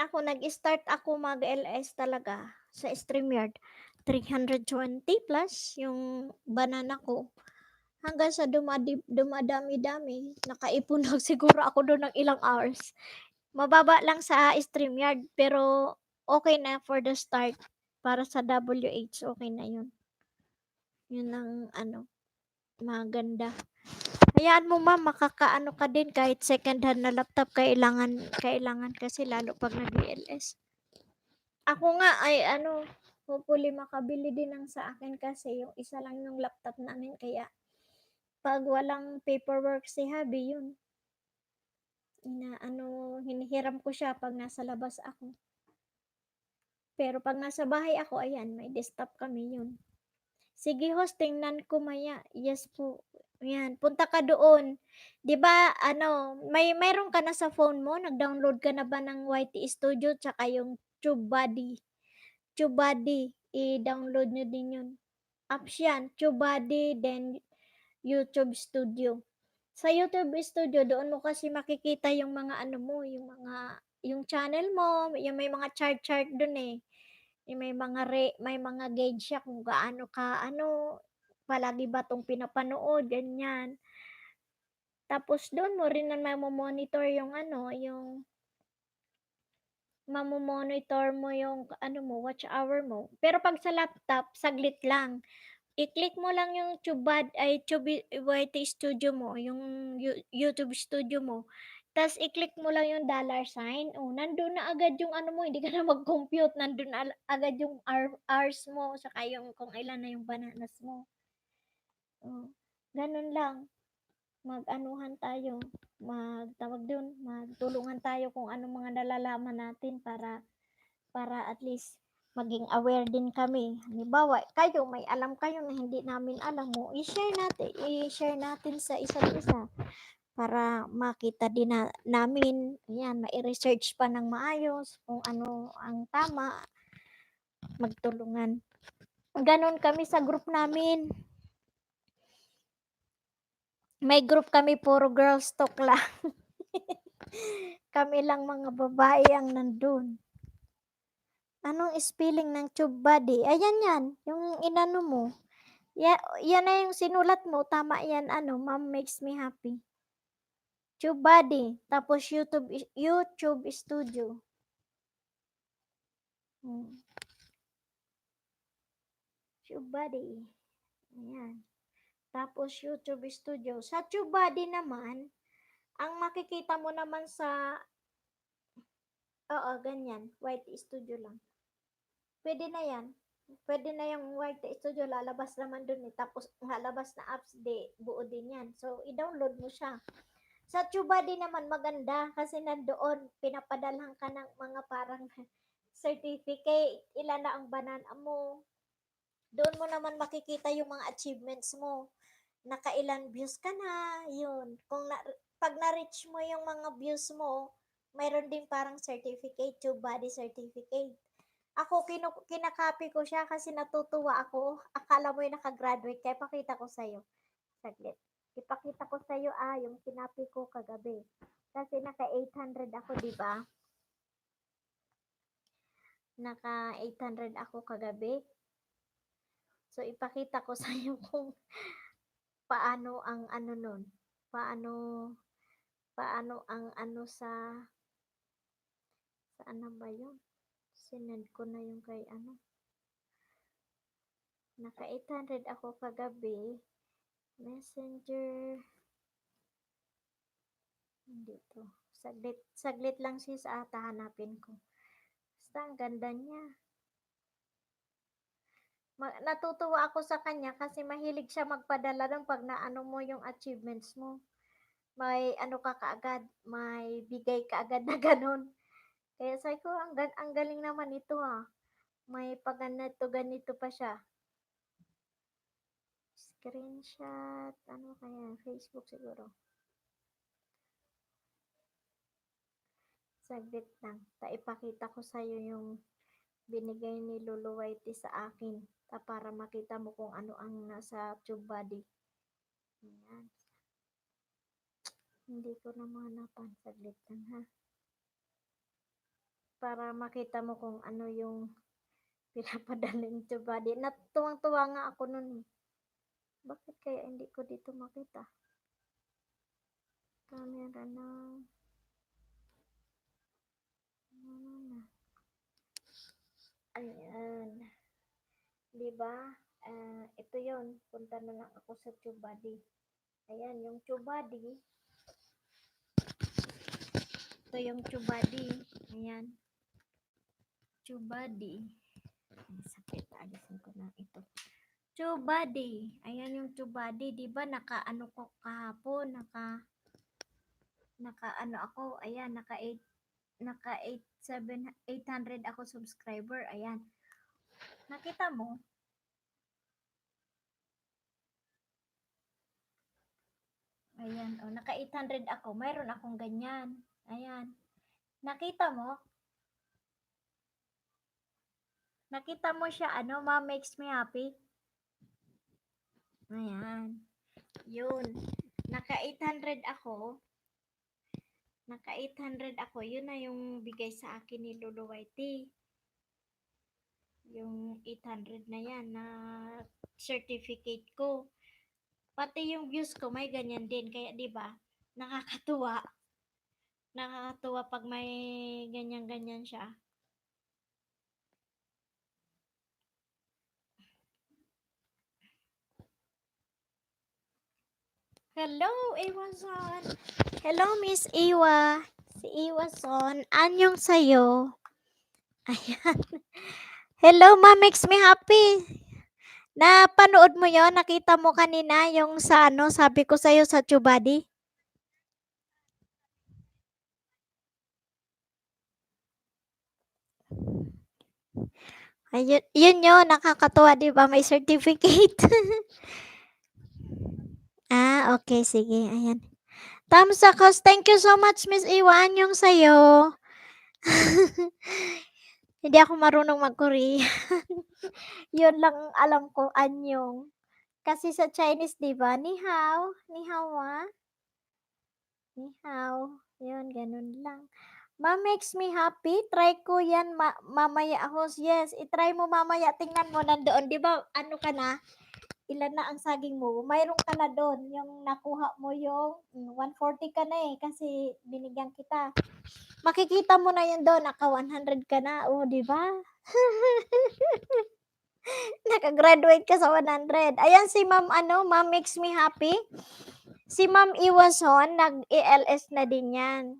S1: Nag-start ako mag-LS talaga sa StreamYard. 320 plus yung banana ko. Hanggang sa dumadami-dami, nakaipon lang siguro ako doon ng ilang hours. Mababa lang sa StreamYard, pero okay na for the start. Para sa WH, okay na yun. Yun ang maganda. Hayaan mo ma'am, makakaano ka din kahit second hand na laptop, kailangan kasi lalo pag nag-ELS. Ako nga ay hopefully makabili din ng sa akin kasi yung isa lang yung laptop namin kaya pag walang paperwork si hubby yun. Hinihiram ko siya pag nasa labas ako. Pero pag nasa bahay ako, ayan, may desktop kami yun. Sige host, tingnan ko maya. Yes po. Yan, punta ka doon. 'Di ba mayroon ka na sa phone mo? Nag-download ka na ba ng YT Studio tsaka yung TubeBuddy? TubeBuddy, i-download nyo din yun. Apps yan, TubeBuddy, then YouTube Studio. Sa YouTube Studio, doon mo kasi makikita yung mga yung channel mo, yung may mga chart doon eh. Yung may mga gauge siya kung gaano ka palagi ba 'tong pinapanood, ganyan. Tapos doon mo rin na mamo-monitor yung mamo-monitor mo yung mo, watch hour mo. Pero 'pag sa laptop, saglit lang. I-click mo lang yung YT Studio mo, yung YouTube Studio mo. Tas i-click mo lang yung dollar sign, nandun na agad yung mo, hindi ka na mag-compute, nandun na agad yung hours mo, saka yung kung ilan na yung bananas mo. Ganun lang. Mag-anuhan tayo, tawag dun, magtulungan tayo kung anong mga nalalaman natin para at least maging aware din kami. Halimbawa, kayo, may alam kayo na hindi namin alam mo, i-share natin sa isa't isa para makita din namin, ayan, mai-research pa ng maayos kung ano ang tama, magtulungan. Ganon kami sa group namin. May group kami, puro girls talk lang. Kami lang mga babae ang nandun. Anong spelling ng tube body? Ayan yan, yung inano mo. Yan na yung sinulat mo, tama yan ano, Mom Makes Me Happy. Tube body, tapos YouTube Studio. Hmm. Tube body. Ayan. Tapos YouTube Studio. Sa tube body naman, ang makikita mo naman sa, oo, ganyan, White Studio lang. Pwede na yan. Pwede na yung White Studio, lalabas naman dun eh. Tapos, lalabas na apps, buo din yan. So, i-download mo siya. Sa TubeBuddy naman maganda kasi nandoon pinapadalhan ka ng mga parang certificate, ilan na ang banana mo. Doon mo naman makikita yung mga achievements mo. Nakailan views ka na, yun. Pag na-reach mo yung mga views mo, mayroon din parang certificate, TubeBuddy certificate. Ako, kinakopy ko siya kasi natutuwa ako. Akala mo yung nakagraduate kaya pakita ko sa'yo. Saglit. Ipakita ko sa'yo yung kinapi ko kagabi. Kasi naka 800 ako, di ba? Naka 800 ako kagabi. So, ipakita ko sa'yo kung paano ang ano nun. Paano ang ano saan na ba yun? Sinend ko na yung kay ano. Naka 800 ako kagabi. Messenger. Hindi to. Saglit lang sis, hanapin ko. Basta ang ganda niya. Natutuwa ako sa kanya kasi mahilig siya magpadala ng pag naano mo yung achievements mo. May ano ka kaagad, may bigay ka agad na ganun. Kaya sabi ko, ang galing naman ito May pag ganito pa siya. Screenshot, ano kaya, Facebook siguro. Saglit lang. Ipakita ko sa'yo yung binigay ni Lolo Whitey sa akin. Para makita mo kung ano ang nasa tube body. Ayan. Hindi ko na mahanapan. Saglit lang ha. Para makita mo kung ano yung pinapadala ng tube body. Natuwang-tuwa nga ako nun. Bakit kaya hindi ko dito makita? Camera na. Ayan. Diba? Ito yon. Punta na lang ako sa tube body. Ayan, yung tube body. Ito yung tube body. Ayan. Tube body. Sakit, alisin ko na ito. Tube body. Ayan yung tube body. Diba naka-ano ko kahapon? Naka-ano ako. Ayan, naka 800 ako subscriber. Ayan. Nakita mo? Ayan, naka 800 ako. Mayroon akong ganyan. Ayan. Nakita mo? Nakita mo siya, Mom Makes Me Happy? Ayan. Yun. Naka 800 ako. Naka 800 ako. Yun na yung bigay sa akin ni Lolo Whitey. Yung 800 na yan na certificate ko. Pati yung views ko may ganyan din. Kaya 'di ba? Nakakatuwa. Nakakatuwa pag may ganyan-ganyan siya. Hello, Iwason. Hello, Miss Iwa. Si Iwason. Anyong sa'yo. Ayan. Hello, Ma Makes Me Happy. Napanood mo yon? Nakita mo kanina yung sa sabi ko sa'yo sa Chubadi? Ayun, yun yun, nakakatuwa, di ba? May certificate. Okay, sige. Ayan. Thumbs up, thank you so much, Miss Iwan, yung sa'yo. Hindi ako marunong mag-Korean. Yun lang ang alam ko, anyong. Kasi sa Chinese, di ba? Ni hao. Ni hao wa. Ni hao. Yun, ganun lang. Ma'am makes me happy, try ko yan mamaya host. Yes, i-try mo mamaya, tingnan mo nandoon, 'di ba ano ka na, ilan na ang saging mo, mayroon ka na doon, yung nakuha mo yung 140 ka na eh, kasi binigyan kita. Makikita mo na yun doon, naka 100 ka na, oh, 'di ba? Naka-graduate ka sa 100. Ayan si Ma'am ano, Ma'am makes me happy. Si Ma'am Iwason, nag-ELS na din yan.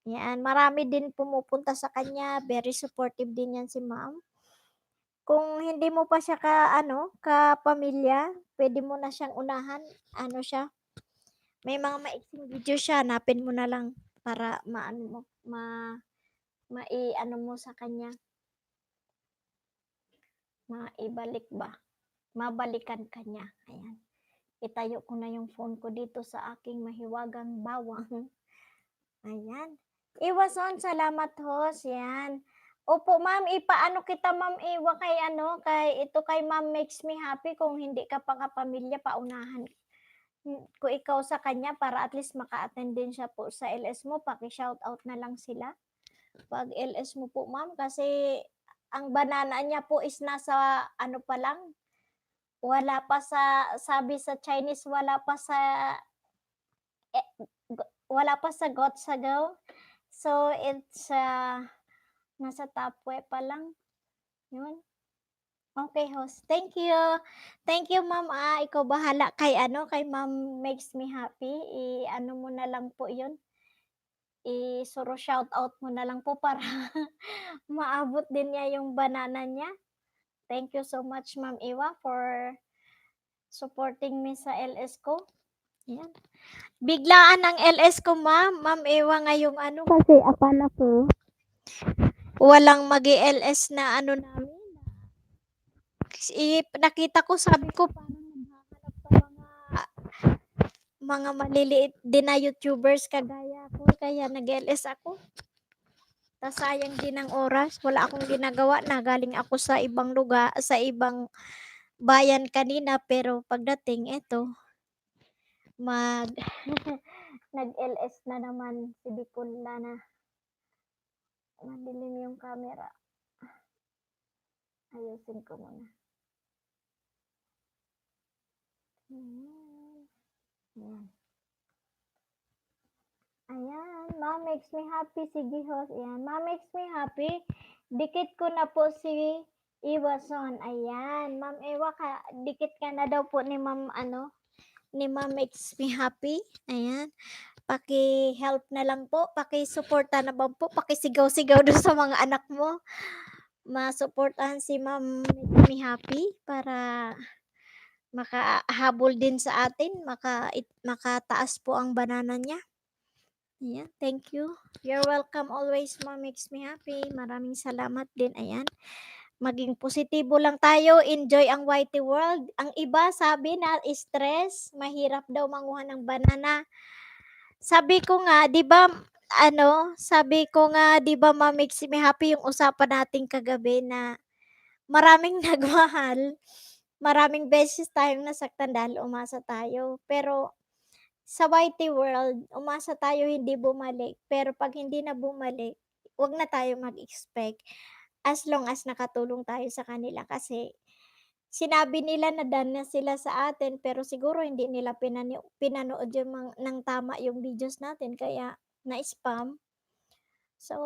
S1: Yan, marami din pumupunta sa kanya, very supportive din yan si Ma'am. Kung hindi mo pa siya kapamilya, pwede mo na siyang unahan, ano siya, may mga maiksing video siya, hanapin mo na lang para maano mo, mai-ano mo sa kanya, maibalik ba, mabalikan ka niya. Ayan. Itayo ko na yung phone ko dito sa aking mahiwagang bawang. Ayan. Iwason, salamat host. Yan. Opo, ma'am, ipaano kita, ma'am, Iwa, kay kay ma'am makes me happy kung hindi ka pa kapamilya, paunahan ko ikaw sa kanya para at least maka-attend din siya po sa LS mo, paki-shoutout na lang sila. Pag LS mo po, ma'am, kasi ang banana niya po is nasa ano pa lang, wala pa sa, sabi sa Chinese, eh, wala pa sa Gotsagaw. So, it's nasa Tapwe pa lang. Yun. Okay, host. Thank you. Thank you, ma'am. Ikaw bahala kay kay ma'am makes me happy. I-ano mo na lang po yun. I-suro shout out mo na lang po para maabot din niya yung banana niya. Thank you so much, Ma'am Iwa, for supporting me sa LS ko. Yan. Biglaan ang LS ko, ma'am. Ma'am Iwa, ngayong kasi akala ko walang mag-LS na namin. Nakita ko, sabi ko, parang naghahanap pa mga maliliit din na YouTubers kagaya ko, kaya nag-LS ako. Tas sayang din ang oras, wala akong ginagawa, nagaling ako sa ibang lugar, sa ibang bayan kanina, pero pagdating eto, mag nag-LS na naman si Bicola na. Madilim yung camera. Ayusin ko muna. Ayan. Ayan, ma'am makes me happy. Sige, host. Ayan, ma'am makes me happy. Dikit ko na po si Iwason. Ayan, ma'am Ewa, dikit ka na daw po ni ma'am ni ma'am makes me happy. Ayan. Paki-help na lang po, paki-suporta naman po, paki-sigaw-sigaw doon sa mga anak mo. Masuportahan si ma'am makes me happy para makahabol din sa atin, makataas po ang banana niya. Ayan, thank you. You're welcome always, ma'am makes me happy. Maraming salamat din. Ayan. Maging positibo lang tayo, enjoy ang whitey world. Ang iba sabi na stress, mahirap daw manguha ng banana. Sabi ko nga, 'di ba sabi ko nga, 'di ba, ma'am makes me happy yung usapan natin kagabi na maraming nagmahal, maraming beses tayong nasaktan dahil umasa tayo. Pero sa whitey world, umasa tayo hindi bumalik, pero 'pag hindi na bumalik, 'wag na tayo mag-expect as long as nakatulong tayo sa kanila, kasi sinabi nila na done na sila sa atin, pero siguro hindi nila pinanood yung ng tama yung videos natin kaya na-spam. So,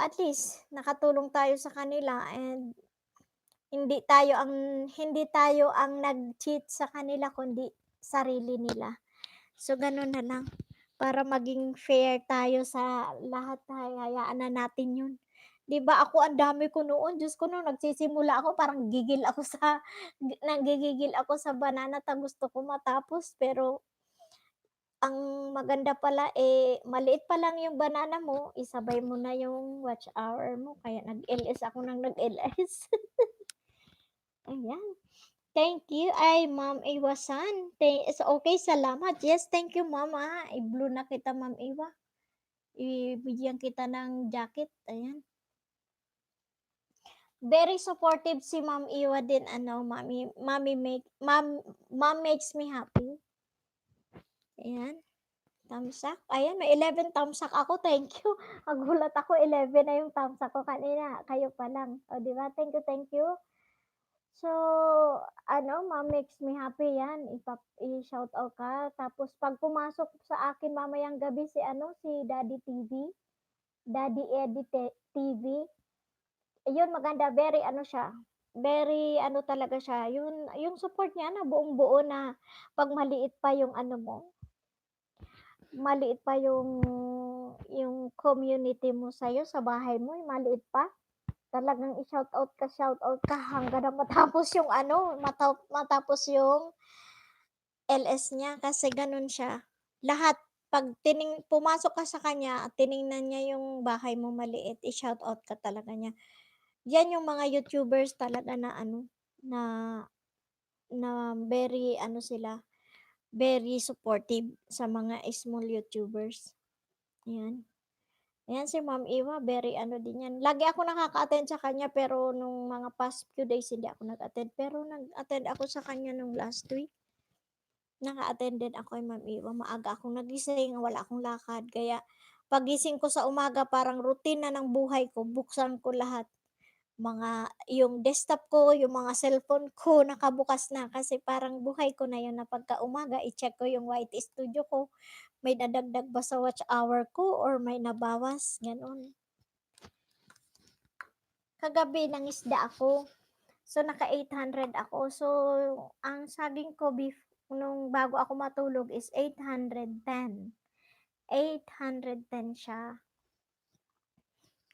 S1: at least nakatulong tayo sa kanila, and hindi tayo ang nag-cheat sa kanila kundi sarili nila. So, gano'n na lang. Para maging fair tayo sa lahat, hayaan na natin 'yun. 'Di ba ako ang dami ko noon, Diyos ko, nung nagsisimula ako parang nanggigigil ako sa banana, gusto ko matapos, pero ang maganda pala, maliit pa lang yung banana mo, isabay mo na yung watch hour mo, kaya nag-LS ako ng nag-LS. Ayan. Thank you ay Ma'am Iwasan. Okay, salamat. Yes, thank you, ma'am, i-blue na kita, Ma'am Iwa. Ibigyan kita ng jacket, ayan. Very supportive si Ma'am Iwa din, ma'am makes me happy. Ayan. Tamsak, ayan may 11 tamsak ako, thank you. Nagulat ako 11 na yung tamsak ko kanina, kayo pa lang. Oh, 'di ba? Thank you, thank you. So, ano, makes me happy 'yan, i-shoutout ka. Tapos 'pag pumasok sa akin mamayang gabi si ano, si Daddy TV, Daddy Eddie TV, yun maganda, very ano siya, very ano talaga siya, yung support niya na buong-buo na 'pag maliit pa yung ano mo, maliit pa yung community mo sa'yo, sa bahay mo, yung maliit pa, talagang i-shoutout ka hanggang na matapos yung ano, matapos yung LS niya kasi gano'n siya. Lahat 'pag pumasok ka sa kanya at tiningnan niya yung bahay mo maliit, i-shoutout ka talaga niya. Yan yung mga YouTubers talaga na ano, na na very ano sila, very supportive sa mga small YouTubers, 'yan. Ayan si Ma'am Iwa very ano din 'yan, lagi ako nakaka-attend sa kanya pero nung mga past few days hindi ako nag-attend, pero nag-attend ako sa kanya nung last week. Naka-attend din ako kay Ma'am Iwa, maaga akong nagising, wala akong lakad kaya paggising ko sa umaga parang routine na ng buhay ko, buksan ko lahat. Mga yung desktop ko, yung mga cellphone ko nakabukas na kasi parang buhay ko na yun na pagka-umaga i-check ko yung YT Studio ko, may nadagdag ba sa watch hour ko or may nabawas, gano'n. Kagabi nangisda ako, so naka 800 ako. So, ang saging ko nung bago ako matulog is 810. 810 siya.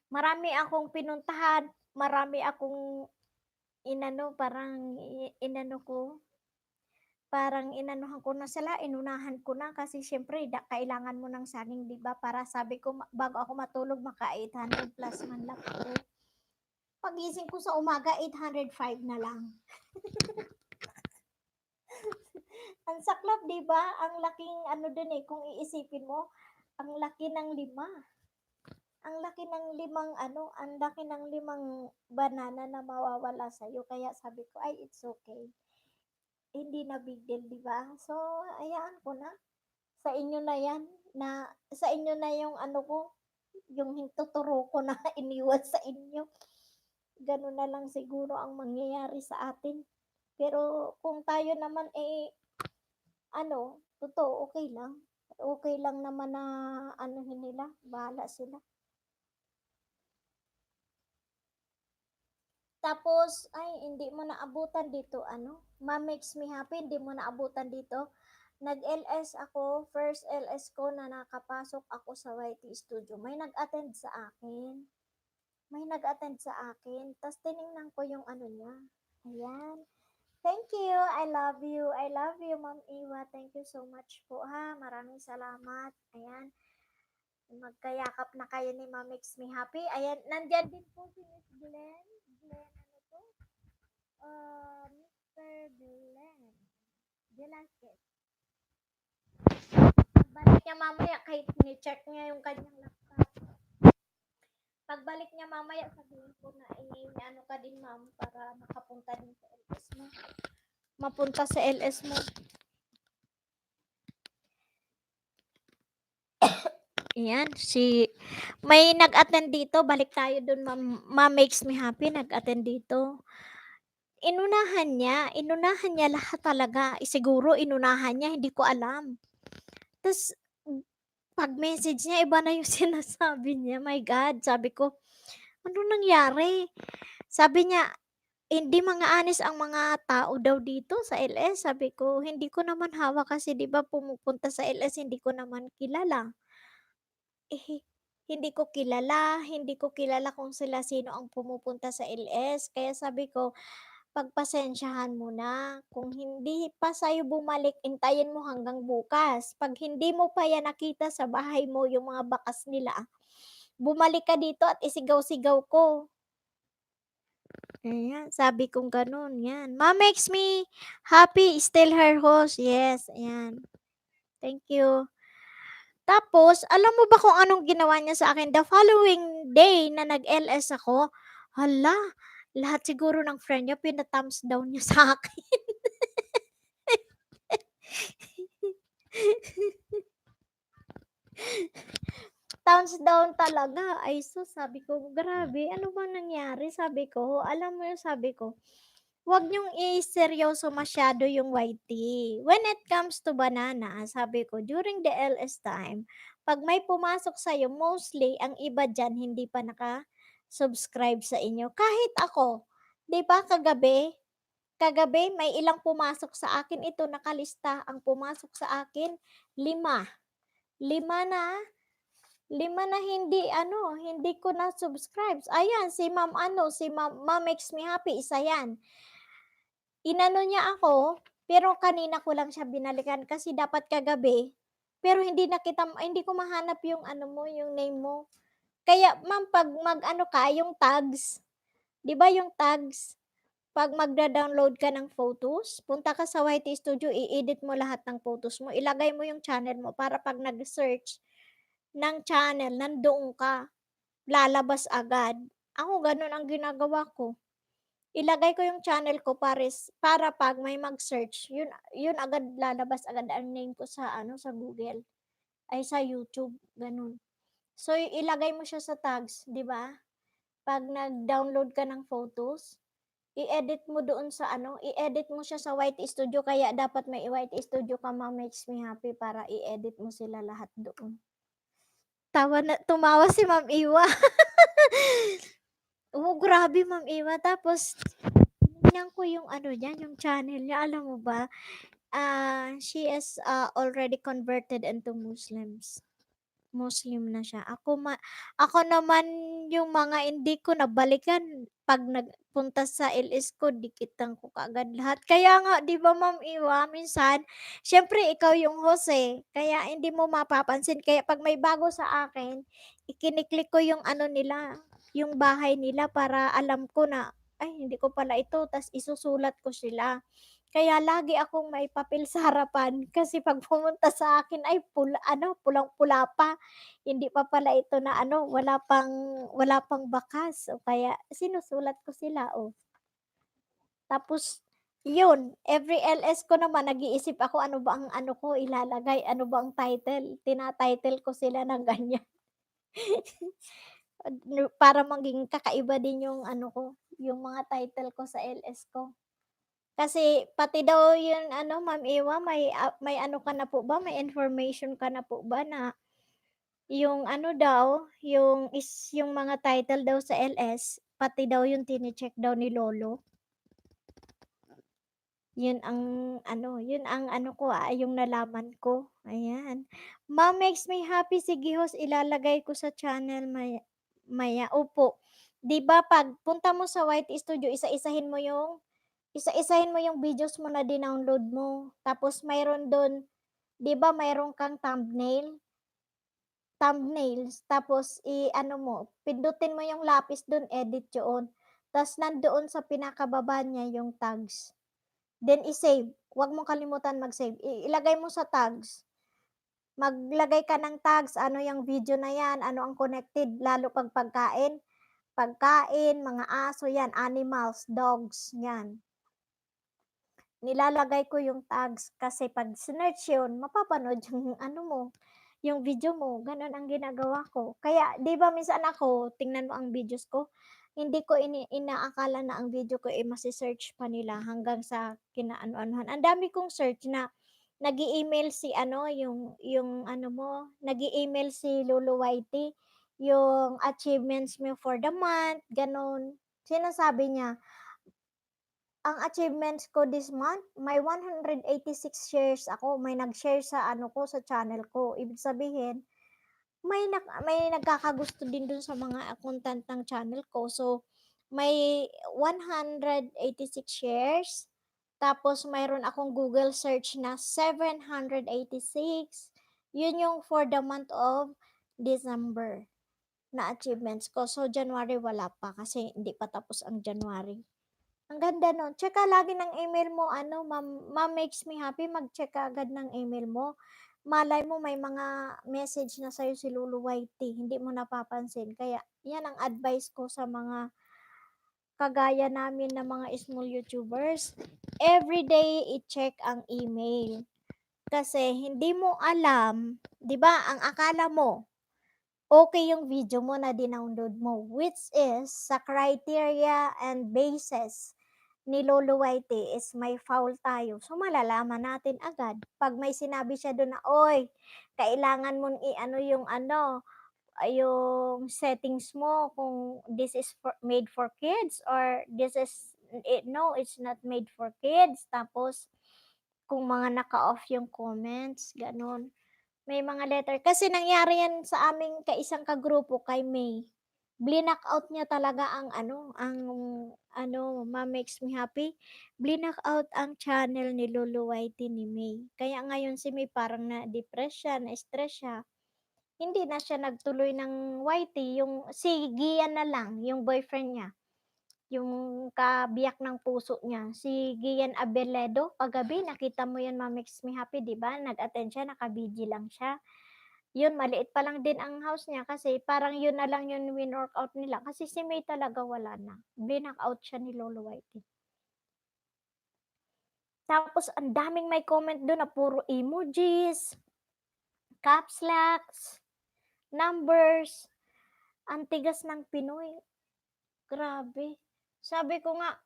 S1: Marami akong pinuntahan, marami akong inano, parang inano ko, parang inanuhan ko na sila, inunahan ko na kasi siyempre kailangan mo ng saging, 'di ba? Para sabi ko bago ako matulog maka 800 plus man lang ako. Pagising ko sa umaga 805 na lang. Ang saklap, 'di ba? Ang laking ano dun eh, kung iisipin mo, ang laki ng lima. Ang laki ng limang ano, ang laki ng limang banana na mawawala sa'yo. Kaya sabi ko, ay, it's okay. Hindi na big deal, 'di ba? So, hayaan ko na. Sa inyo na 'yan, na sa inyo na yung ano ko, yung tuturo ko na iniwan sa inyo. Gano'n na lang siguro ang mangyayari sa atin. Pero kung tayo naman, eh, ano, totoo, okay lang. Okay lang naman na anuhin nila, bahala sila. Tapos, ay, hindi mo naabutan dito, ano, makes me happy, hindi mo naabutan dito. Nag-LS ako, first LS ko na nakapasok ako sa YT Studio. May nag-attend sa akin. May nag-attend sa akin. Tapos tiningnan ko yung ano niya. Ayan. Thank you. I love you. I love you, Ma'am Iwa. Thank you so much po ha. Maraming salamat. Ayan. Magkayakap na kayo ni Ma'am Makes Me Happy. Ayan. Nandyan din po si Miss Glenn. Glenn, ano to? Mr. Glenn. Velasquez. Pagbalik niya mamaya, kahit ni-check niya yung kanyang laptop. Pagbalik niya mamaya, sabihin ko na ano ka din ma'am para makapunta din sa LS mo. Mapunta sa LS mo. Ayan, may nag-attend dito, balik tayo dun ma'am makes me happy, nag-attend dito. Inunahan niya lahat talaga. Siguro inunahan niya, hindi ko alam. Tas, pag message niya, iba na yung sinasabi niya. My God, sabi ko, ano nangyari? Sabi niya, hindi mga honest ang mga tao daw dito sa LS. Sabi ko, hindi ko naman hawak kasi 'di ba pumupunta sa LS hindi ko naman kilala. Eh, hindi ko kilala kung sino ang pumupunta sa LS. Kaya sabi ko, pagpasensyahan mo na. Kung hindi pa sa'yo bumalik, intayin mo hanggang bukas. Pag hindi mo pa yan nakita sa bahay mo, yung mga bakas nila, bumalik ka dito at isigaw-sigaw ko. Ayan, sabi kong gano'n, 'yan. Ma makes me happy, still her host. Yes, ayan. Thank you. Tapos, alam mo ba kung anong ginawa niya sa akin? The following day na nag-LS ako, hala, lahat siguro ng friend niya pina-thumbs down niya sa akin. Thumbs down talaga. Ay sus, sabi ko, grabe, ano bang nangyari? Sabi ko, alam mo yung sabi ko, wag niyong iseryoso masyado yung white tea. When it comes to banana, sabi ko, during the LS time, 'pag may pumasok sa'yo, mostly ang iba diyan hindi pa naka-subscribe sa inyo. Kahit ako, 'di ba kagabi may ilang pumasok sa akin, ito nakalista, ang pumasok sa akin, 5. 5 na 5 na hindi ko na subscribe. Ayan, si ma'am ano, si Ma'am Makes Me Happy, isa 'yan. Inano niya ako, pero kanina ko lang siya binalikan kasi dapat kagabi, pero hindi ko mahanap yung ano mo, yung name mo. Kaya ma'am 'pag mag-ano ka, yung tags, 'di ba yung tags, 'pag magda-download ka ng photos, punta ka sa YT Studio, i-edit mo lahat ng photos mo, ilagay mo yung channel mo para 'pag nag-search ng channel, nandoon ka, lalabas agad. Ako gano'n ang ginagawa ko. Ilagay ko yung channel ko para 'pag may mag-search, yun yun agad lalabas agad ang name ko sa ano, sa Google, ay sa YouTube, gano'n. So, ilagay mo siya sa tags, 'di ba? 'Pag nag-download ka ng photos, i-edit mo doon sa ano, i-edit mo siya sa White Studio kaya dapat may White Studio ka, Ma'am Makes Me Happy, para i-edit mo sila lahat doon. Tumawa si Ma'am Iwa. Oo, grabe Ma'am Iwa, tapos tinignan ko yung ano niya, yung channel niya, alam mo ba, she is, already converted into Muslims. Muslim na siya. Ako naman yung mga hindi ko nabalikan 'pag nagpunta sa LS ko dikitan ko kaagad lahat. Kaya nga 'di ba Ma'am Iwa, minsan siyempre ikaw yung host, kaya hindi mo mapapansin, kaya 'pag may bago sa akin, ikini-click ko yung ano nila, yung bahay nila para alam ko na, "Ay hindi ko pala ito," ta's isusulat ko sila. Kaya lagi akong may papel sa harapan kasi 'pag pumunta sa akin ay pulang-pula pa. Hindi pa pala ito na ano, wala pang bakas o kaya sinusulat ko sila, oh. Tapos yun, every LS ko naman nag-iisip ako ano ba ang ano ko ilalagay, ano ba ang title, tina-title ko sila ng ganyan. Para maging kakaiba din yung ano ko, yung mga title ko sa LS ko. Kasi pati daw yun ano, Ma'am Iwa, may ano ka na po ba, may information ka na po ba na yung ano daw, yung mga title daw sa LS, pati daw yun chine-check daw ni lolo? Yun ang ano ko, yung nalaman ko, ayan. Ma'am Makes Me Happy, sige host, ilalagay ko sa channel maya, opo. 'Di ba 'pag punta mo sa White Studio, isa-isahin mo yung videos mo na dinownload mo, tapos mayroon dun, 'di ba mayroon kang thumbnails, tapos i-ano mo, pindutin mo yung lapis dun, edit yoon. Tas nandoon sa pinakababa niya yung tags. Then i-save, 'wag mong kalimutan mag-save, ilagay mo sa tags. Maglagay ka ng tags, ano yang video na yan, ano ang connected, lalo 'pag pagkain, mga aso, yan, animals, dogs, yan. Nilalagay ko yung tags kasi 'pag sinearch yun, mapapanood yung ano mo, yung video mo, gano'n ang ginagawa ko. Kaya 'di ba minsan ako, tingnan mo ang videos ko, hindi ko inaakala na ang video ko, mase-search pa nila hanggang sa kinaano-anuhan. Ang dami kong search na nag-e-email si ano, yung ano mo, nag-e-email si Lolo Whitey, yung achievements mo for the month, gano'n. Sinasabi niya, ang achievements ko this month, may 186 shares ako, may nag-share sa ano ko, sa channel ko. Ibig sabihin, may nagkakagusto din dun sa mga content ng channel ko. So, may 186 shares, tapos mayroon akong Google search na 786. Yun yung for the month of December na achievements ko. So, January wala pa kasi hindi pa tapos ang January. Ang ganda nun, check ka lagi ng email mo ano, Ma'am Makes Me Happy, mag-check ka agad ng email mo. Malay mo may mga message na sa'yo si Lulu Whitey, hindi mo napapansin. Kaya yan ang advice ko sa mga kagaya namin na mga small YouTubers, everyday i-check ang email. Kasi hindi mo alam, 'di ba, ang akala mo, okay yung video mo na dinownload mo, which is sa criteria and basis ni Lolo Whitey is may foul tayo. So, malalaman natin agad 'pag may sinabi siya dun na, "Uy, kailangan mong i-ano yung ano, yung settings mo kung this is made for kids or this is no, it's not made for kids." Tapos kung mga naka-off yung comments, gano'n. May mga letter kasi nangyari yan sa aming kaisang kagrupo kay May. Blinock-out niya talaga ang ano, Mom Makes Me Happy, blinock-out ang channel ni Lolo Whitey ni May. Kaya ngayon si May parang na-depress siya, na-stress siya. Hindi na siya nagtuloy ng Whitey, yung si Gian na lang, yung boyfriend niya, yung kabiyak ng puso niya, si Gian Abeledo. Kagabi nakita mo 'yan, Mom Makes Me Happy, 'di ba? Nag-attend siya, naka-BG lang siya. Yun, maliit pa lang din ang house niya kasi parang yun na lang yung winorkout nila kasi si May talaga wala na, blinock-out siya ni Lolo Whitey. Tapos ang daming may comment dun na puro emojis, caps locks, numbers, ang tigas ng Pinoy, grabe. Sabi ko nga,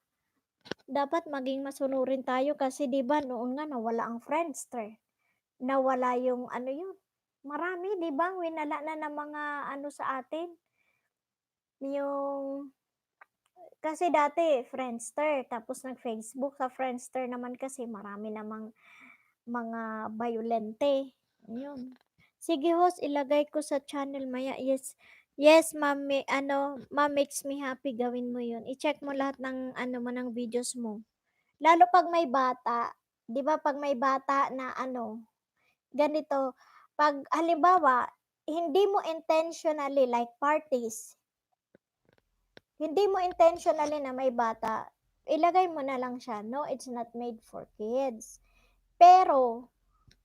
S1: dapat maging masunurin tayo kasi 'di ba noon nga nawala ang Friendster, nawala yung ano yun, marami 'di ba winala na ng mga ano sa atin, yung kasi dati Friendster tapos nag-Facebook, sa Friendster naman kasi marami namang mga bayolente, ayun. Sige host, ilagay ko sa channel maya, yes. Yes, ma'am, Ma'am Makes Me Happy, gawin mo yun. I-check mo lahat ng ano mo, ng videos mo. Lalo 'pag may bata, 'di ba 'pag may bata na ano, ganito, 'pag halimbawa, hindi mo intentionally like parties, hindi mo intentionally na may bata, ilagay mo na lang siya, "No, it's not made for kids." Pero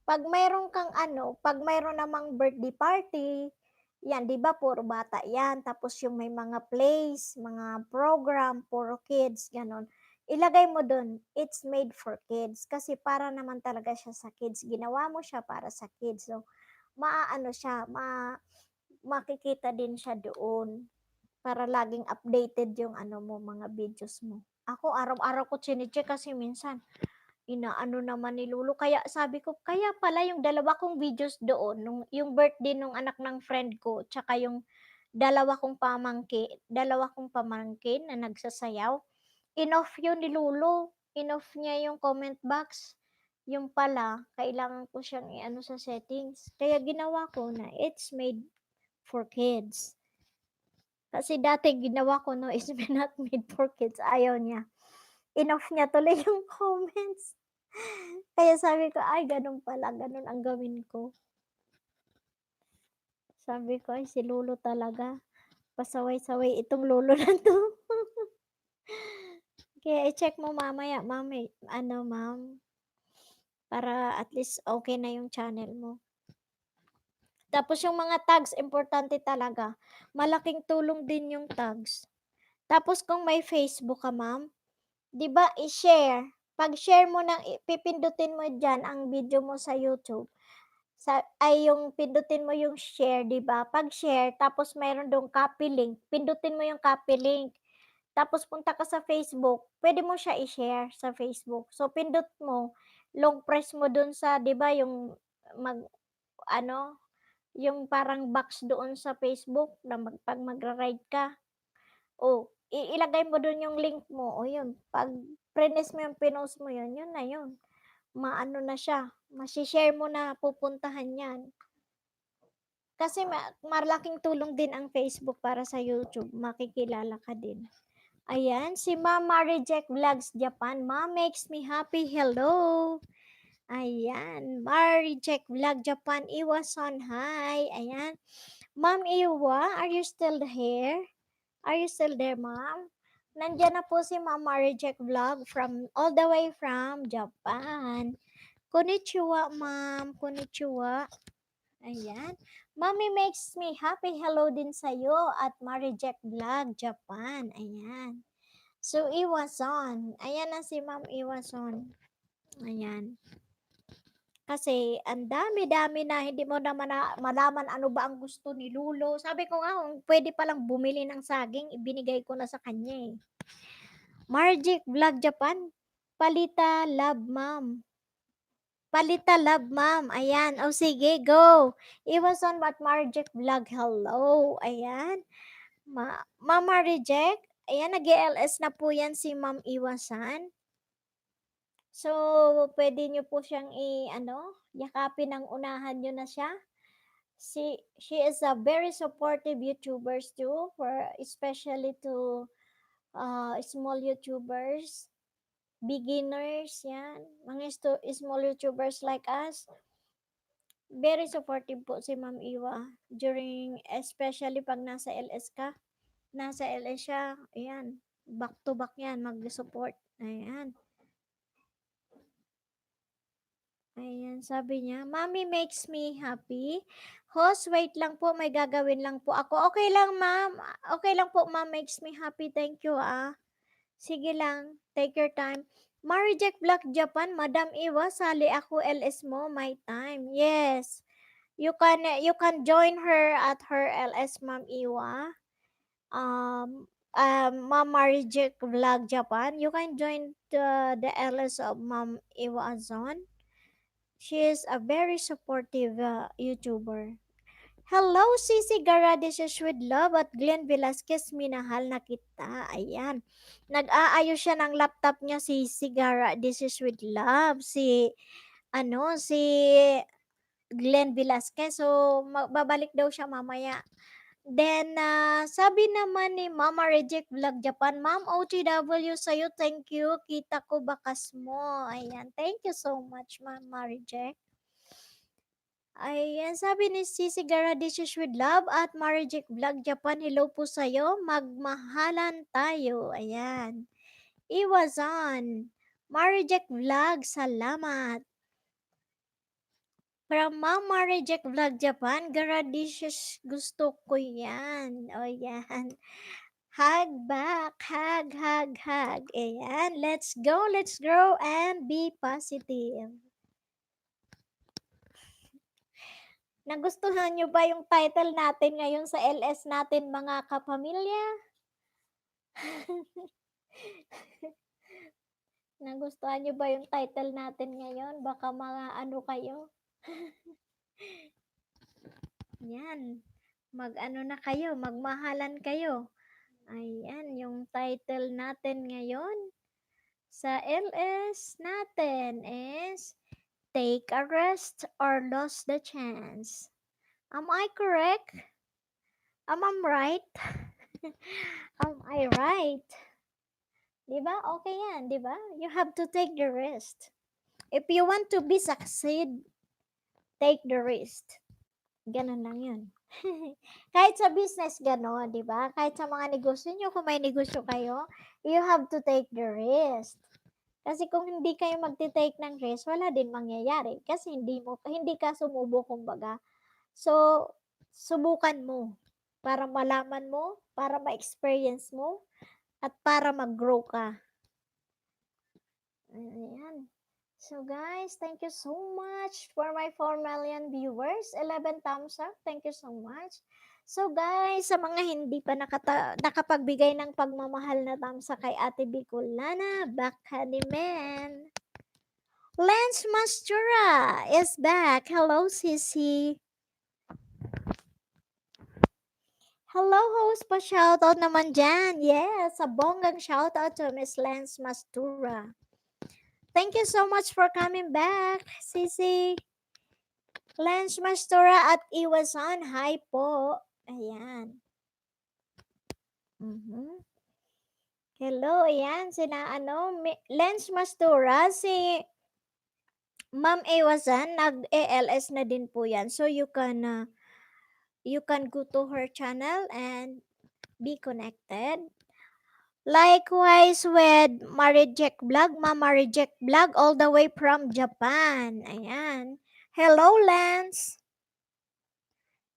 S1: 'pag mayro'n kang ano, 'pag mayro'n namang birthday party, 'yan 'di ba puro bata 'yan, tapos yung may mga plays, mga program, puro kids, gano'n. Ilagay mo do'n, "It's made for kids." Kasi para naman talaga siya sa kids, ginawa mo siya para sa kids. So, maaano siya, makikita din siya doon. Para laging updated yung ano mo, mga videos mo. Ako araw-araw ko chine-check kasi minsan inaano naman ni Lolo, kaya sabi ko, kaya pala yung dalawa kong videos doon nung yung birthday nung anak ng friend ko, tsaka yung dalawa kong pamangkin na nagsasayaw, in-off yun ni Lolo, in-off niya yung comment box. Yung pala kailangan ko siyang i-ano sa settings, kaya ginawa ko na it's made for kids. Kasi dati ginawa ko 'no, is not made for kids, ayaw niya. In-off niya tuloy yung comments. Kaya sabi ko, "Ay gano'n pala, gano'n ang gawin ko." Sabi ko, "Ay si lolo talaga, pasaway-saway itong lolo na 'to." Kaya i-check mo mamaya ano ma'am, para at least okey na yung channel mo. Tapos yung mga tags importante talaga, malaking tulong din yung tags. Tapos kung may Facebook ka ma'am, 'di ba i-share, 'pag share mo ng pipindutin mo diyan ang video mo sa YouTube, ay yung pindutin mo yung share 'di ba, 'pag share tapos meron dong copy link, pindutin mo yung copy link, tapos punta ka sa Facebook, puwede mo siya i-share sa Facebook. So pindot mo, long press mo dun sa 'di ba yung ano, yung parang box doon sa Facebook na 'pag magra-ride ka, ilagay mo dun yung link mo, yun 'pag prinis mo yung pinost mo yun, yun na yun. Maano na siya, mashi-share mo na pupuntahan niyan. Kasi malaking tulong din ang Facebook para sa YouTube, makikilala ka din. Ayan, si Ma'am Marijack Vlogs Japan, Mom Makes Me Happy, hello! Ayan, Marijack Vlog Japan, Iwason, hi! Ayan, Ma'am Iwa, are you still here? Are you still there, ma'am? Nandiyan na po si Ma'am Marijack Vlog all the way from Japan. Konnichiwa, ma'am. Konnichiwa. Ayan. Mommy Makes Me Happy, hello din sa'yo at Marijack Vlog Japan. Ayan. So, Iwason. Ayan na si Ma'am Iwason. Ayan. Kasi ang dami-dami na hindi mo naman na malaman ano ba ang gusto ni Lulo. Sabi ko nga kung puwede palang bumili ng saging, ibinigay ko na sa kanya, eh. Marjic Vlog Japan, Palita Love Ma'am. Palita Love Ma'am, ayan. O sige, go. Iwasan at Marjic Vlog, hello. Ayan. Mama Reject, ayan, nag-LS na po yan si Ma'am Iwasan. So, pwede nyo po siyang yakapin ng unahan nyo na siya. She is a very supportive YouTubers too, for especially to small YouTubers, beginners, yan. Mga small YouTubers like us. Very supportive po si Ma'am Iwa during, especially pag nasa LS ka. Nasa LS siya, ayan, back to back yan, mag-support. Ayan. Ayan, sabi niya, "Mommy makes me happy." Host, wait lang po, may gagawin lang po ako. Okay lang, ma'am. Okay lang po, ma'am, makes me happy. Thank you, ah. Sige lang, take your time. Marijek Black Japan, Madam Iwa, sali ako LS mo, my time. Yes. You can join her at her LS, Ma'am Iwa. Ma'am Marijek Vlog Japan, you can join the LS of Ma'am Iwa Azon. She is a very supportive YouTuber. Hello, Sisi Garadishes with Love at Glenn Velasquez, minahal na kita. Ayan. Nag-aayos siya ng laptop niya, Sisi Garadishes with Love. Si Glenn Velasquez. So, babalik daw siya mamaya. Then, sabi naman ni Mama Reject Vlog Japan, Ma'am OTW sa'yo, thank you. Kita ko bakas mo. Ayan, thank you so much, Mama Reject. Ayan, sabi ni Sisi Garadishes with Love at Marijik Vlog Japan, hello po sa'yo. Magmahalan tayo. Ayan. Iwasan. Marijik Vlog, salamat. From Mama Reject Vlog Japan, Garadishes, gusto ko yan. O yan. Hug back, hug. Ayan, let's go, let's grow and be positive. Nagustuhan nyo ba yung title natin ngayon sa LS natin, mga kapamilya? Nagustuhan nyo ba yung title natin ngayon? Baka mga ano kayo? Yan. Mag-ano na kayo, magmahalan kayo. Ayan, yung title natin ngayon sa LS natin is Take a Rest or Lose the Chance. Am I correct? Am I right? Am I right? Diba? Okay yan, diba? You have to take the risk. If you want to be succeed, take the risk. Ganun lang yun. Kahit sa business, gano'n, di ba? Kahit sa mga negosyo nyo, kung may negosyo kayo, you have to take the risk. Kasi kung hindi kayo magte-take ng risk, wala din mangyayari. Kasi hindi ka sumubo, kumbaga. So, subukan mo para malaman mo, para ma-experience mo, at para mag-grow ka. Ayan. So guys, thank you so much for my 4 million viewers, 11 thumbs up. Thank you so much. So guys, sa mga hindi pa nakapagbigay ng pagmamahal na thumbs up kay Ate Bicolana, baka ni men. Lance Mastura is back. Hello, Sisi. Hello, host, pa-shoutout naman dyan. Yes, a bonggang shoutout to Miss Lance Mastura. Thank you so much for coming back, Sisi. Lance Mastura at Iwasan, hi po. Ayan. Hello, ayan, Lance Mastura, si Ma'am Iwasan, nag-ALS na din po yan. So, you can go to her channel and be connected. Likewise with Marijek Vlog, Mama Reject Vlog, all the way from Japan. Ayan. Hello, Lance.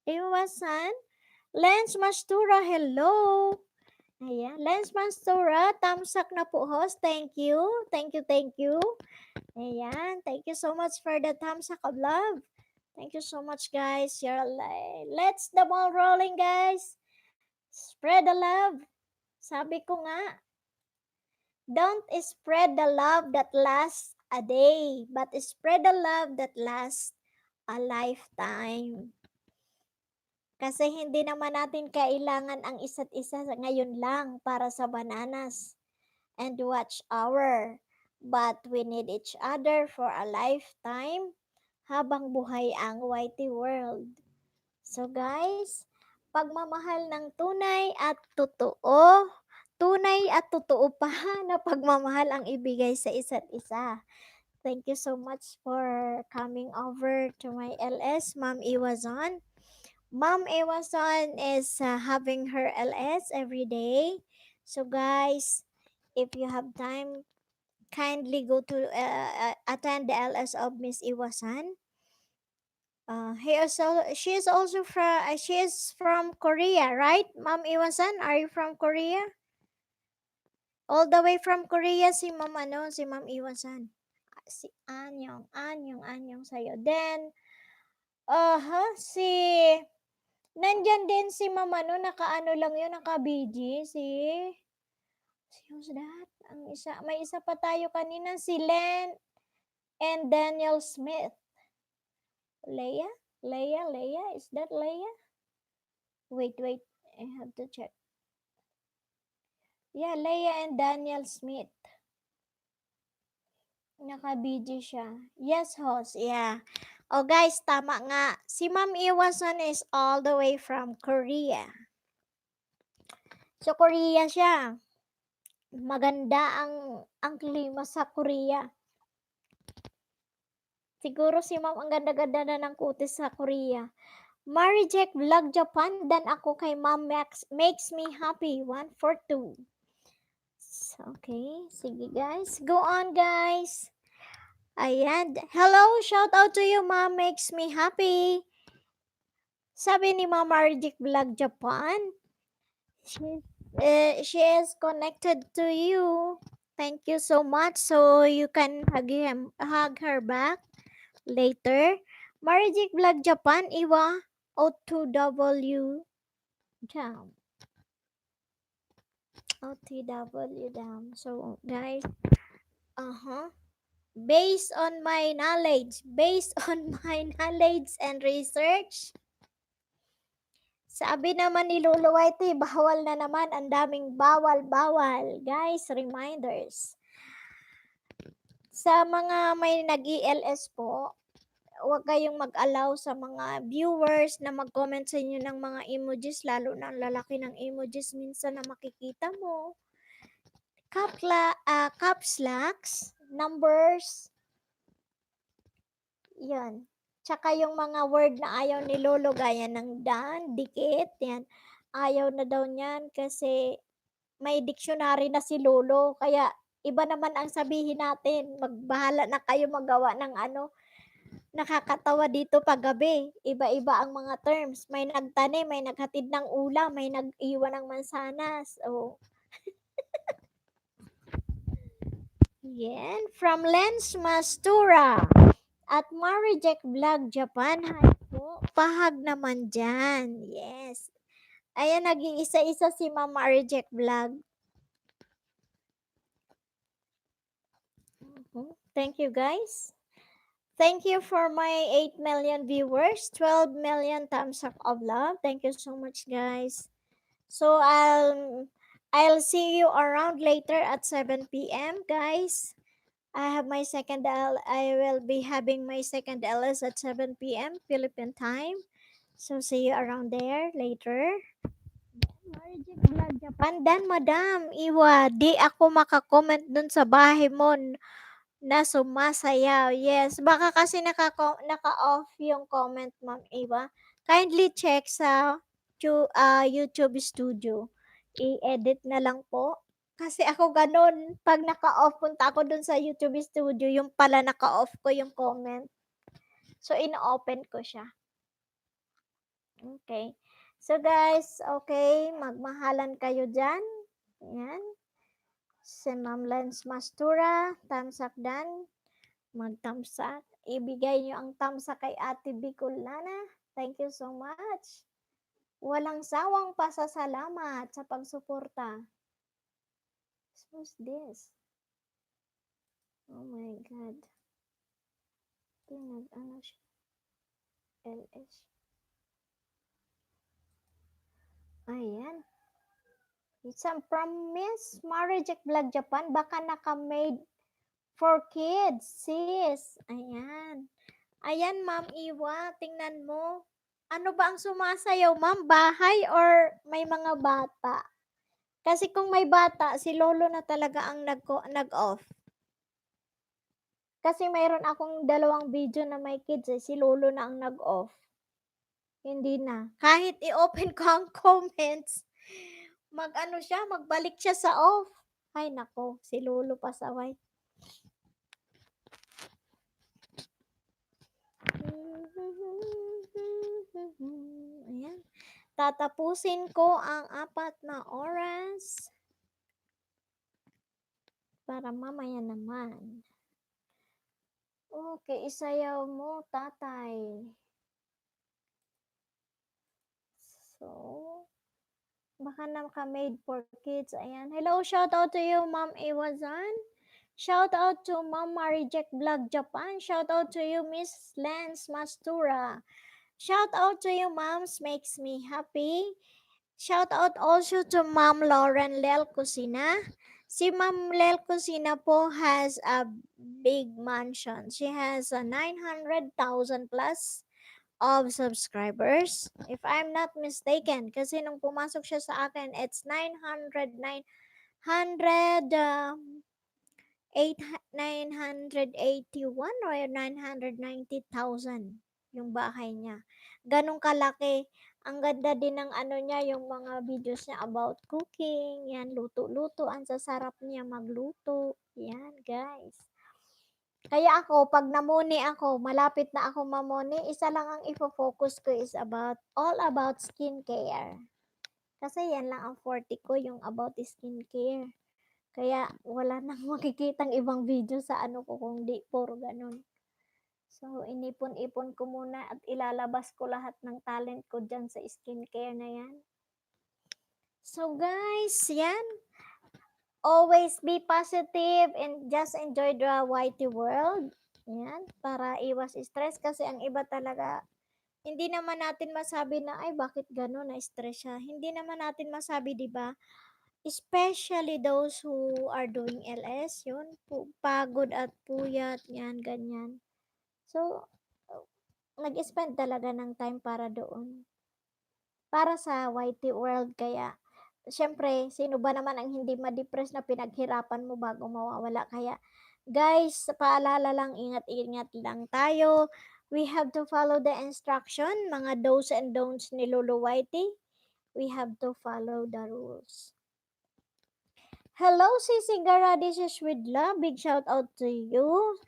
S1: Iwasan. Lance Mastura, hello. Ayan. Lens Mansura, thumbs up na po, host. Thank you. Thank you, thank you. Ayan. Thank you so much for the thumbs up of love. Thank you so much, guys. Let's the ball rolling, guys. Spread the love. Sabi ko nga, don't spread the love that lasts a day, but spread the love that lasts a lifetime. Kasi hindi naman natin kailangan ang isa't isa ngayon lang para sa bananas and watch hour. But we need each other for a lifetime habang buhay ang whitey world. So guys, pagmamahal ng tunay at totoo pa na pagmamahal ang ibigay sa isa't isa. Thank you so much for coming over to my LS, Ma'am Iwazon. Ma'am Iwazon is having her LS every day. So guys, if you have time, kindly go to attend the LS of Miss Iwasan. She is also from Korea, right? Ma'am Iwasan, are you from Korea? All the way from Korea si Ma'am Iwasan. Si Anyong sa'yo. Then, si nandyan din si Ma'am nakaano lang yun, naka-BG, who's that? May isa pa tayo kanina, si Len and Daniel Smith. Leia? Is that Leia? Wait, I have to check. Yeah, Leia and Daniel Smith. Naka-BG siya. Yes, host. Yeah. Oh, guys, tama nga. Si Ma'am Iwasan is all the way from Korea. So, Korea siya. Maganda ang klima sa Korea. Siguro si Ma'am ang ganda-ganda na ng kutis sa Korea. Mary Jack Vlog Japan, dan ako kay Ma'am makes me happy. 142. Okay, sige guys. Go on guys. Ayan. Hello, shout out to you, Ma'am makes me happy. Sabi ni Ma'am Mary Jack Vlog Japan, she is connected to you. Thank you so much. So you can hug her back later. Marijik Vlog Japan, Iwa O2W Jam. O2W Jam. So guys, based on my knowledge and research, sabi naman ni Lolo Whitey, bawal na naman, ang daming bawal. Guys, reminders. Sa mga may nag-ELS po, huwag kayong mag-allow sa mga viewers na mag-comment sa inyo ng mga emojis, lalo na ang lalaki ng emojis minsan na makikita mo. Caps locks, numbers, yan. Tsaka yung mga word na ayaw ni Lolo, gaya ng dan, dikit, yan. Ayaw na daw niyan kasi may dictionary na si Lolo, kaya iba naman ang sabihin natin. Magbahala na kayo magawa ng nakakatawa dito paggabi. Iba-iba ang mga terms. May nagtanim, may naghatid ng ulam, may nag-iwan ng mansanas. Oh. Yan. From Lens Mastura at Mary Jack Vlog Japan. Hi po. Pahag naman dyan. Yes. Ayan, nag-iisa-isa si Ma'am Mary Jack Vlog. Thank you guys. Thank you for my 8 million viewers, 12 million thumbs up of love. Thank you so much guys. So I'll see you around later at 7 p.m. guys. I will be having my second LS at 7 p.m. Philippine time. So see you around there later. Marjik Vlog Japan. Dan Madam Iwa, di ako makakomment dun sa bahay mo na sumasayaw. Yes, baka kasi naka-off yung comment, Ma'am Eva. Kindly check sa YouTube Studio. I-edit na lang po. Kasi ako ganun, pag naka-off, punta ako dun sa YouTube Studio, yung pala naka-off ko yung comment. So, in-open ko siya. Okay. So guys, okay, magmahalan kayo dyan. Ayan. Si Ma'am Lens Mastura, tamsak dan. Magtamsak. Ibigay niyo ang tamsak kay Ate Bicolana. Thank you so much. Walang sawang pasasalamat sa pagsuporta. Who's this? Oh my God. Ano siya? LS. Ayan. Isang from Miss Marijek Vlog Japan. Baka naka-made for kids, sis. Ayan. Ayan, Ma'am Iwa. Tingnan mo. Ano ba ang sumasayaw, Ma'am? Bahay or may mga bata? Kasi kung may bata, si Lolo na talaga ang nag-off. Kasi mayroon akong 2 video na may kids si Lolo na ang nag-off. Hindi na. Kahit i-open ko ang comments, mag-ano siya, magbalik siya sa off. Ay nako, si Lolo pasaway. Ayan. Tatapusin ko ang 4 na oras para mamaya naman. Okay, isayaw mo, tatay. So, baka naka-made for kids. Ayan. Hello, shout out to you, Ma'am Iwazan. Shout out to Ma'am Marijek Vlog Japan. Shout out to you, Miss Lance Mastura. Shout out to you, Moms Makes Me Happy. Shout out also to Ma'am Lauren Lel Cusina. Si Ma'am Lel Cusina po has a big mansion. She has a 900,000 plus of subscribers. If I'm not mistaken, kasi nung pumasok siya sa akin, it's 981 or 990,000 yung bahay niya. Ganong kalaki. Ang ganda din ng ano niya, yung mga videos niya about cooking. Yan, luto-luto. Ang sasarap niya magluto. Yan, guys. Kaya ako, pag namuni ako, malapit na ako mamuni, isa lang ang ifo-focus ko is all about skincare. Kasi yan lang ang forte ko, yung about skincare. Kaya wala nang makikitang ibang video sa ano ko kundi puro ganun. So, inipon-ipon ko muna at ilalabas ko lahat ng talent ko dyan sa skincare na yan. So guys, yan. Always be positive and just enjoy the YT world. Yan, para iwas stress kasi ang iba talaga, hindi naman natin masabi na, ay bakit gano'n, na-stress siya. Hindi naman natin masabi, di ba? Especially those who are doing LS, yun, pagod at puyat, yan, ganyan. So, nag-spend talaga ng time para doon. Para sa YT world, kaya, syempre, sino ba naman ang hindi ma-depress na pinaghirapan mo bago mawawala? Kaya, guys, paalala lang, ingat-ingat lang tayo. We have to follow the instruction, mga do's and don'ts ni Lolo Whitey. We have to follow the rules. Hello, Sisi Gara, this is with love. Big shout out to you.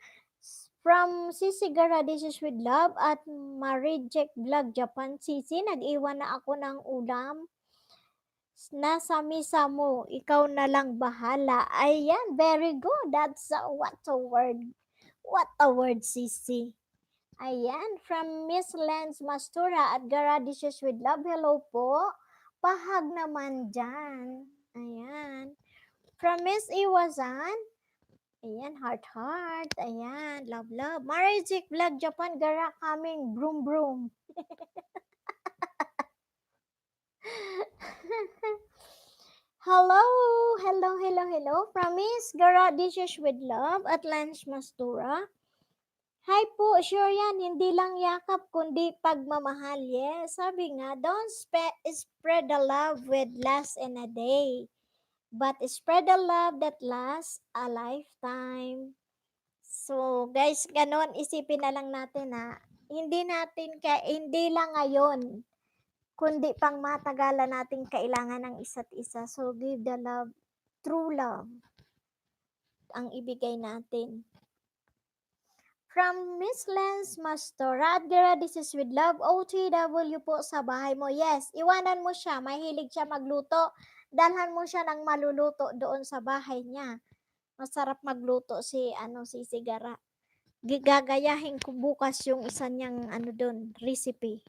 S1: From Sisi Gara, this is with love at Marijek Vlog Japan. Sisi, nag-iwan na ako ng ulam. Nasa misa mo, ikaw na lang bahala. Ayan, very good. That's what a word. What a word, Sisi. Ayan, from Miss Lens Mastura at Gara, this is with love. Hello po. Pahag naman dyan. Ayan. From Miss Iwazan, ayan, heart. Ayan, love. Marijik Vlog Japan, Gara coming, broom. Hello. From Miss Gara Dishes with Love at Lance Mastura. Hi po, sure yan, hindi lang yakap kundi pagmamahal. Yes, sabi nga, don't spread the love with less in a day, but spread the love that lasts a lifetime. So, guys, ganon, isipin na lang natin na hindi lang ngayon, kundi pang matagalan natin kailangan ng isa't isa. So, give the love, true love, ang ibigay natin. From Miss Lens Master, Radgara, this is with love, OTW po sa bahay mo. Yes, iwanan mo siya, mahilig siya magluto. dalhan mo siya ng maluluto doon sa bahay niya. Masarap magluto si si Sigara. Gagayahin ko bukas yung isa niyang dun, recipe.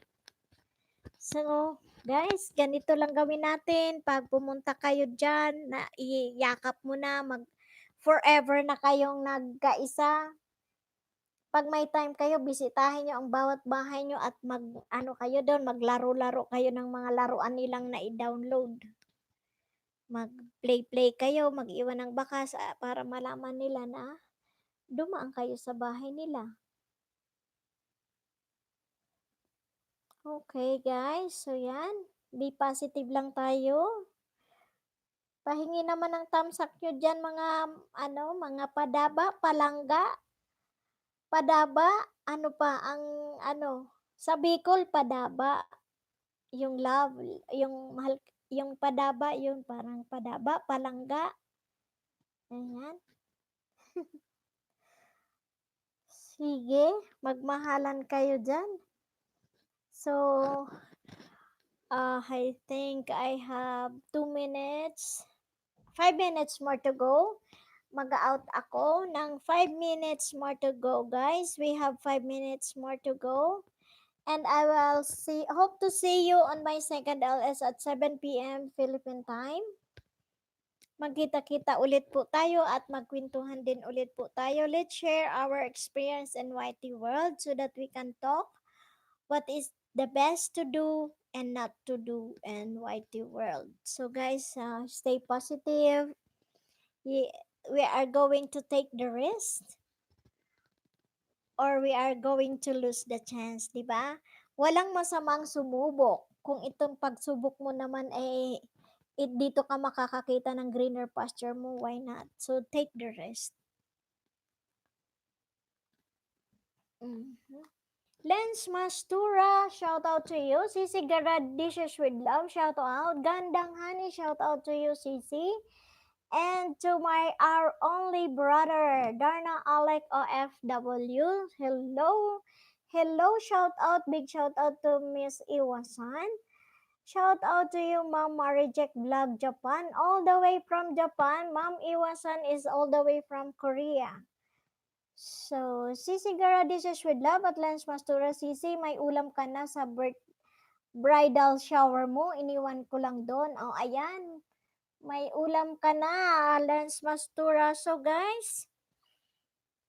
S1: So, guys, ganito lang gawin natin. Pag pumunta kayo dyan, na iyakap mo na, forever na kayong nagkaisa. Pag may time kayo, bisitahin nyo ang bawat bahay nyo at kayo doon, maglaro-laro kayo ng mga laruan nilang na i-download. Mag-play-play kayo, mag-iwan ng bakas para malaman nila na dumaan kayo sa bahay nila. Okay, guys. So, yan. Be positive lang tayo. Pahingi naman ng thumbs up nyo dyan mga, mga padaba, palangga, padaba, ano pa, ang, sa Bicol, padaba, yung love, yung mahal, yung padaba, yung parang padaba, palangga. Ayan. Sige, magmahalan kayo dyan. So, I think I have 2 minutes, 5 minutes more to go. Mag-out ako ng 5 minutes more to go, guys. We have 5 minutes more to go. And I will hope to see you on my second LS at 7 p.m. Philippine time. Magkita-kita ulit po tayo at magkwentuhan din ulit po tayo. Let's share our experience in YT world so that we can talk what is the best to do and not to do in YT world. So guys, stay positive. We are going to take the risk or we are going to lose the chance, di ba? Walang masamang sumubok. Kung itong pagsubok mo naman dito ka makakakita ng greener pasture mo, why not? So take the risk. Mm-hmm. Lens Mastura, shout out to you. Sisi Garad Dishes with Love, shout out. Gandang Honey, shout out to you, Sisi. And to our only brother, Darna Alec OFW. Hello. Hello, shout out. Big shout out to Miss Iwasan. Shout out to you, Ma'am Marijek Vlog Japan. All the way from Japan. Ma'am Iwasan is all the way from Korea. So, Sisi Gara Dishes with Love at Lens Mastura. Sisi, may ulam ka na sa bridal shower mo. Iniwan ko lang doon. Oh, ayan. May ulam ka na, Lens Mastura. So, guys,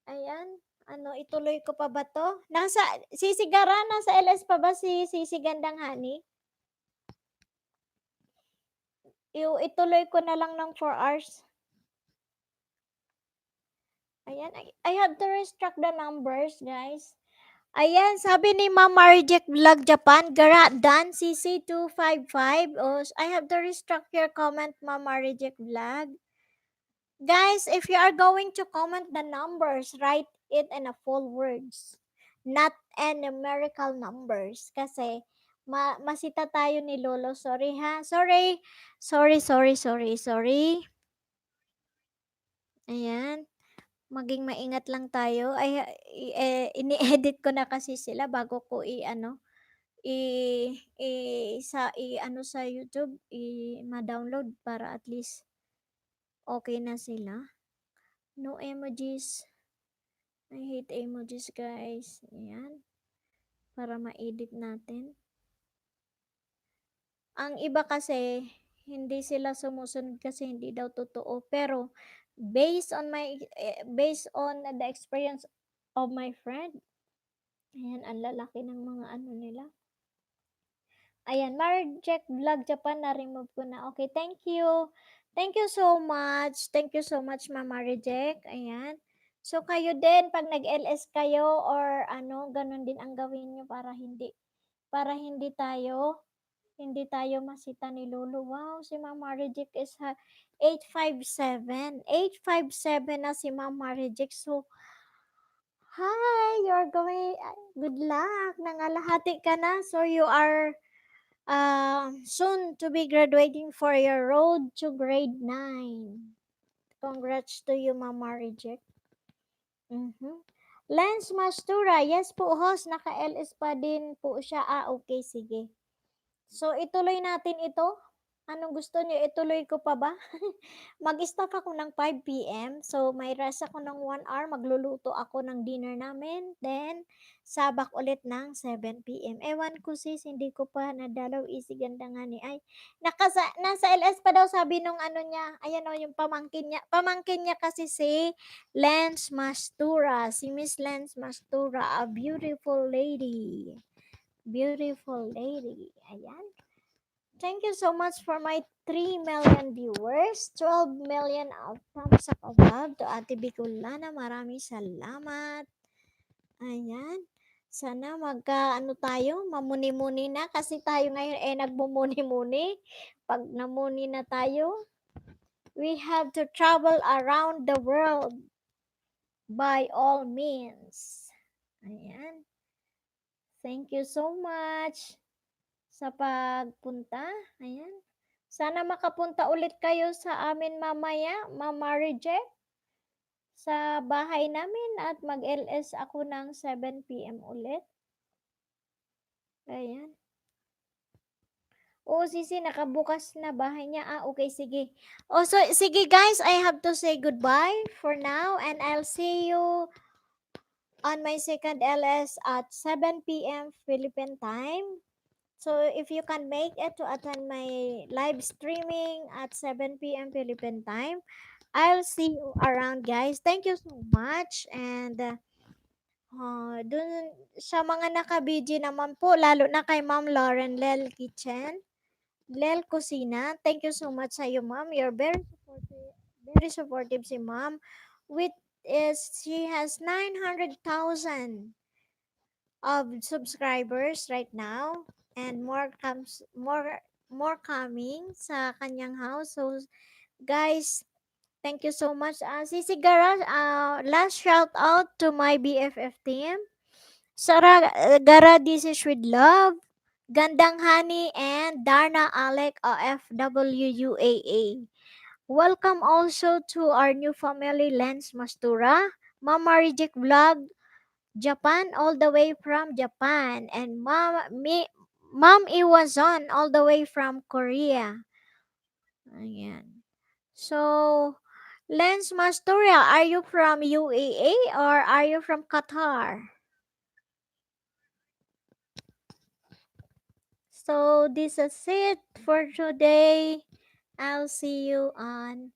S1: ayan. Ituloy ko pa ba to? Sisi Gara, nasa LS pa ba si Sisi Gandang Honey? Ituloy ko na lang ng 4 hours. Ayan, I have to restrict the numbers, guys. Ayan, sabi ni Ma'am Marijek Vlog Japan, Gara Dan CC255. Oh, I have to restrict your comment, Ma'am Marijek Vlog. Guys, if you are going to comment the numbers, write it in a full words, not in numerical numbers. Kasi, masita tayo ni Lolo. Sorry ha. Sorry. Ayan. Maging maingat lang tayo. Ini-edit ko na kasi sila bago ko sa YouTube, ma-download para at least okay na sila. No emojis. I hate emojis, guys. Ayan. Para ma-edit natin. Ang iba kasi, hindi sila sumusunod kasi hindi daw totoo. Pero, based on the experience of my friend, ayan, ang lalaki ng mga nila. Ayan, Marjek Vlog Japan, na-remove ko na. Okay, thank you. Thank you so much. Thank you so much, Mama Reject. Ayan. So, kayo din, pag nag-LS kayo or ganun din ang gawin nyo para hindi tayo masita ni Lolo. Wow, si Mama Reject is 857. 857 na si Mama Reject. So, hi, you're going, good luck. Nangalahati ka na. So, you are soon to be graduating for your road to grade 9. Congrats to you, Mama Reject. Lance Mastura, yes po, host, naka-LS pa din po siya. Okay, sige. So, ituloy natin ito. Anong gusto niyo, ituloy ko pa ba? Mag-stop ako ng 5 PM. So, may rest ako ng 1 hour. Magluluto ako ng dinner namin. Then, sabak ulit ng 7 PM. Ewan ko sis, hindi ko pa nadalaw. Easy ganda nga ni. Ay, nasa LS pa daw sabi nung ano niya. Ayan o, yung pamangkin niya. Pamangkin niya kasi si Lance Mastura. Si Miss Lance Mastura, a beautiful lady. Beautiful lady. Ayan. Thank you so much for my 3 million viewers. 12 million of thumbs up above to Ate Bicolana. Maraming salamat. Ayan. Sana ano tayo, mamuni-muni na kasi tayo ngayon nagmumuni-muni. Pag namuni na tayo, we have to travel around the world by all means. Ayan. Thank you so much sa pagpunta. Ayan. Sana makapunta ulit kayo sa amin mamaya, Mama Reject, sa bahay namin at mag-LS ako ng 7 PM ulit. Ayan. Oo, Sisi, nakabukas na bahay niya. Okay, sige. So, sige guys, I have to say goodbye for now and I'll see you on my second LS at 7 PM Philippine time. So, if you can make it to attend my live streaming at 7 PM Philippine time, I'll see you around, guys. Thank you so much. And dun sa mga naka-BG naman po, lalo na kay Ma'am Lauren Lel Kitchen, Lel Kusina, thank you so much sa iyo, Ma'am. You're very supportive si Ma'am. She has 900,000 of subscribers right now and more coming sa kanyang house. So guys, thank you so much. Sisi Garage, last shout out to my BFF team. Sarah Gara, this is with love. Gandang Honey and Darna Alec OFWUAA. Welcome also to our new family, Lens Mastura, Mama Reject Vlog, Japan, all the way from Japan, and Mom Iwazon, all the way from Korea. Ayan. So, Lens Mastoria, are you from UAE or are you from Qatar? So, this is it for today. I'll see you on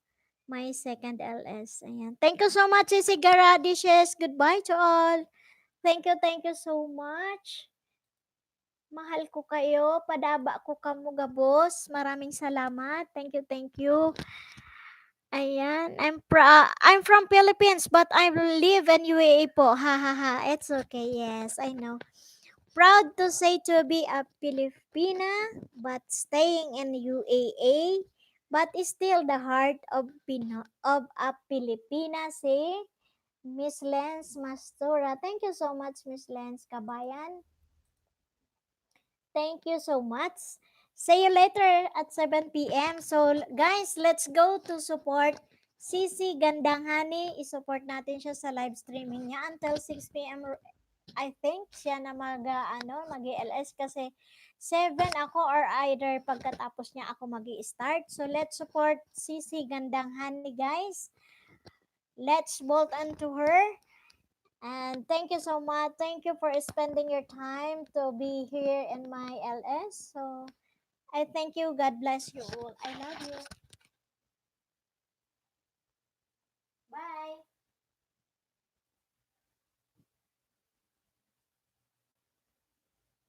S1: my second LS. Ayan. Thank you so much, Sisi Garadishes. Goodbye to all. Thank you so much. Mahal ko kayo. Padaba ko kamo gabos. Maraming salamat. Thank you, thank you. Ayan, I'm from Philippines but I live in UAE po. Ha ha ha. It's okay. Yes, I know. Proud to say to be a Filipina but staying in UAE but is still the heart of a Filipina, say Miss Lens Mastura. Thank you so much, Miss Lens Kabayan. Thank you so much. See you later at 7 PM. So, guys, let's go to support Sisi Gandanghani. I-support natin siya sa live streaming niya until 6 PM. I think siya na mag-LS kasi 7 ako or either pagkatapos niya ako mag-i-start. So, let's support Sisi Gandanghani, guys. Let's bolt onto her. And thank you so much. Thank you for spending your time to be here in my LS. So I thank you. God bless you all. I love you.